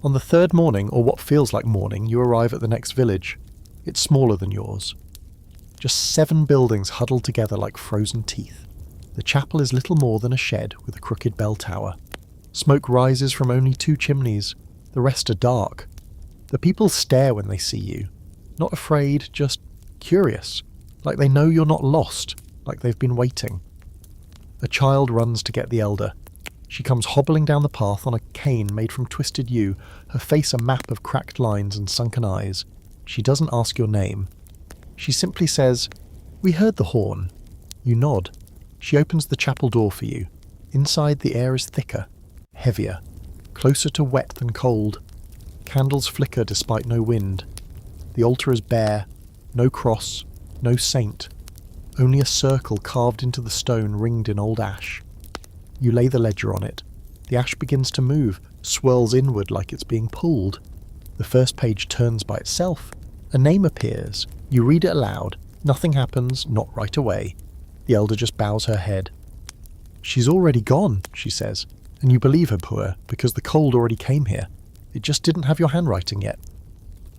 On the third morning, or what feels like morning, you arrive at the next village. It's smaller than yours. Just 7 buildings huddled together like frozen teeth. The chapel is little more than a shed with a crooked bell tower. Smoke rises from only 2 chimneys. The rest are dark. The people stare when they see you. Not afraid, just curious. Like they know you're not lost, like they've been waiting. A child runs to get the elder. She comes hobbling down the path on a cane made from twisted yew, her face a map of cracked lines and sunken eyes. She doesn't ask your name. She simply says, "We heard the horn." You nod. She opens the chapel door for you. Inside the air is thicker, heavier, closer to wet than cold. Candles flicker despite no wind. The altar is bare, no cross, no saint. Only a circle carved into the stone ringed in old ash. You lay the ledger on it. The ash begins to move, swirls inward like it's being pulled. The first page turns by itself. A name appears. You read it aloud. Nothing happens, not right away. The elder just bows her head. "She's already gone," she says, and you believe her, poor, because the cold already came here. It just didn't have your handwriting yet.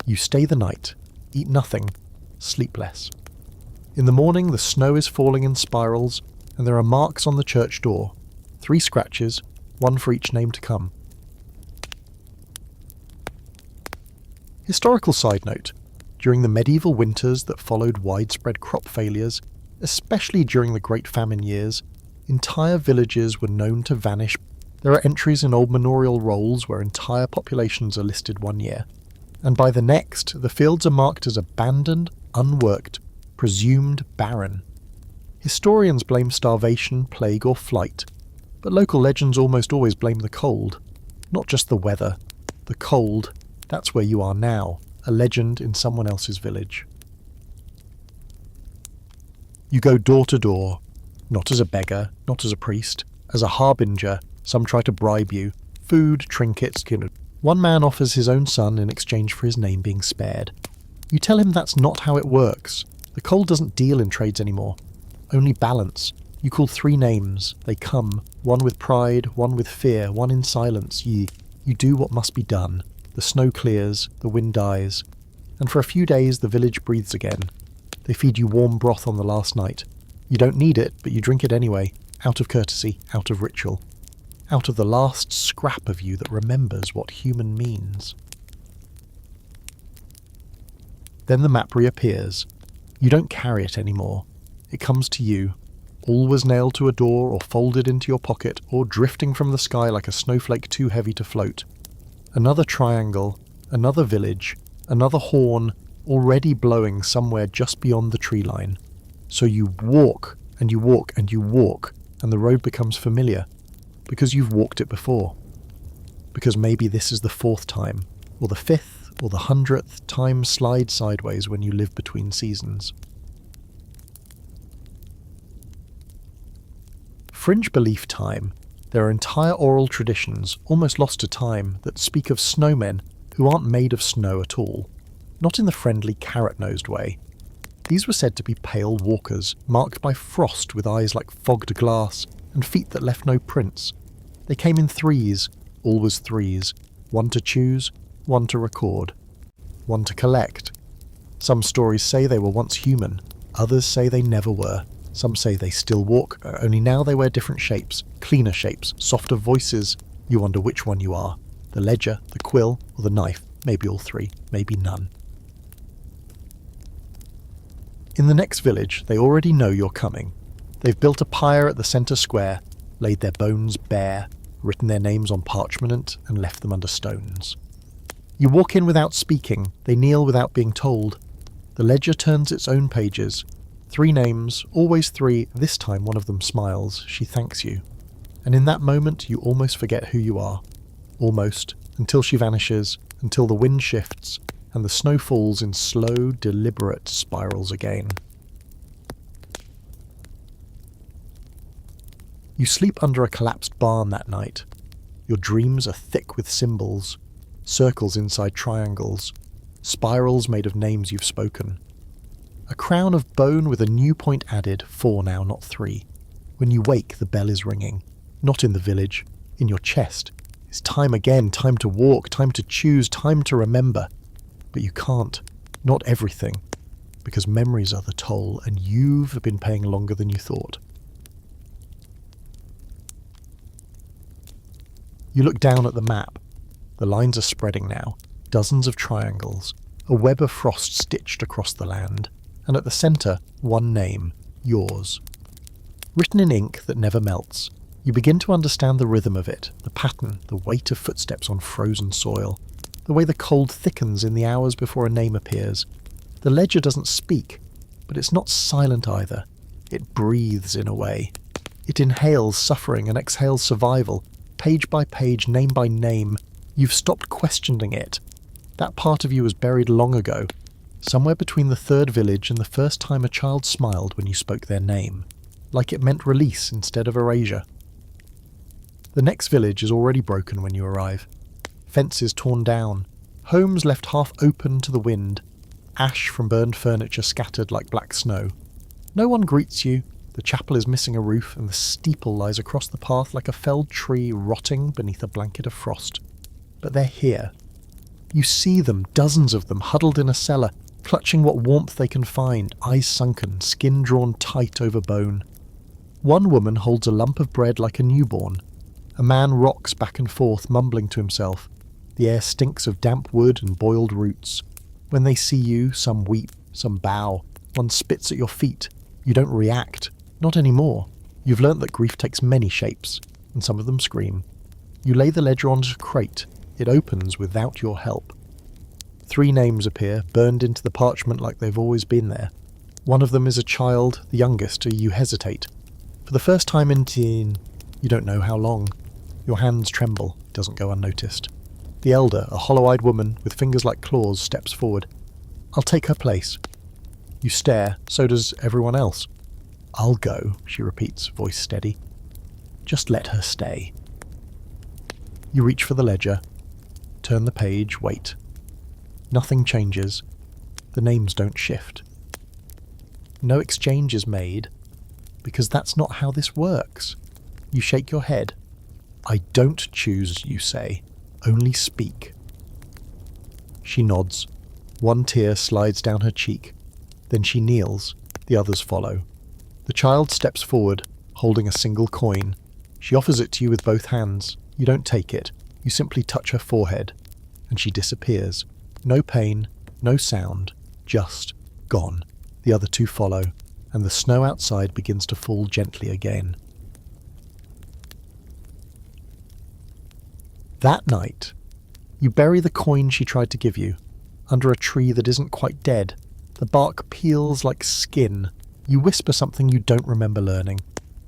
You stay the night, eat nothing, sleep less. In the morning, the snow is falling in spirals, and there are marks on the church door. 3 scratches, 1 for each name to come. Historical side note. During the medieval winters that followed widespread crop failures, especially during the Great Famine years, entire villages were known to vanish. There are entries in old manorial rolls where entire populations are listed one year, and by the next, the fields are marked as abandoned, unworked, presumed barren. Historians blame starvation, plague or flight, but local legends almost always blame the cold. Not just the weather. The cold, that's where you are now, a legend in someone else's village. You go door to door, not as a beggar, not as a priest, as a harbinger. Some try to bribe you. Food, trinkets, One man offers his own son in exchange for his name being spared. You tell him that's not how it works. The cold doesn't deal in trades anymore. Only balance. You call 3 names. They come. One with pride, one with fear, one in silence. You do what must be done. The snow clears, the wind dies. And for a few days the village breathes again. They feed you warm broth on the last night. You don't need it, but you drink it anyway. Out of courtesy, out of ritual. Out of the last scrap of you that remembers what human means. Then the map reappears. You don't carry it anymore. It comes to you. All was nailed to a door or folded into your pocket or drifting from the sky like a snowflake too heavy to float. Another triangle, another village, another horn, already blowing somewhere just beyond the tree line. So you walk, and you walk, and you walk, and the road becomes familiar. Because you've walked it before. Because maybe this is the 4th time, or the 5th, or the 100th time slide sideways when you live between seasons. Fringe belief time. There are entire oral traditions, almost lost to time, that speak of snowmen who aren't made of snow at all. Not in the friendly carrot-nosed way. These were said to be pale walkers, marked by frost with eyes like fogged glass, and feet that left no prints. They came in 3s, always 3s, 1 to choose, 1 to record, 1 to collect. Some stories say they were once human, others say they never were. Some say they still walk, only now they wear different shapes, cleaner shapes, softer voices. You wonder which one you are, the ledger, the quill, or the knife, maybe all 3, maybe none. In the next village, they already know you're coming. They've built a pyre at the centre square, laid their bones bare, written their names on parchment, and left them under stones. You walk in without speaking, they kneel without being told. The ledger turns its own pages. 3 names, always 3, this time one of them smiles, she thanks you. And in that moment you almost forget who you are. Almost, until she vanishes, until the wind shifts, and the snow falls in slow, deliberate spirals again. You sleep under a collapsed barn that night. Your dreams are thick with symbols, circles inside triangles, spirals made of names you've spoken. A crown of bone with a new point added, 4 now, not 3. When you wake, the bell is ringing. Not in the village. In your chest, it's time again, time to walk, time to choose, time to remember. But you can't. Not everything. Because memories are the toll, and you've been paying longer than you thought. You look down at the map. The lines are spreading now. Dozens of triangles. A web of frost stitched across the land. And at the centre, one name. Yours. Written in ink that never melts. You begin to understand the rhythm of it, the pattern, the weight of footsteps on frozen soil, the way the cold thickens in the hours before a name appears. The ledger doesn't speak, but it's not silent either. It breathes in a way. It inhales suffering and exhales survival, page by page, name by name. You've stopped questioning it. That part of you was buried long ago, somewhere between the third village and the first time a child smiled when you spoke their name, like it meant release instead of erasure. The next village is already broken when you arrive. Fences torn down, homes left half open to the wind, ash from burned furniture scattered like black snow. No one greets you, the chapel is missing a roof, and the steeple lies across the path like a felled tree rotting beneath a blanket of frost. But they're here. You see them, dozens of them, huddled in a cellar, clutching what warmth they can find, eyes sunken, skin drawn tight over bone. One woman holds a lump of bread like a newborn. A man rocks back and forth, mumbling to himself. The air stinks of damp wood and boiled roots. When they see you, some weep, some bow. One spits at your feet. You don't react. Not anymore. You've learnt that grief takes many shapes, and some of them scream. You lay the ledger onto a crate. It opens without your help. 3 names appear, burned into the parchment like they've always been there. One of them is a child, the youngest, so you hesitate. For the first time in you don't know how long. Your hands tremble. It doesn't go unnoticed. The elder, a hollow-eyed woman with fingers like claws, steps forward. I'll take her place. You stare, so does everyone else. I'll go, she repeats, voice steady. Just let her stay. You reach for the ledger. Turn the page, wait. Nothing changes. The names don't shift. No exchange is made, because that's not how this works. You shake your head. I don't choose, you say. Only speak. She nods. One tear slides down her cheek. Then she kneels. The others follow. The child steps forward, holding a single coin. She offers it to you with both hands. You don't take it. You simply touch her forehead. And she disappears. No pain, no sound, just gone. The other 2 follow, and the snow outside begins to fall gently again. That night, you bury the coin she tried to give you, under a tree that isn't quite dead. The bark peels like skin. You whisper something you don't remember learning,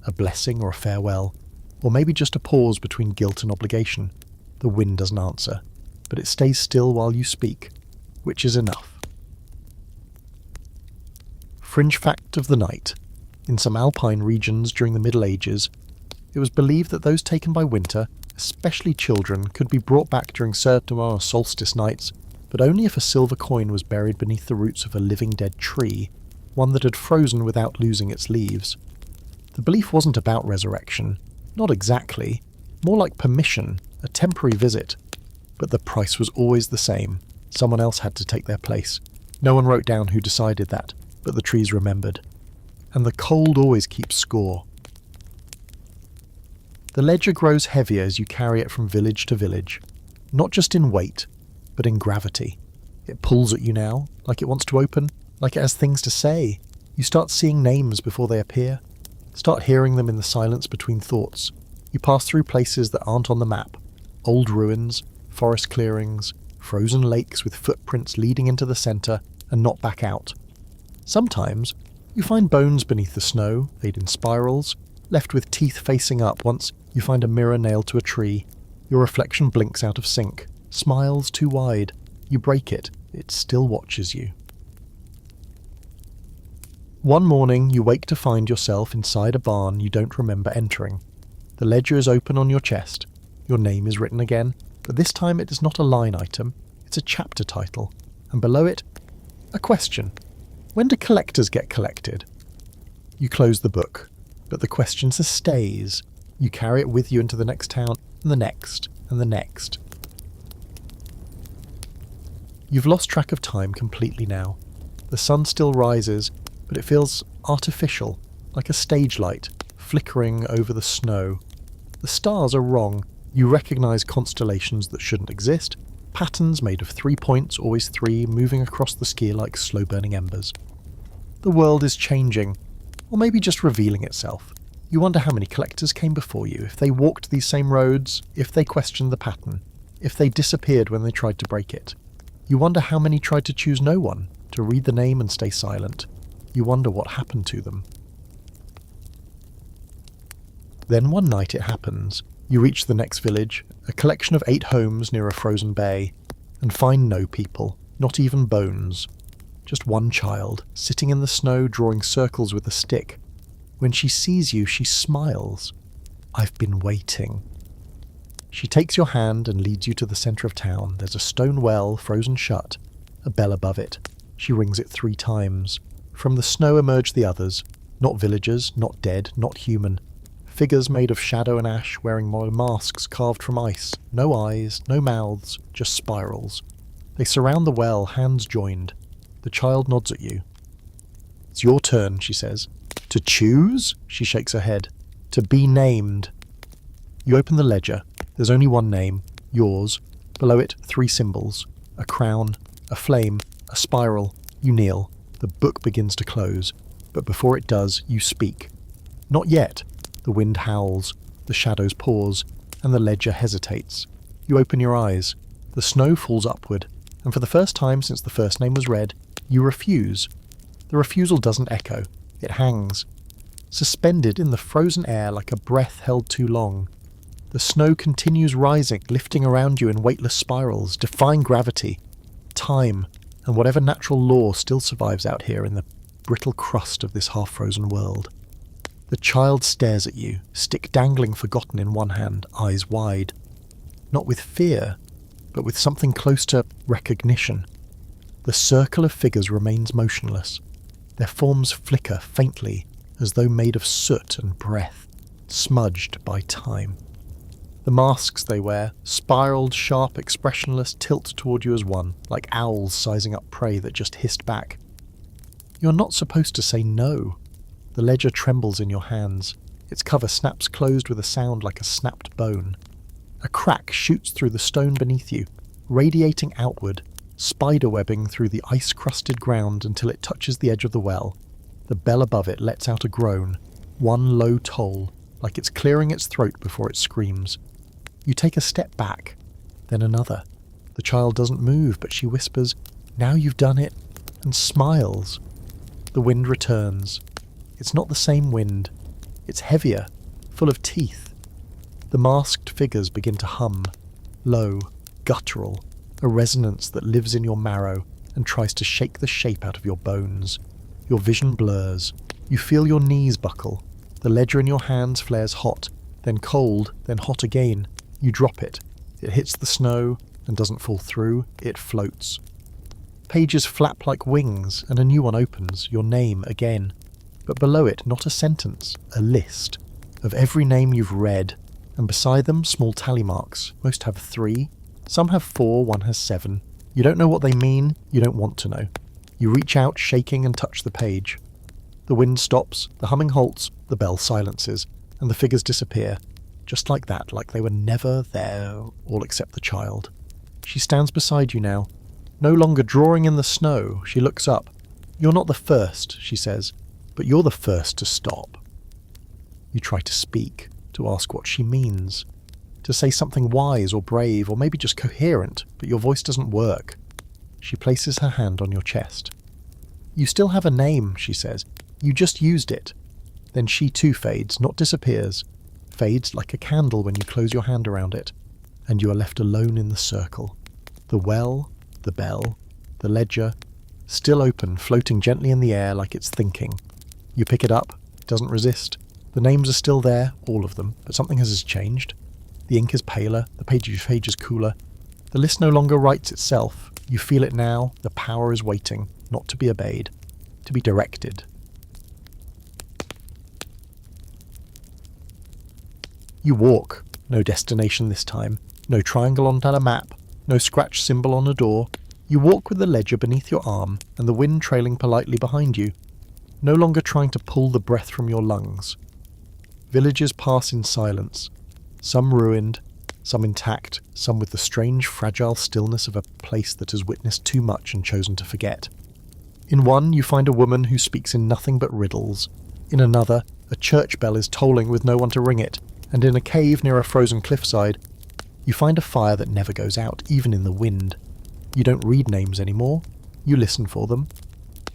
a blessing or a farewell, or maybe just a pause between guilt and obligation. The wind doesn't answer, but it stays still while you speak, which is enough. Fringe fact of the night. In some alpine regions during the Middle Ages, it was believed that those taken by winter, especially children, could be brought back during certain or solstice nights, but only if a silver coin was buried beneath the roots of a living dead tree, one that had frozen without losing its leaves. The belief wasn't about resurrection, not exactly, more like permission, a temporary visit. But the price was always the same. Someone else had to take their place. No one wrote down who decided that, but the trees remembered. And the cold always keeps score. The ledger grows heavier as you carry it from village to village, not just in weight, but in gravity. It pulls at you now, like it wants to open, like it has things to say. You start seeing names before they appear, start hearing them in the silence between thoughts. You pass through places that aren't on the map, old ruins, forest clearings, frozen lakes with footprints leading into the centre and not back out. Sometimes you find bones beneath the snow, laid in spirals, left with teeth facing up. Once you find a mirror nailed to a tree. Your reflection blinks out of sync, smiles too wide. You break it, it still watches you. One morning you wake to find yourself inside a barn you don't remember entering. The ledger is open on your chest. Your name is written again, but this time it is not a line item, it's a chapter title, and below it, a question. When do collectors get collected? You close the book, but the question stays. You carry it with you into the next town. and the next, and the next. You've lost track of time completely now. The sun still rises, but it feels artificial, like a stage light, flickering over the snow. The stars are wrong. You recognise constellations that shouldn't exist, patterns made of 3 points, always 3, moving across the ski like slow-burning embers. The world is changing, or maybe just revealing itself. You wonder how many collectors came before you, if they walked these same roads, if they questioned the pattern, if they disappeared when they tried to break it. You wonder how many tried to choose no one, to read the name and stay silent. You wonder what happened to them. Then one night it happens. You reach the next village, a collection of 8 homes near a frozen bay, and find no people, not even bones. Just one child, sitting in the snow drawing circles with a stick. When she sees you, she smiles. "I've been waiting." She takes your hand and leads you to the centre of town. There's a stone well, frozen shut, a bell above it. She rings it 3 times. From the snow emerge the others, not villagers, not dead, not human. Figures made of shadow and ash, wearing masks carved from ice. No eyes, no mouths, just spirals. They surround the well, hands joined. The child nods at you. "It's your turn," she says. "To choose?" She shakes her head. "To be named." You open the ledger. There's only one name, yours. Below it, 3 symbols. A crown, a flame, a spiral. You kneel. The book begins to close. But before it does, you speak. Not yet. The wind howls, the shadows pause, and the ledger hesitates. You open your eyes. The snow falls upward, and for the first time since the first name was read, you refuse. The refusal doesn't echo. It hangs, suspended in the frozen air like a breath held too long. The snow continues rising, lifting around you in weightless spirals, defying gravity, time, and whatever natural law still survives out here in the brittle crust of this half-frozen world. The child stares at you, stick dangling forgotten in one hand, eyes wide. Not with fear, but with something close to recognition. The circle of figures remains motionless. Their forms flicker faintly, as though made of soot and breath, smudged by time. The masks they wear, spiraled, sharp, expressionless, tilt toward you as one, like owls sizing up prey that just hissed back. You're not supposed to say no. The ledger trembles in your hands. Its cover snaps closed with a sound like a snapped bone. A crack shoots through the stone beneath you, radiating outward, spiderwebbing through the ice-crusted ground until it touches the edge of the well. The bell above it lets out a groan, one low toll, like it's clearing its throat before it screams. You take a step back, then another. The child doesn't move, but she whispers, "Now you've done it," and smiles. The wind returns. It's not the same wind. It's heavier, full of teeth. The masked figures begin to hum, low, guttural, a resonance that lives in your marrow and tries to shake the shape out of your bones. Your vision blurs. You feel your knees buckle. The ledger in your hands flares hot, then cold, then hot again. You drop it. It hits the snow and doesn't fall through. It floats. Pages flap like wings, and a new one opens, your name again. But below it, not a sentence, a list of every name you've read, and beside them, small tally marks. Most have 3, some have 4, one has 7. You don't know what they mean, you don't want to know. You reach out, shaking, and touch the page. The wind stops, the humming halts, the bell silences, and the figures disappear. Just like that, like they were never there, all except the child. She stands beside you now, no longer drawing in the snow. She looks up. "You're not the first," she says, "but you're the first to stop." You try to speak, to ask what she means, to say something wise or brave, or maybe just coherent, but your voice doesn't work. She places her hand on your chest. "You still have a name," she says. "You just used it." Then she too fades, not disappears, fades like a candle when you close your hand around it, and you are left alone in the circle. The well, the bell, the ledger, still open, floating gently in the air like it's thinking. You pick it up, it doesn't resist. The names are still there, all of them, but something has changed. The ink is paler, the page is cooler. The list no longer writes itself. You feel it now, the power is waiting, not to be obeyed, to be directed. You walk No destination this time, no triangle on a map, no scratch symbol on a door. You walk with the ledger beneath your arm and the wind trailing politely behind you, no longer trying to pull the breath from your lungs. Villages pass in silence, some ruined, some intact, some with the strange, fragile stillness of a place that has witnessed too much and chosen to forget. In one, you find a woman who speaks in nothing but riddles. In another, a church bell is tolling with no one to ring it, and in a cave near a frozen cliffside, you find a fire that never goes out, even in the wind. You don't read names anymore, you listen for them.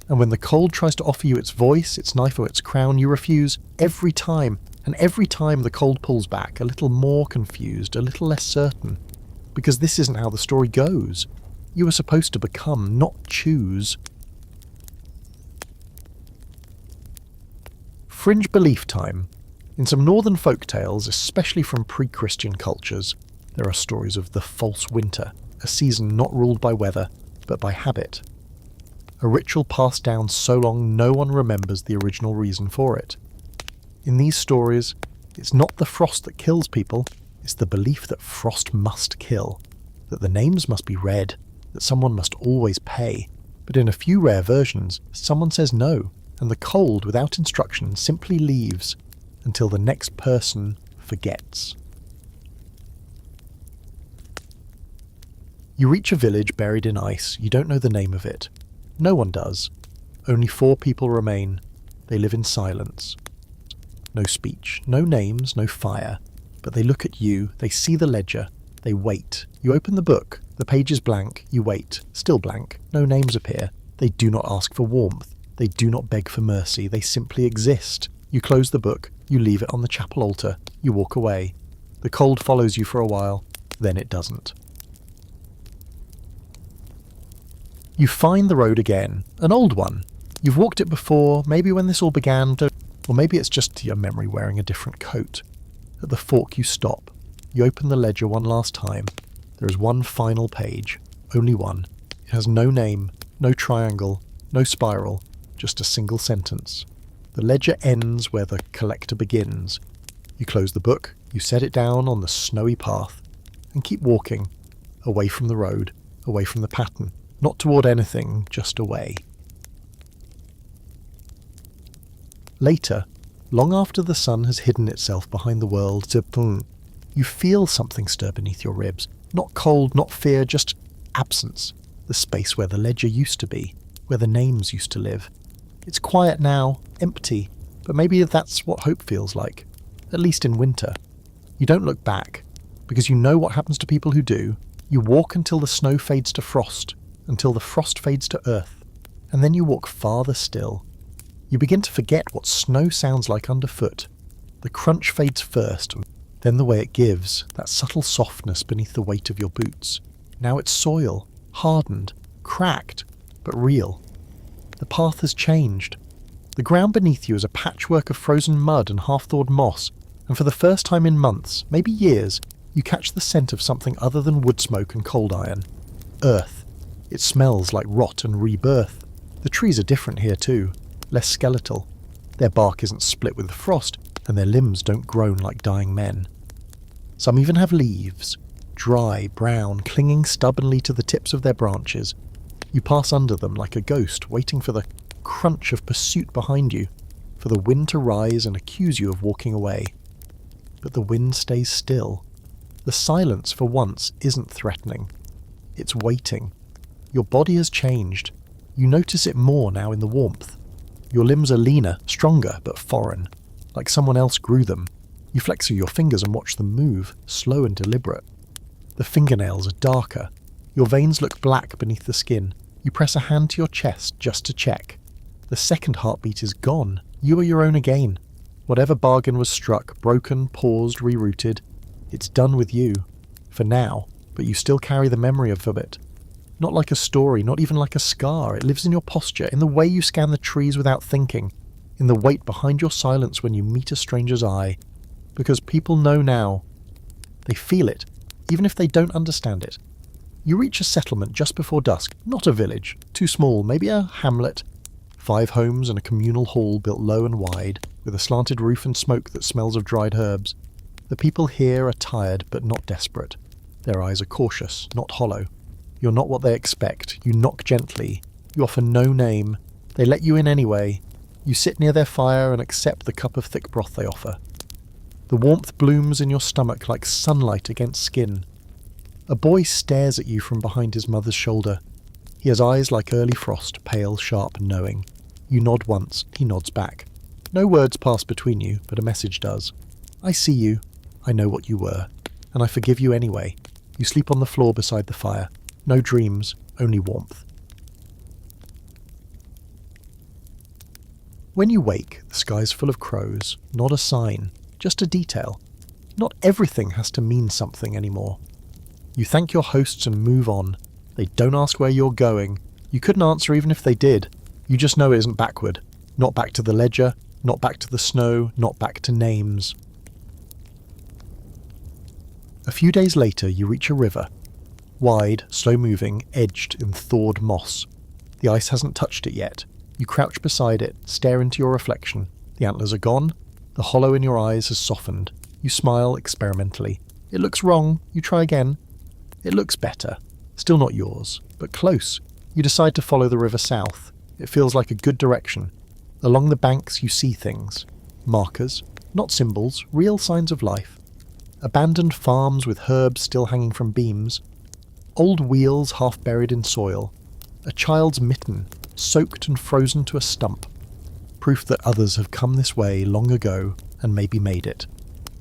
And when the cold tries to offer you its voice, its knife or its crown, you refuse every time. And every time the cold pulls back, a little more confused, a little less certain. Because this isn't how the story goes. You are supposed to become, not choose. Fringe belief time. In some northern folk tales, especially from pre-Christian cultures, there are stories of the false winter, a season not ruled by weather, but by habit. A ritual passed down so long no one remembers the original reason for it. In these stories, it's not the frost that kills people, it's the belief that frost must kill, that the names must be read, that someone must always pay. But in a few rare versions, someone says no, and the cold, without instruction, simply leaves until the next person forgets. You reach a village buried in ice. You don't know the name of it. No one does. Only 4 people remain. They live in silence. No speech, no names, no fire. But they look at you, they see the ledger, they wait. You open the book, the page is blank, you wait. Still blank, no names appear. They do not ask for warmth. They do not beg for mercy, they simply exist. You close the book, you leave it on the chapel altar, you walk away. The cold follows you for a while, then it doesn't. You find the road again, an old one. You've walked it before, maybe when this all began, or maybe it's just your memory wearing a different coat. At the fork you stop. You open the ledger one last time. There is one final page, only one. It has no name, no triangle, no spiral, just a single sentence. The ledger ends where the collector begins. You close the book, you set it down on the snowy path, and keep walking, away from the road, away from the pattern. Not toward anything, just away. Later, long after the sun has hidden itself behind the world, you feel something stir beneath your ribs. Not cold, not fear, just absence. The space where the ledger used to be, where the names used to live. It's quiet now, empty, but maybe that's what hope feels like, at least in winter. You don't look back, because you know what happens to people who do. You walk until the snow fades to frost, until the frost fades to earth, and then you walk farther still. You begin to forget what snow sounds like underfoot. The crunch fades first, then the way it gives, that subtle softness beneath the weight of your boots. Now it's soil, hardened, cracked, but real. The path has changed. The ground beneath you is a patchwork of frozen mud and half-thawed moss, and for the first time in months, maybe years, you catch the scent of something other than wood smoke and cold iron. Earth. It smells like rot and rebirth. The trees are different here too, less skeletal. Their bark isn't split with the frost, and their limbs don't groan like dying men. Some even have leaves, dry, brown, clinging stubbornly to the tips of their branches. You pass under them like a ghost, waiting for the crunch of pursuit behind you, for the wind to rise and accuse you of walking away. But the wind stays still. The silence, for once, isn't threatening. It's waiting. Your body has changed. You notice it more now in the warmth. Your limbs are leaner, stronger, but foreign, like someone else grew them. You flex through your fingers and watch them move, slow and deliberate. The fingernails are darker. Your veins look black beneath the skin. You press a hand to your chest just to check. The second heartbeat is gone. You are your own again. Whatever bargain was struck, broken, paused, rerouted, it's done with you. For now, but you still carry the memory of it. Not like a story, not even like a scar. It lives in your posture, in the way you scan the trees without thinking, in the weight behind your silence when you meet a stranger's eye. Because people know now. They feel it, even if they don't understand it. You reach a settlement just before dusk, not a village, too small, maybe a hamlet. 5 homes and a communal hall built low and wide, with a slanted roof and smoke that smells of dried herbs. The people here are tired but not desperate. Their eyes are cautious, not hollow. You're not what they expect. You knock gently. You offer no name. They let you in anyway. You sit near their fire and accept the cup of thick broth they offer. The warmth blooms in your stomach like sunlight against skin. A boy stares at you from behind his mother's shoulder. He has eyes like early frost, pale, sharp, knowing. You nod once, he nods back. No words pass between you, but a message does. I see you. I know what you were. And I forgive you anyway. You sleep on the floor beside the fire. No dreams, only warmth. When you wake, the sky's full of crows. Not a sign, just a detail. Not everything has to mean something anymore. You thank your hosts and move on. They don't ask where you're going. You couldn't answer even if they did. You just know it isn't backward. Not back to the ledger, not back to the snow, not back to names. A few days later, you reach a river. Wide, slow-moving, edged in thawed moss. The ice hasn't touched it yet. You crouch beside it, stare into your reflection. The antlers are gone. The hollow in your eyes has softened. You smile experimentally. It looks wrong. You try again. It looks better. Still not yours, but close. You decide to follow the river south. It feels like a good direction. Along the banks you see things. Markers, not symbols, real signs of life. Abandoned farms with herbs still hanging from beams. Old wheels half buried in soil. A child's mitten, soaked and frozen to a stump. Proof that others have come this way long ago and maybe made it.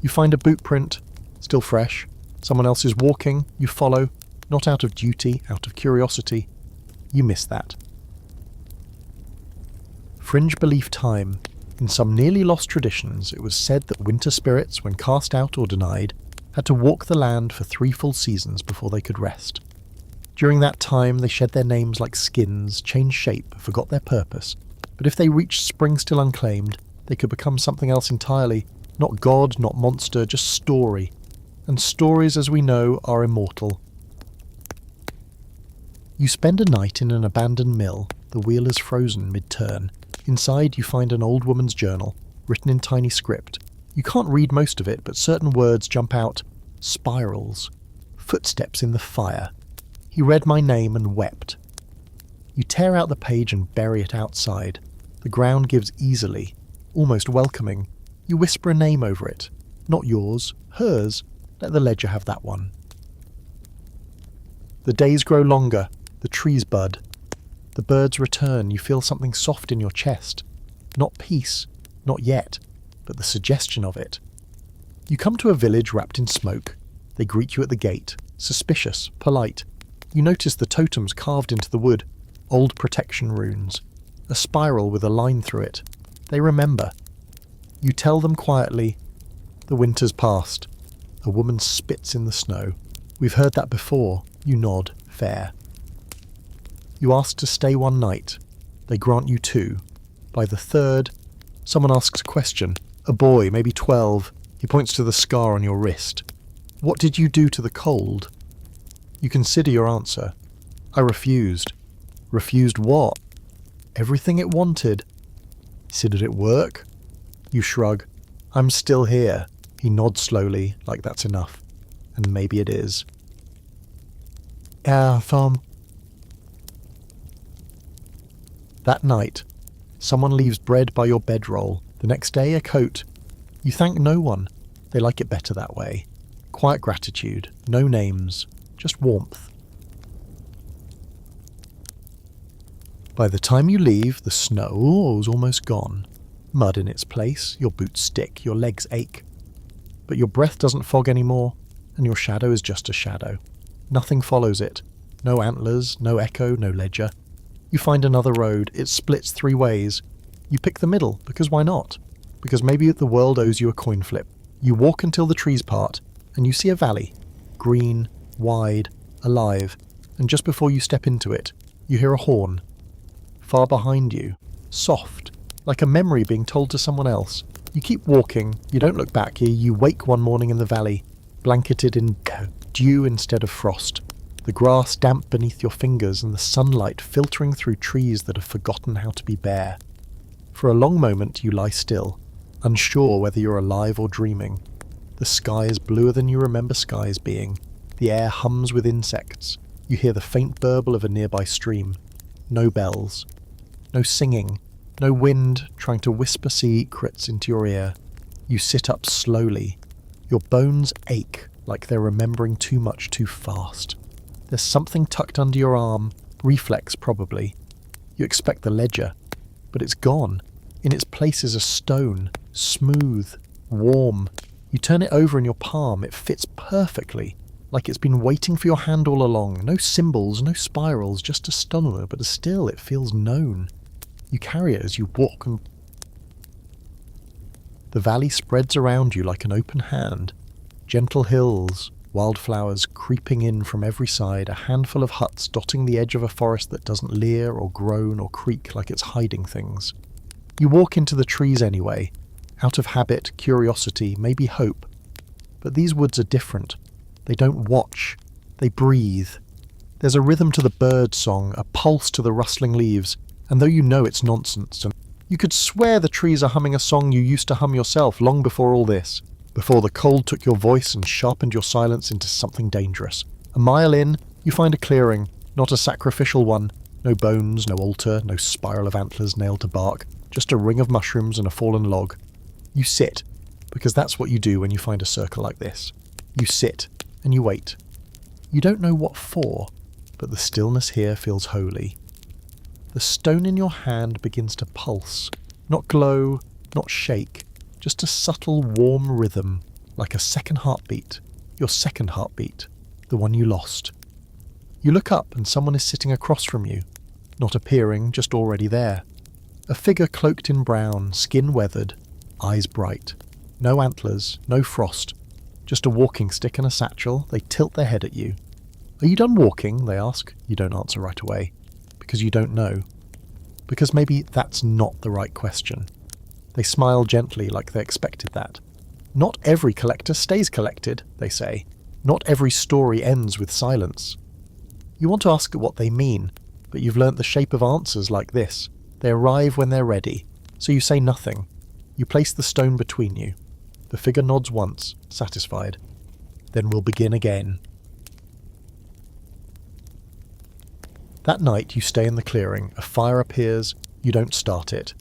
You find a boot print, still fresh. Someone else is walking, you follow, not out of duty, out of curiosity. You miss that. Fringe belief time. In some nearly lost traditions, it was said that winter spirits, when cast out or denied, had to walk the land for 3 full seasons before they could rest. During that time, they shed their names like skins, changed shape, forgot their purpose. But if they reached spring still unclaimed, they could become something else entirely. Not god, not monster, just story. And stories, as we know, are immortal. You spend a night in an abandoned mill. The wheel is frozen mid-turn. Inside you find an old woman's journal, written in tiny script. You can't read most of it, but certain words jump out. Spirals. Footsteps in the fire. He read my name and wept. You tear out the page and bury it outside. The ground gives easily, almost welcoming. You whisper a name over it. Not yours, hers. Let the ledger have that one. The days grow longer. The trees bud. The birds return. You feel something soft in your chest. Not peace, not yet, but the suggestion of it. You come to a village wrapped in smoke. They greet you at the gate, suspicious, polite. You notice the totems carved into the wood, old protection runes, a spiral with a line through it. They remember. You tell them quietly, the winter's past. A woman spits in the snow. We've heard that before. You nod, fair. You ask to stay one night. They grant you 2. By the 3rd, someone asks a question. A boy, maybe 12. He points to the scar on your wrist. What did you do to the cold? You consider your answer. I refused. Refused what? Everything it wanted. So did it work? You shrug. I'm still here. He nods slowly, like that's enough. And maybe it is. That night, someone leaves bread by your bedroll. The next day, a coat. You thank no one. They like it better that way. Quiet gratitude. No names. Just warmth. By the time you leave, the snow is almost gone. Mud in its place, your boots stick, your legs ache. But your breath doesn't fog anymore, and your shadow is just a shadow. Nothing follows it. No antlers, no echo, no ledger. You find another road. It splits 3 ways. You pick the middle, because why not? Because maybe the world owes you a coin flip. You walk until the trees part, and you see a valley. Green, wide, alive, and just before you step into it, you hear a horn. Far behind you, soft, like a memory being told to someone else. You keep walking, you don't look back here, you wake one morning in the valley, blanketed in dew instead of frost. The grass damp beneath your fingers and the sunlight filtering through trees that have forgotten how to be bare. For a long moment you lie still, unsure whether you're alive or dreaming. The sky is bluer than you remember skies being. The air hums with insects. You hear the faint burble of a nearby stream. No bells. No singing. No wind trying to whisper secrets into your ear. You sit up slowly. Your bones ache like they're remembering too much too fast. There's something tucked under your arm, reflex probably. You expect the ledger, but it's gone. In its place is a stone, smooth, warm. You turn it over in your palm, it fits perfectly, like it's been waiting for your hand all along. No symbols, no spirals, just a stone, but still it feels known. You carry it as you walk and... The valley spreads around you like an open hand. Gentle hills, wildflowers creeping in from every side, a handful of huts dotting the edge of a forest that doesn't leer or groan or creak like it's hiding things. You walk into the trees anyway, out of habit, curiosity, maybe hope. But these woods are different. They don't watch, they breathe. There's a rhythm to the bird song, a pulse to the rustling leaves, and though you know it's nonsense, and you could swear the trees are humming a song you used to hum yourself long before all this, before the cold took your voice and sharpened your silence into something dangerous. A mile in, you find a clearing, not a sacrificial one. No bones, no altar, no spiral of antlers nailed to bark, just a ring of mushrooms and a fallen log. You sit, because that's what you do when you find a circle like this. You sit, and you wait. You don't know what for, but the stillness here feels holy. The stone in your hand begins to pulse, not glow, not shake, just a subtle warm rhythm, like a second heartbeat, your second heartbeat, the one you lost. You look up and someone is sitting across from you, not appearing, just already there. A figure cloaked in brown, skin weathered, eyes bright. No antlers, no frost, just a walking stick and a satchel. They tilt their head at you. Are you done walking? They ask. You don't answer right away. Because you don't know. Because maybe that's not the right question. They smile gently like they expected that. Not every collector stays collected, they say. Not every story ends with silence. You want to ask what they mean, but you've learnt the shape of answers like this. They arrive when they're ready, so you say nothing. You place the stone between you. The figure nods once, satisfied. Then we'll begin again. That night you stay in the clearing, a fire appears, you don't start it.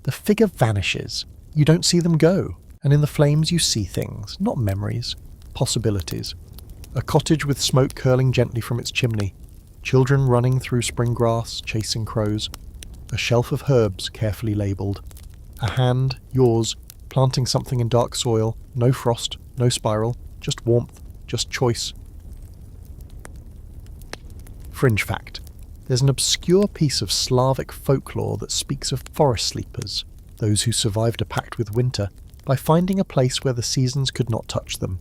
The figure vanishes, you don't see them go, and in the flames you see things, not memories, possibilities. A cottage with smoke curling gently from its chimney, children running through spring grass, chasing crows, a shelf of herbs carefully labelled, a hand, yours, planting something in dark soil, no frost, no spiral, just warmth, just choice. Fringe fact. There's an obscure piece of Slavic folklore that speaks of forest sleepers, those who survived a pact with winter by finding a place where the seasons could not touch them.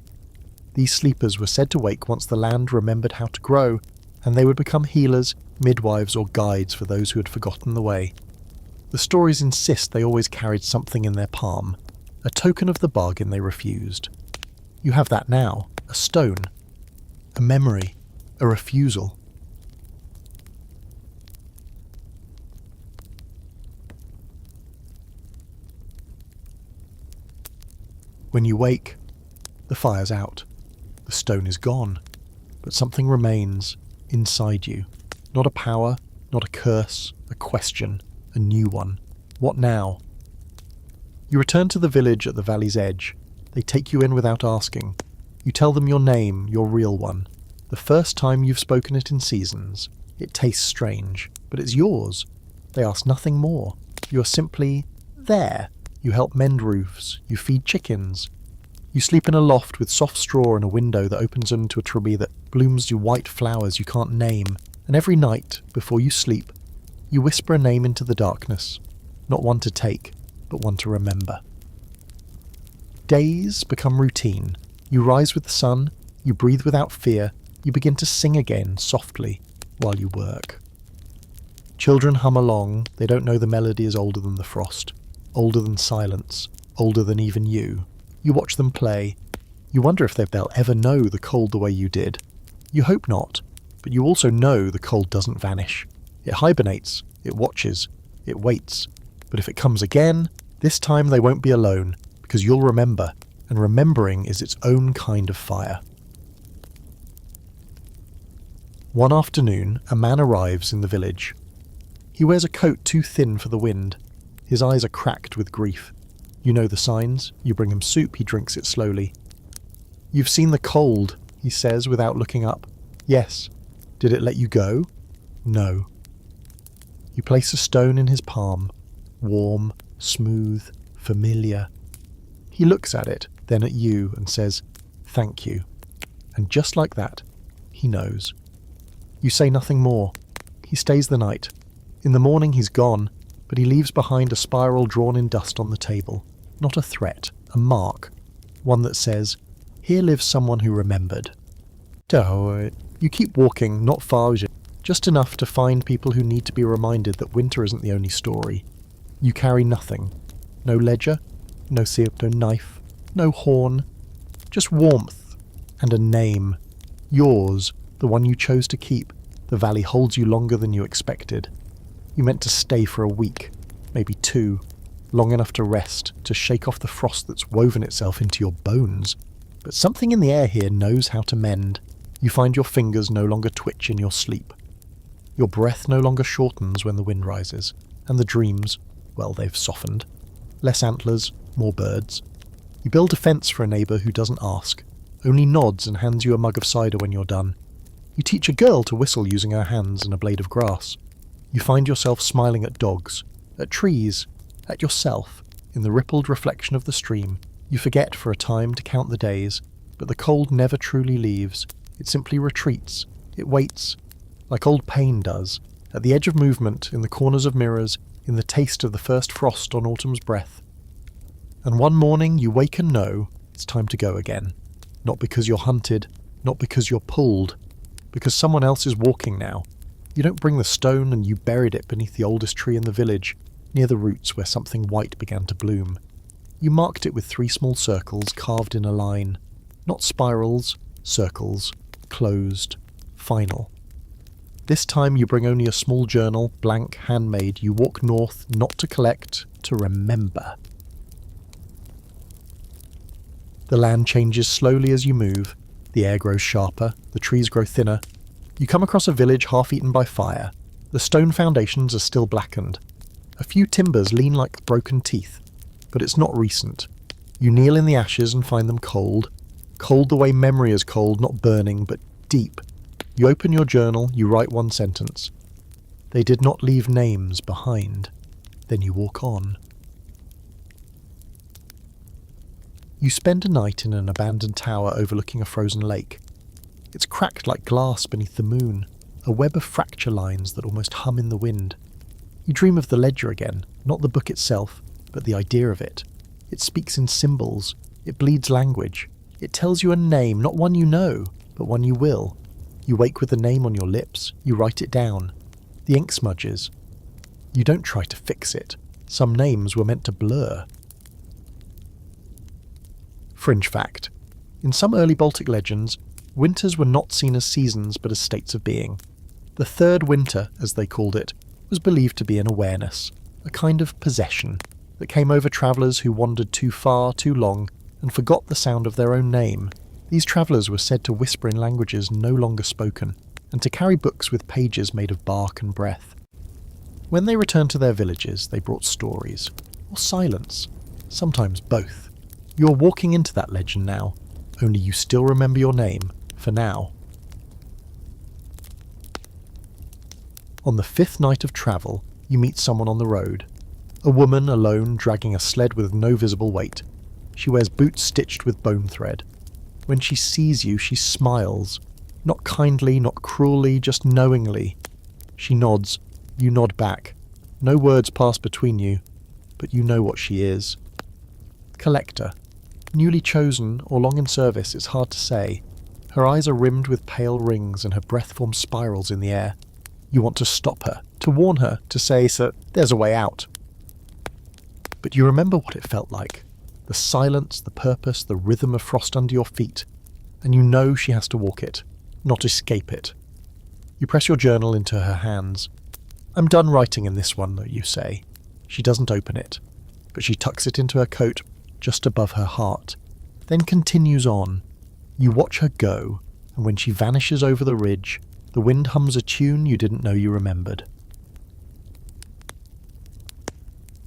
These sleepers were said to wake once the land remembered how to grow, and they would become healers, midwives or guides for those who had forgotten the way. The stories insist they always carried something in their palm, a token of the bargain they refused. You have that now, a stone, a memory, a refusal. When you wake, the fire's out. The stone is gone, but something remains inside you. Not a power, not a curse, a question, a new one. What now? You return to the village at the valley's edge. They take you in without asking. You tell them your name, your real one. The first time you've spoken it in seasons. It tastes strange, but it's yours. They ask nothing more. You are simply there. You help mend roofs. You feed chickens. You sleep in a loft with soft straw and a window that opens into a tree that blooms you white flowers you can't name. And every night, before you sleep, you whisper a name into the darkness. Not one to take, but one to remember. Days become routine. You rise with the sun. You breathe without fear. You begin to sing again, softly, while you work. Children hum along. They don't know the melody is older than the frost. Older than silence, older than even you. You watch them play. You wonder if they'll ever know the cold the way you did. You hope not, but you also know the cold doesn't vanish. It hibernates, it watches, it waits. But if it comes again, this time they won't be alone, because you'll remember. and remembering is its own kind of fire. One afternoon, a man arrives in the village. He wears a coat too thin for the wind. His eyes are cracked with grief. You know the signs. You bring him soup, he drinks it slowly. "You've seen the cold," he says without looking up. "Yes." "Did it let you go?" "No." You place a stone in his palm. Warm, smooth, familiar. He looks at it, then at you, and says, "Thank you." And just like that, he knows. You say nothing more. He stays the night. In the morning he's gone, but he leaves behind a spiral drawn in dust on the table. Not a threat, a mark. One that says, "Here lives someone who remembered." You keep walking, not far, just enough to find people who need to be reminded that winter isn't the only story. You carry nothing. No ledger, no sieve, no knife, no horn. Just warmth and a name. Yours, the one you chose to keep. The valley holds you longer than you expected. You meant to stay for a week, maybe 2, long enough to rest, to shake off the frost that's woven itself into your bones. But something in the air here knows how to mend. You find your fingers no longer twitch in your sleep. Your breath no longer shortens when the wind rises. And the dreams, well, they've softened. Less antlers, more birds. You build a fence for a neighbour who doesn't ask, only nods and hands you a mug of cider when you're done. You teach a girl to whistle using her hands and a blade of grass. You find yourself smiling at dogs, at trees, at yourself, in the rippled reflection of the stream. You forget for a time to count the days, but the cold never truly leaves. It simply retreats. It waits, like old pain does, at the edge of movement, in the corners of mirrors, in the taste of the first frost on autumn's breath. And one morning you wake and know it's time to go again. Not because you're hunted, not because you're pulled, because someone else is walking now. You don't bring the stone, and you buried it beneath the oldest tree in the village, near the roots where something white began to bloom. You marked it with 3 small circles carved in a line. Not spirals, circles, closed, final. This time you bring only a small journal, blank, handmade. You walk north, not to collect, to remember. The land changes slowly as you move. The air grows sharper, the trees grow thinner. You come across a village half-eaten by fire. The stone foundations are still blackened. A few timbers lean like broken teeth, but it's not recent. You kneel in the ashes and find them cold. Cold the way memory is cold, not burning, but deep. You open your journal, you write one sentence. They did not leave names behind. Then you walk on. You spend a night in an abandoned tower overlooking a frozen lake. It's cracked like glass beneath the moon, a web of fracture lines that almost hum in the wind. You dream of the ledger again, not the book itself, but the idea of it. It speaks in symbols. It bleeds language. It tells you a name, not one you know, but one you will. You wake with the name on your lips. You write it down. The ink smudges. You don't try to fix it. Some names were meant to blur. Fringe fact. In some early Baltic legends, winters were not seen as seasons but as states of being. The third winter, as they called it, was believed to be an awareness, a kind of possession, that came over travellers who wandered too far, too long, and forgot the sound of their own name. These travellers were said to whisper in languages no longer spoken, and to carry books with pages made of bark and breath. When they returned to their villages, they brought stories, or silence, sometimes both. You're walking into that legend now, only you still remember your name, for now. On the 5th night of travel, you meet someone on the road. A woman alone dragging a sled with no visible weight. She wears boots stitched with bone thread. When she sees you, she smiles. Not kindly, not cruelly, just knowingly. She nods. You nod back. No words pass between you, but you know what she is. Collector. Newly chosen or long in service, it's hard to say. Her eyes are rimmed with pale rings and her breath forms spirals in the air. You want to stop her, to warn her, to say, "Sir, there's a way out." But you remember what it felt like. The silence, the purpose, the rhythm of frost under your feet. And you know she has to walk it, not escape it. You press your journal into her hands. "I'm done writing in this one," you say. She doesn't open it, but she tucks it into her coat, just above her heart. then continues on. You watch her go, and when she vanishes over the ridge, the wind hums a tune you didn't know you remembered.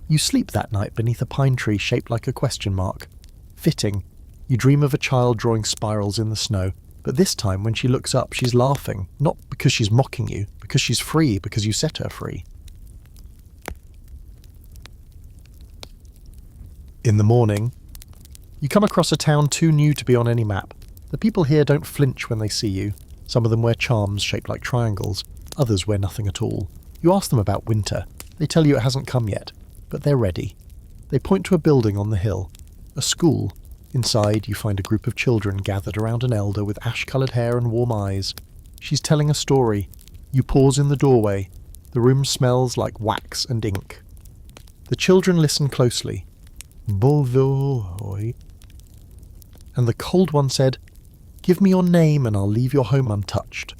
You sleep that night beneath a pine tree shaped like a question mark. Fitting, you dream of a child drawing spirals in the snow, but this time when she looks up she's laughing, not because she's mocking you, because she's free, because you set her free. In the morning, you come across a town too new to be on any map. The people here don't flinch when they see you. Some of them wear charms shaped like triangles, others wear nothing at all. You ask them about winter. They tell you it hasn't come yet, but they're ready. They point to a building on the hill, a school. Inside, you find a group of children gathered around an elder with ash-coloured hair and warm eyes. She's telling a story. You pause in the doorway. The room smells like wax and ink. The children listen closely. Bovoy. And the cold one said, "Give me your name and I'll leave your home untouched."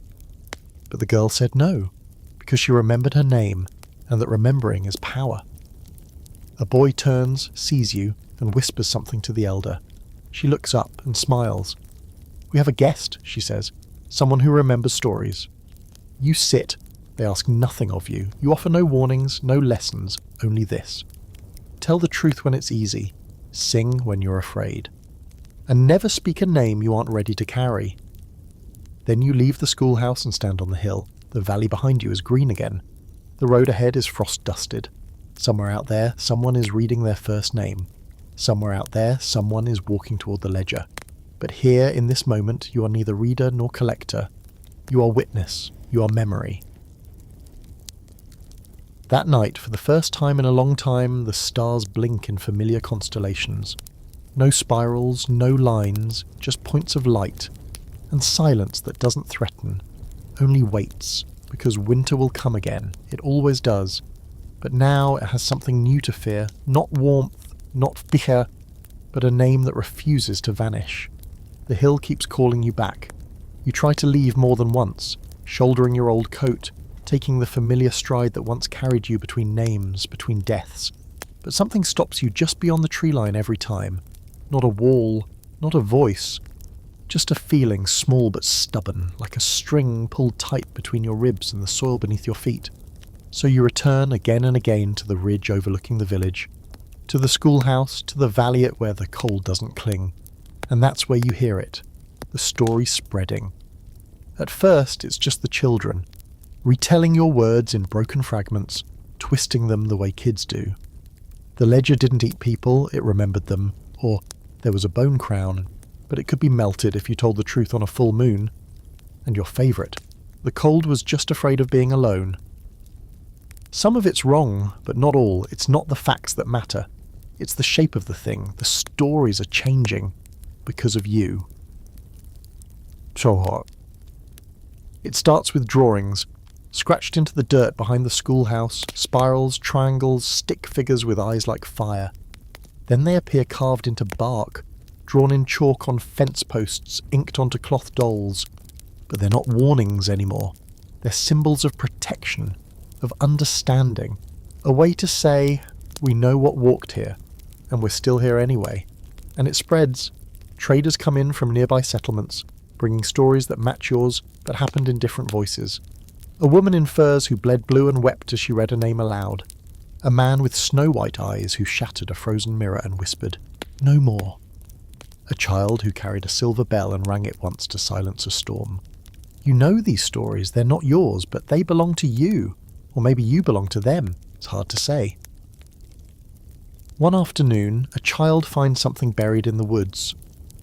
But the girl said no, because she remembered her name, and that remembering is power. A boy turns, sees you, and whispers something to the elder. She looks up and smiles. "We have a guest," she says, "someone who remembers stories." You sit. They ask nothing of you. You offer no warnings, no lessons, only this. Tell the truth when it's easy. Sing when you're afraid. And never speak a name you aren't ready to carry. Then you leave the schoolhouse and stand on the hill. The valley behind you is green again. The road ahead is frost-dusted. Somewhere out there, someone is reading their first name. Somewhere out there, someone is walking toward the ledger. But here, in this moment, you are neither reader nor collector. You are witness. You are memory. That night, for the first time in a long time, the stars blink in familiar constellations. No spirals, no lines, just points of light, and silence that doesn't threaten, only waits, because winter will come again. It always does. But now it has something new to fear, not warmth, not fear, but a name that refuses to vanish. The hill keeps calling you back. You try to leave more than once, shouldering your old coat, taking the familiar stride that once carried you between names, between deaths. But something stops you just beyond the tree line every time. Not a wall, not a voice, just a feeling small but stubborn, like a string pulled tight between your ribs and the soil beneath your feet. So you return again and again to the ridge overlooking the village, to the schoolhouse, to the valley at where the cold doesn't cling. And that's where you hear it, the story spreading. At first, it's just the children, retelling your words in broken fragments, twisting them the way kids do. The ledger didn't eat people, it remembered them, or there was a bone crown, but it could be melted if you told the truth on a full moon. And your favourite, the cold was just afraid of being alone. Some of it's wrong, but not all. It's not the facts that matter. It's the shape of the thing. The stories are changing because of you. So hot. It starts with drawings, scratched into the dirt behind the schoolhouse, spirals, triangles, stick figures with eyes like fire. Then they appear carved into bark, drawn in chalk on fence posts, inked onto cloth dolls. But they're not warnings anymore. They're symbols of protection, of understanding. A way to say, we know what walked here, and we're still here anyway. And it spreads. Traders come in from nearby settlements, bringing stories that match yours, but happened in different voices. A woman in furs who bled blue and wept as she read a name aloud. A man with snow-white eyes who shattered a frozen mirror and whispered, "No more." A child who carried a silver bell and rang it once to silence a storm. You know these stories, they're not yours, but they belong to you. Or maybe you belong to them, it's hard to say. One afternoon, a child finds something buried in the woods,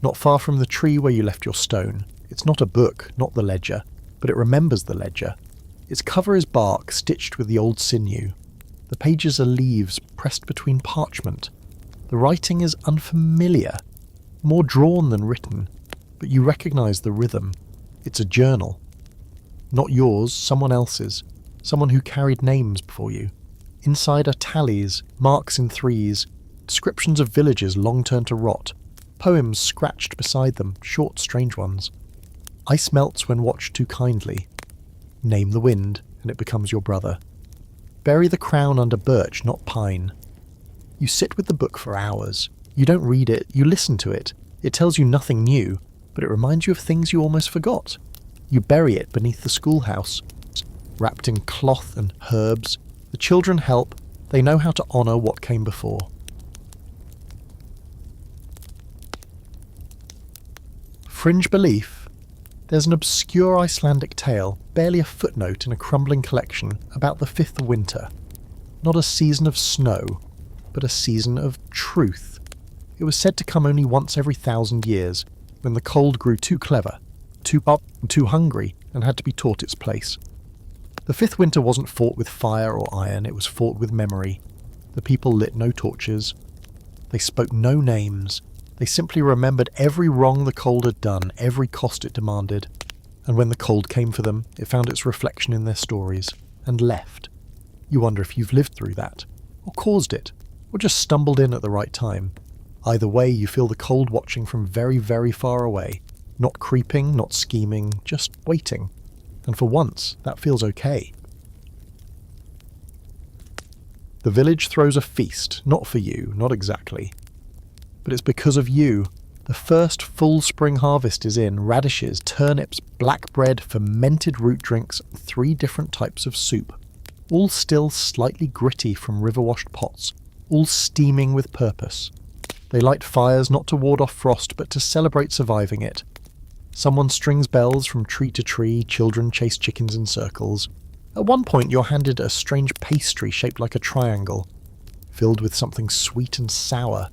not far from the tree where you left your stone. It's not a book, not the ledger, but it remembers the ledger. Its cover is bark stitched with the old sinew. The pages are leaves pressed between parchment. The writing is unfamiliar, more drawn than written, but you recognise the rhythm. It's a journal. Not yours, someone else's. Someone who carried names before you. Inside are tallies, marks in threes, descriptions of villages long turned to rot, poems scratched beside them, short, strange ones. Ice melts when watched too kindly. Name the wind, and it becomes your brother. Bury the crown under birch, not pine. You sit with the book for hours. You don't read it, you listen to it. It tells you nothing new, but it reminds you of things you almost forgot. You bury it beneath the schoolhouse, wrapped in cloth and herbs. The children help. They know how to honour what came before. Fringe belief? There's an obscure Icelandic tale, barely a footnote in a crumbling collection, about the fifth winter. Not a season of snow, but a season of truth. It was said to come only once every 1,000 years, when the cold grew too clever, too hungry, and had to be taught its place. The fifth winter wasn't fought with fire or iron, it was fought with memory. The people lit no torches. They spoke no names. They simply remembered every wrong the cold had done, every cost it demanded. And when the cold came for them, it found its reflection in their stories, and left. You wonder if you've lived through that, or caused it, or just stumbled in at the right time. Either way, you feel the cold watching from very, very far away. Not creeping, not scheming, just waiting. And for once, that feels okay. The village throws a feast, not for you, not exactly. But it's because of you. The first full spring harvest is in. Radishes, turnips, black bread, fermented root drinks, and 3 different types of soup. All still slightly gritty from river-washed pots, all steaming with purpose. They light fires not to ward off frost, but to celebrate surviving it. Someone strings bells from tree to tree, children chase chickens in circles. At one point you're handed a strange pastry shaped like a triangle, filled with something sweet and sour.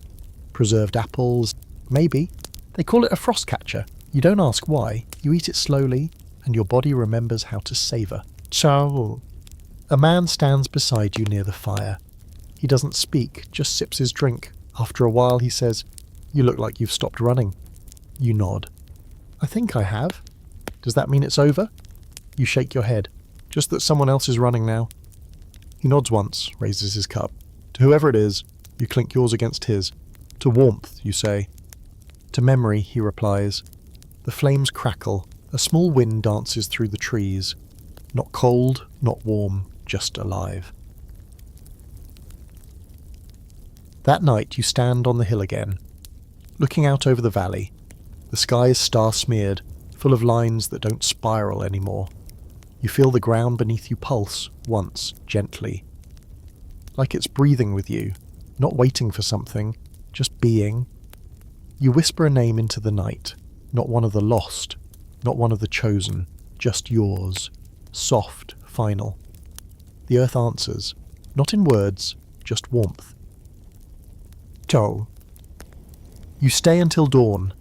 Preserved apples, maybe. They call it a frost catcher. You don't ask why. You eat it slowly, and your body remembers how to savour. Ciao. A man stands beside you near the fire. He doesn't speak, just sips his drink. After a while he says, "You look like you've stopped running." You nod. "I think I have." "Does that mean it's over?" You shake your head. "Just that someone else is running now." He nods once, raises his cup. To whoever it is, you clink yours against his. "To warmth," you say. "To memory," he replies. The flames crackle. A small wind dances through the trees. Not cold, not warm, just alive. That night you stand on the hill again, looking out over the valley. The sky is star-smeared, full of lines that don't spiral anymore. You feel the ground beneath you pulse, once, gently. Like it's breathing with you, not waiting for something, just being. You whisper a name into the night, not one of the lost, not one of the chosen, just yours, soft, final. The earth answers, not in words, just warmth. Ciao. You stay until dawn.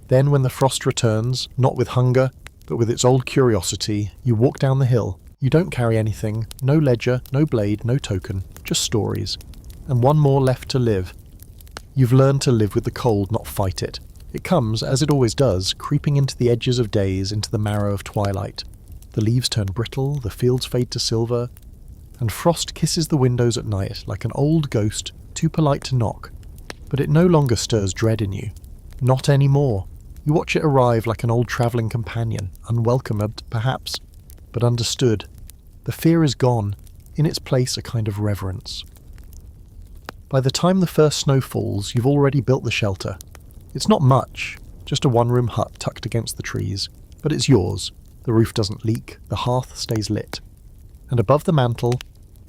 Then when the frost returns, not with hunger, but with its old curiosity, you walk down the hill. You don't carry anything, no ledger, no blade, no token, just stories. And one more left to live. You've learned to live with the cold, not fight it. It comes, as it always does, creeping into the edges of days, into the marrow of twilight. The leaves turn brittle, the fields fade to silver, and frost kisses the windows at night like an old ghost, too polite to knock. But it no longer stirs dread in you. Not anymore. You watch it arrive like an old travelling companion, unwelcomed, perhaps, but understood. The fear is gone, in its place a kind of reverence. By the time the first snow falls, you've already built the shelter. It's not much, just a one-room hut tucked against the trees, but it's yours. The roof doesn't leak, the hearth stays lit. And above the mantel,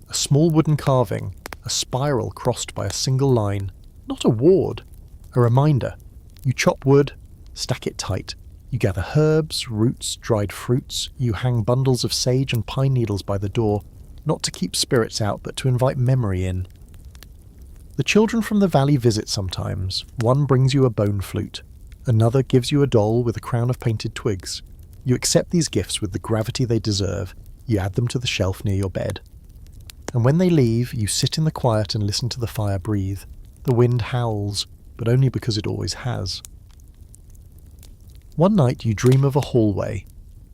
a small wooden carving, a spiral crossed by a single line. Not a ward, a reminder. You chop wood, stack it tight. You gather herbs, roots, dried fruits. You hang bundles of sage and pine needles by the door, not to keep spirits out, but to invite memory in. The children from the valley visit sometimes. One brings you a bone flute. Another gives you a doll with a crown of painted twigs. You accept these gifts with the gravity they deserve. You add them to the shelf near your bed. And when they leave, you sit in the quiet and listen to the fire breathe. The wind howls, but only because it always has. One night you dream of a hallway,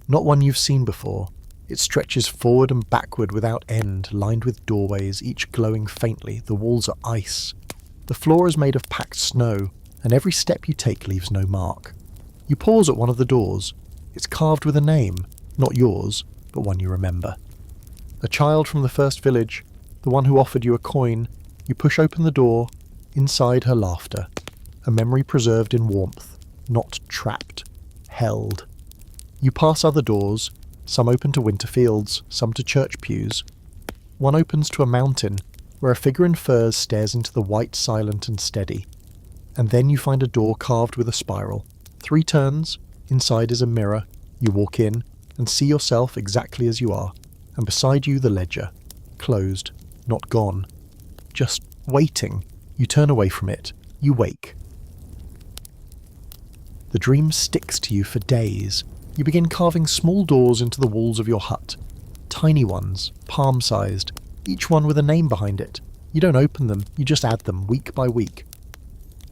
not one you've seen before. It stretches forward and backward without end, lined with doorways, each glowing faintly. The walls are ice. The floor is made of packed snow, and every step you take leaves no mark. You pause at one of the doors. It's carved with a name, not yours, but one you remember. A child from the first village, the one who offered you a coin. You push open the door. Inside her laughter, a memory preserved in warmth. not trapped, held. You pass other doors, some open to winter fields, some to church pews. One opens to a mountain, where a figure in furs stares into the white, silent and steady. And then you find a door carved with a spiral. 3 turns, inside is a mirror. You walk in and see yourself exactly as you are, and beside you the ledger, closed, not gone, just waiting. You turn away from it. You wake. The dream sticks to you for days. You begin carving small doors into the walls of your hut. Tiny ones, palm-sized, each one with a name behind it. You don't open them, you just add them week by week.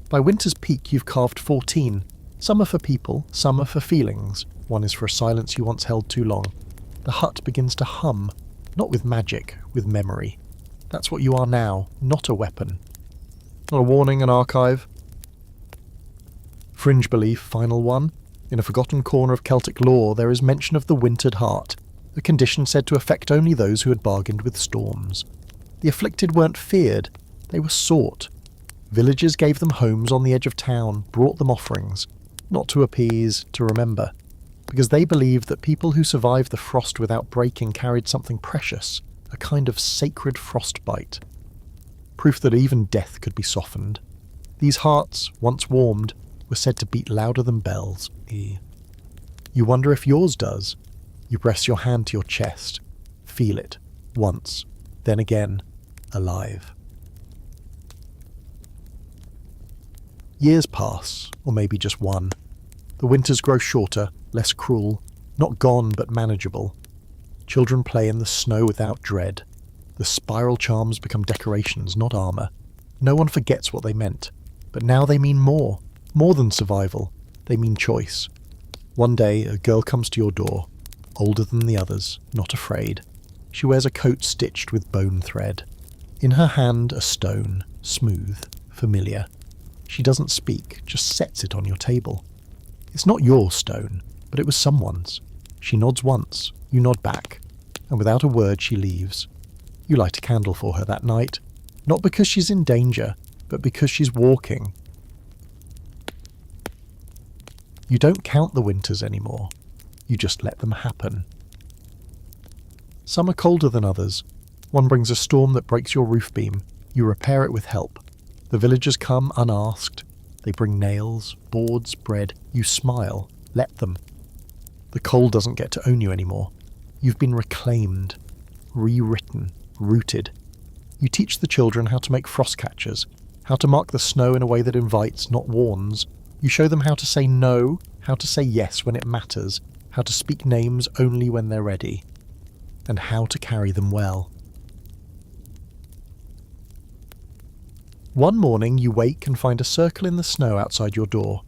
By winter's peak you've carved 14. Some are for people, some are for feelings. One is for a silence you once held too long. The hut begins to hum, not with magic, with memory. That's what you are now, not a weapon. Not a warning, an archive. Fringe belief, final one. In a forgotten corner of Celtic lore there is mention of the wintered heart, a condition said to affect only those who had bargained with storms. The afflicted weren't feared, they were sought. Villagers gave them homes on the edge of town, brought them offerings, not to appease, to remember, because they believed that people who survived the frost without breaking carried something precious, a kind of sacred frostbite. Proof that even death could be softened. These hearts, once warmed, were said to beat louder than bells. You wonder if yours does. You press your hand to your chest, feel it, once, then again, alive. Years pass, or maybe just one. The winters grow shorter, less cruel, not gone but manageable. Children play in the snow without dread. The spiral charms become decorations, not armour. No one forgets what they meant, but now they mean more than survival. They mean choice. One day, a girl comes to your door, older than the others, not afraid. She wears a coat stitched with bone thread. In her hand, a stone, smooth, familiar. She doesn't speak, just sets it on your table. It's not your stone, but it was someone's. She nods once, you nod back, and without a word she leaves. You light a candle for her that night, not because she's in danger, but because she's walking. You don't count the winters anymore. You just let them happen. Some are colder than others. One brings a storm that breaks your roof beam. You repair it with help. The villagers come unasked. They bring nails, boards, bread. You smile. Let them. The cold doesn't get to own you anymore. You've been reclaimed, rewritten, rooted. You teach the children how to make frost catchers, how to mark the snow in a way that invites, not warns. You show them how to say no, how to say yes when it matters, how to speak names only when they're ready, and how to carry them well. One morning you wake and find a circle in the snow outside your door.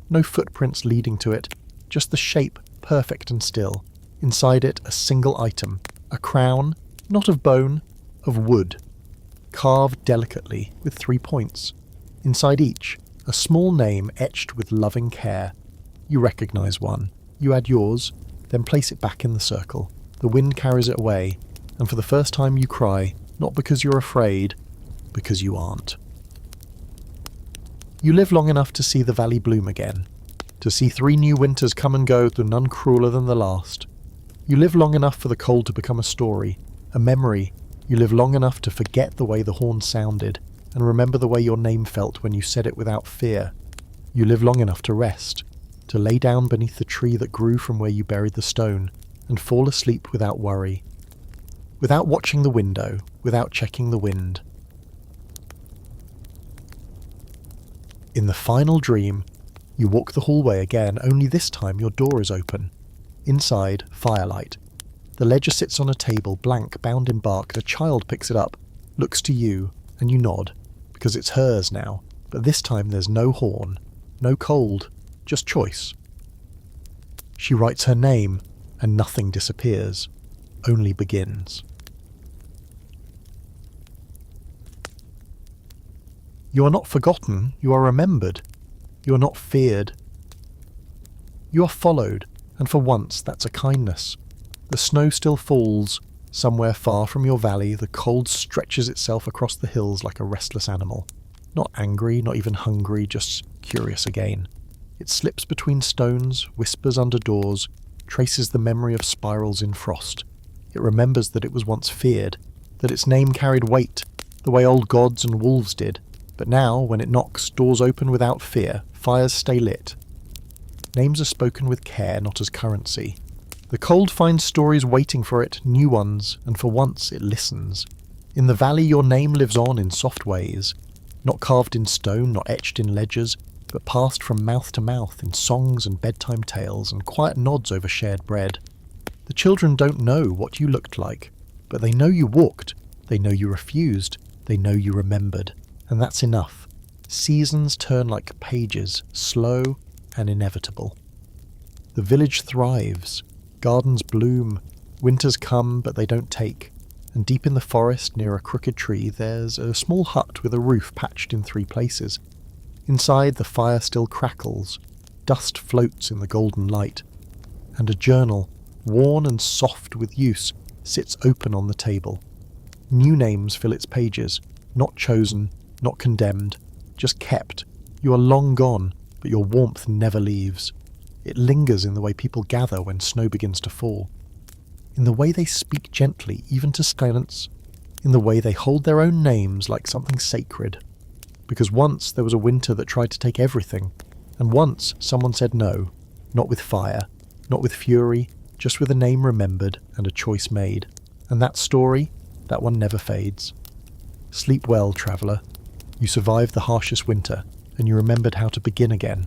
No footprints leading to it, just the shape, perfect and still. Inside it, a single item, a crown, not of bone, of wood, carved delicately with 3 points. Inside each, a small name etched with loving care. You recognise one. You add yours, then place it back in the circle. The wind carries it away, and for the first time you cry, not because you're afraid, because you aren't. You live long enough to see the valley bloom again, to see 3 new winters come and go, though none crueler than the last. You live long enough for the cold to become a story, a memory. You live long enough to forget the way the horn sounded, and remember the way your name felt when you said it without fear. You live long enough to rest, to lay down beneath the tree that grew from where you buried the stone, and fall asleep without worry, without watching the window, without checking the wind. In the final dream, you walk the hallway again, only this time your door is open. Inside, firelight. The ledger sits on a table, blank, bound in bark. The child picks it up, looks to you, and you nod, because it's hers now. But this time there's no horn, no cold, just choice. She writes her name, and nothing disappears, only begins. You are not forgotten, you are remembered. You are not feared. You are followed, and for once that's a kindness. The snow still falls. Somewhere far from your valley, the cold stretches itself across the hills like a restless animal. Not angry, not even hungry, just curious again. It slips between stones, whispers under doors, traces the memory of spirals in frost. It remembers that it was once feared, that its name carried weight, the way old gods and wolves did. But now, when it knocks, doors open without fear, fires stay lit. Names are spoken with care, not as currency. The cold finds stories waiting for it, new ones, and for once it listens. In the valley your name lives on in soft ways, not carved in stone, not etched in ledgers, but passed from mouth to mouth in songs and bedtime tales and quiet nods over shared bread. The children don't know what you looked like, but they know you walked, they know you refused, they know you remembered. And that's enough. Seasons turn like pages, slow and inevitable. The village thrives. Gardens bloom. Winters come, but they don't take. And deep in the forest, near a crooked tree, there's a small hut with a roof patched in 3 places. Inside, the fire still crackles. Dust floats in the golden light. And a journal, worn and soft with use, sits open on the table. New names fill its pages, not chosen, not condemned, just kept. You are long gone, but your warmth never leaves. It lingers in the way people gather when snow begins to fall. In the way they speak gently, even to silence. In the way they hold their own names like something sacred. Because once there was a winter that tried to take everything, and once someone said no, not with fire, not with fury, just with a name remembered and a choice made. And that story, that one never fades. Sleep well, traveller. You survived the harshest winter, and you remembered how to begin again.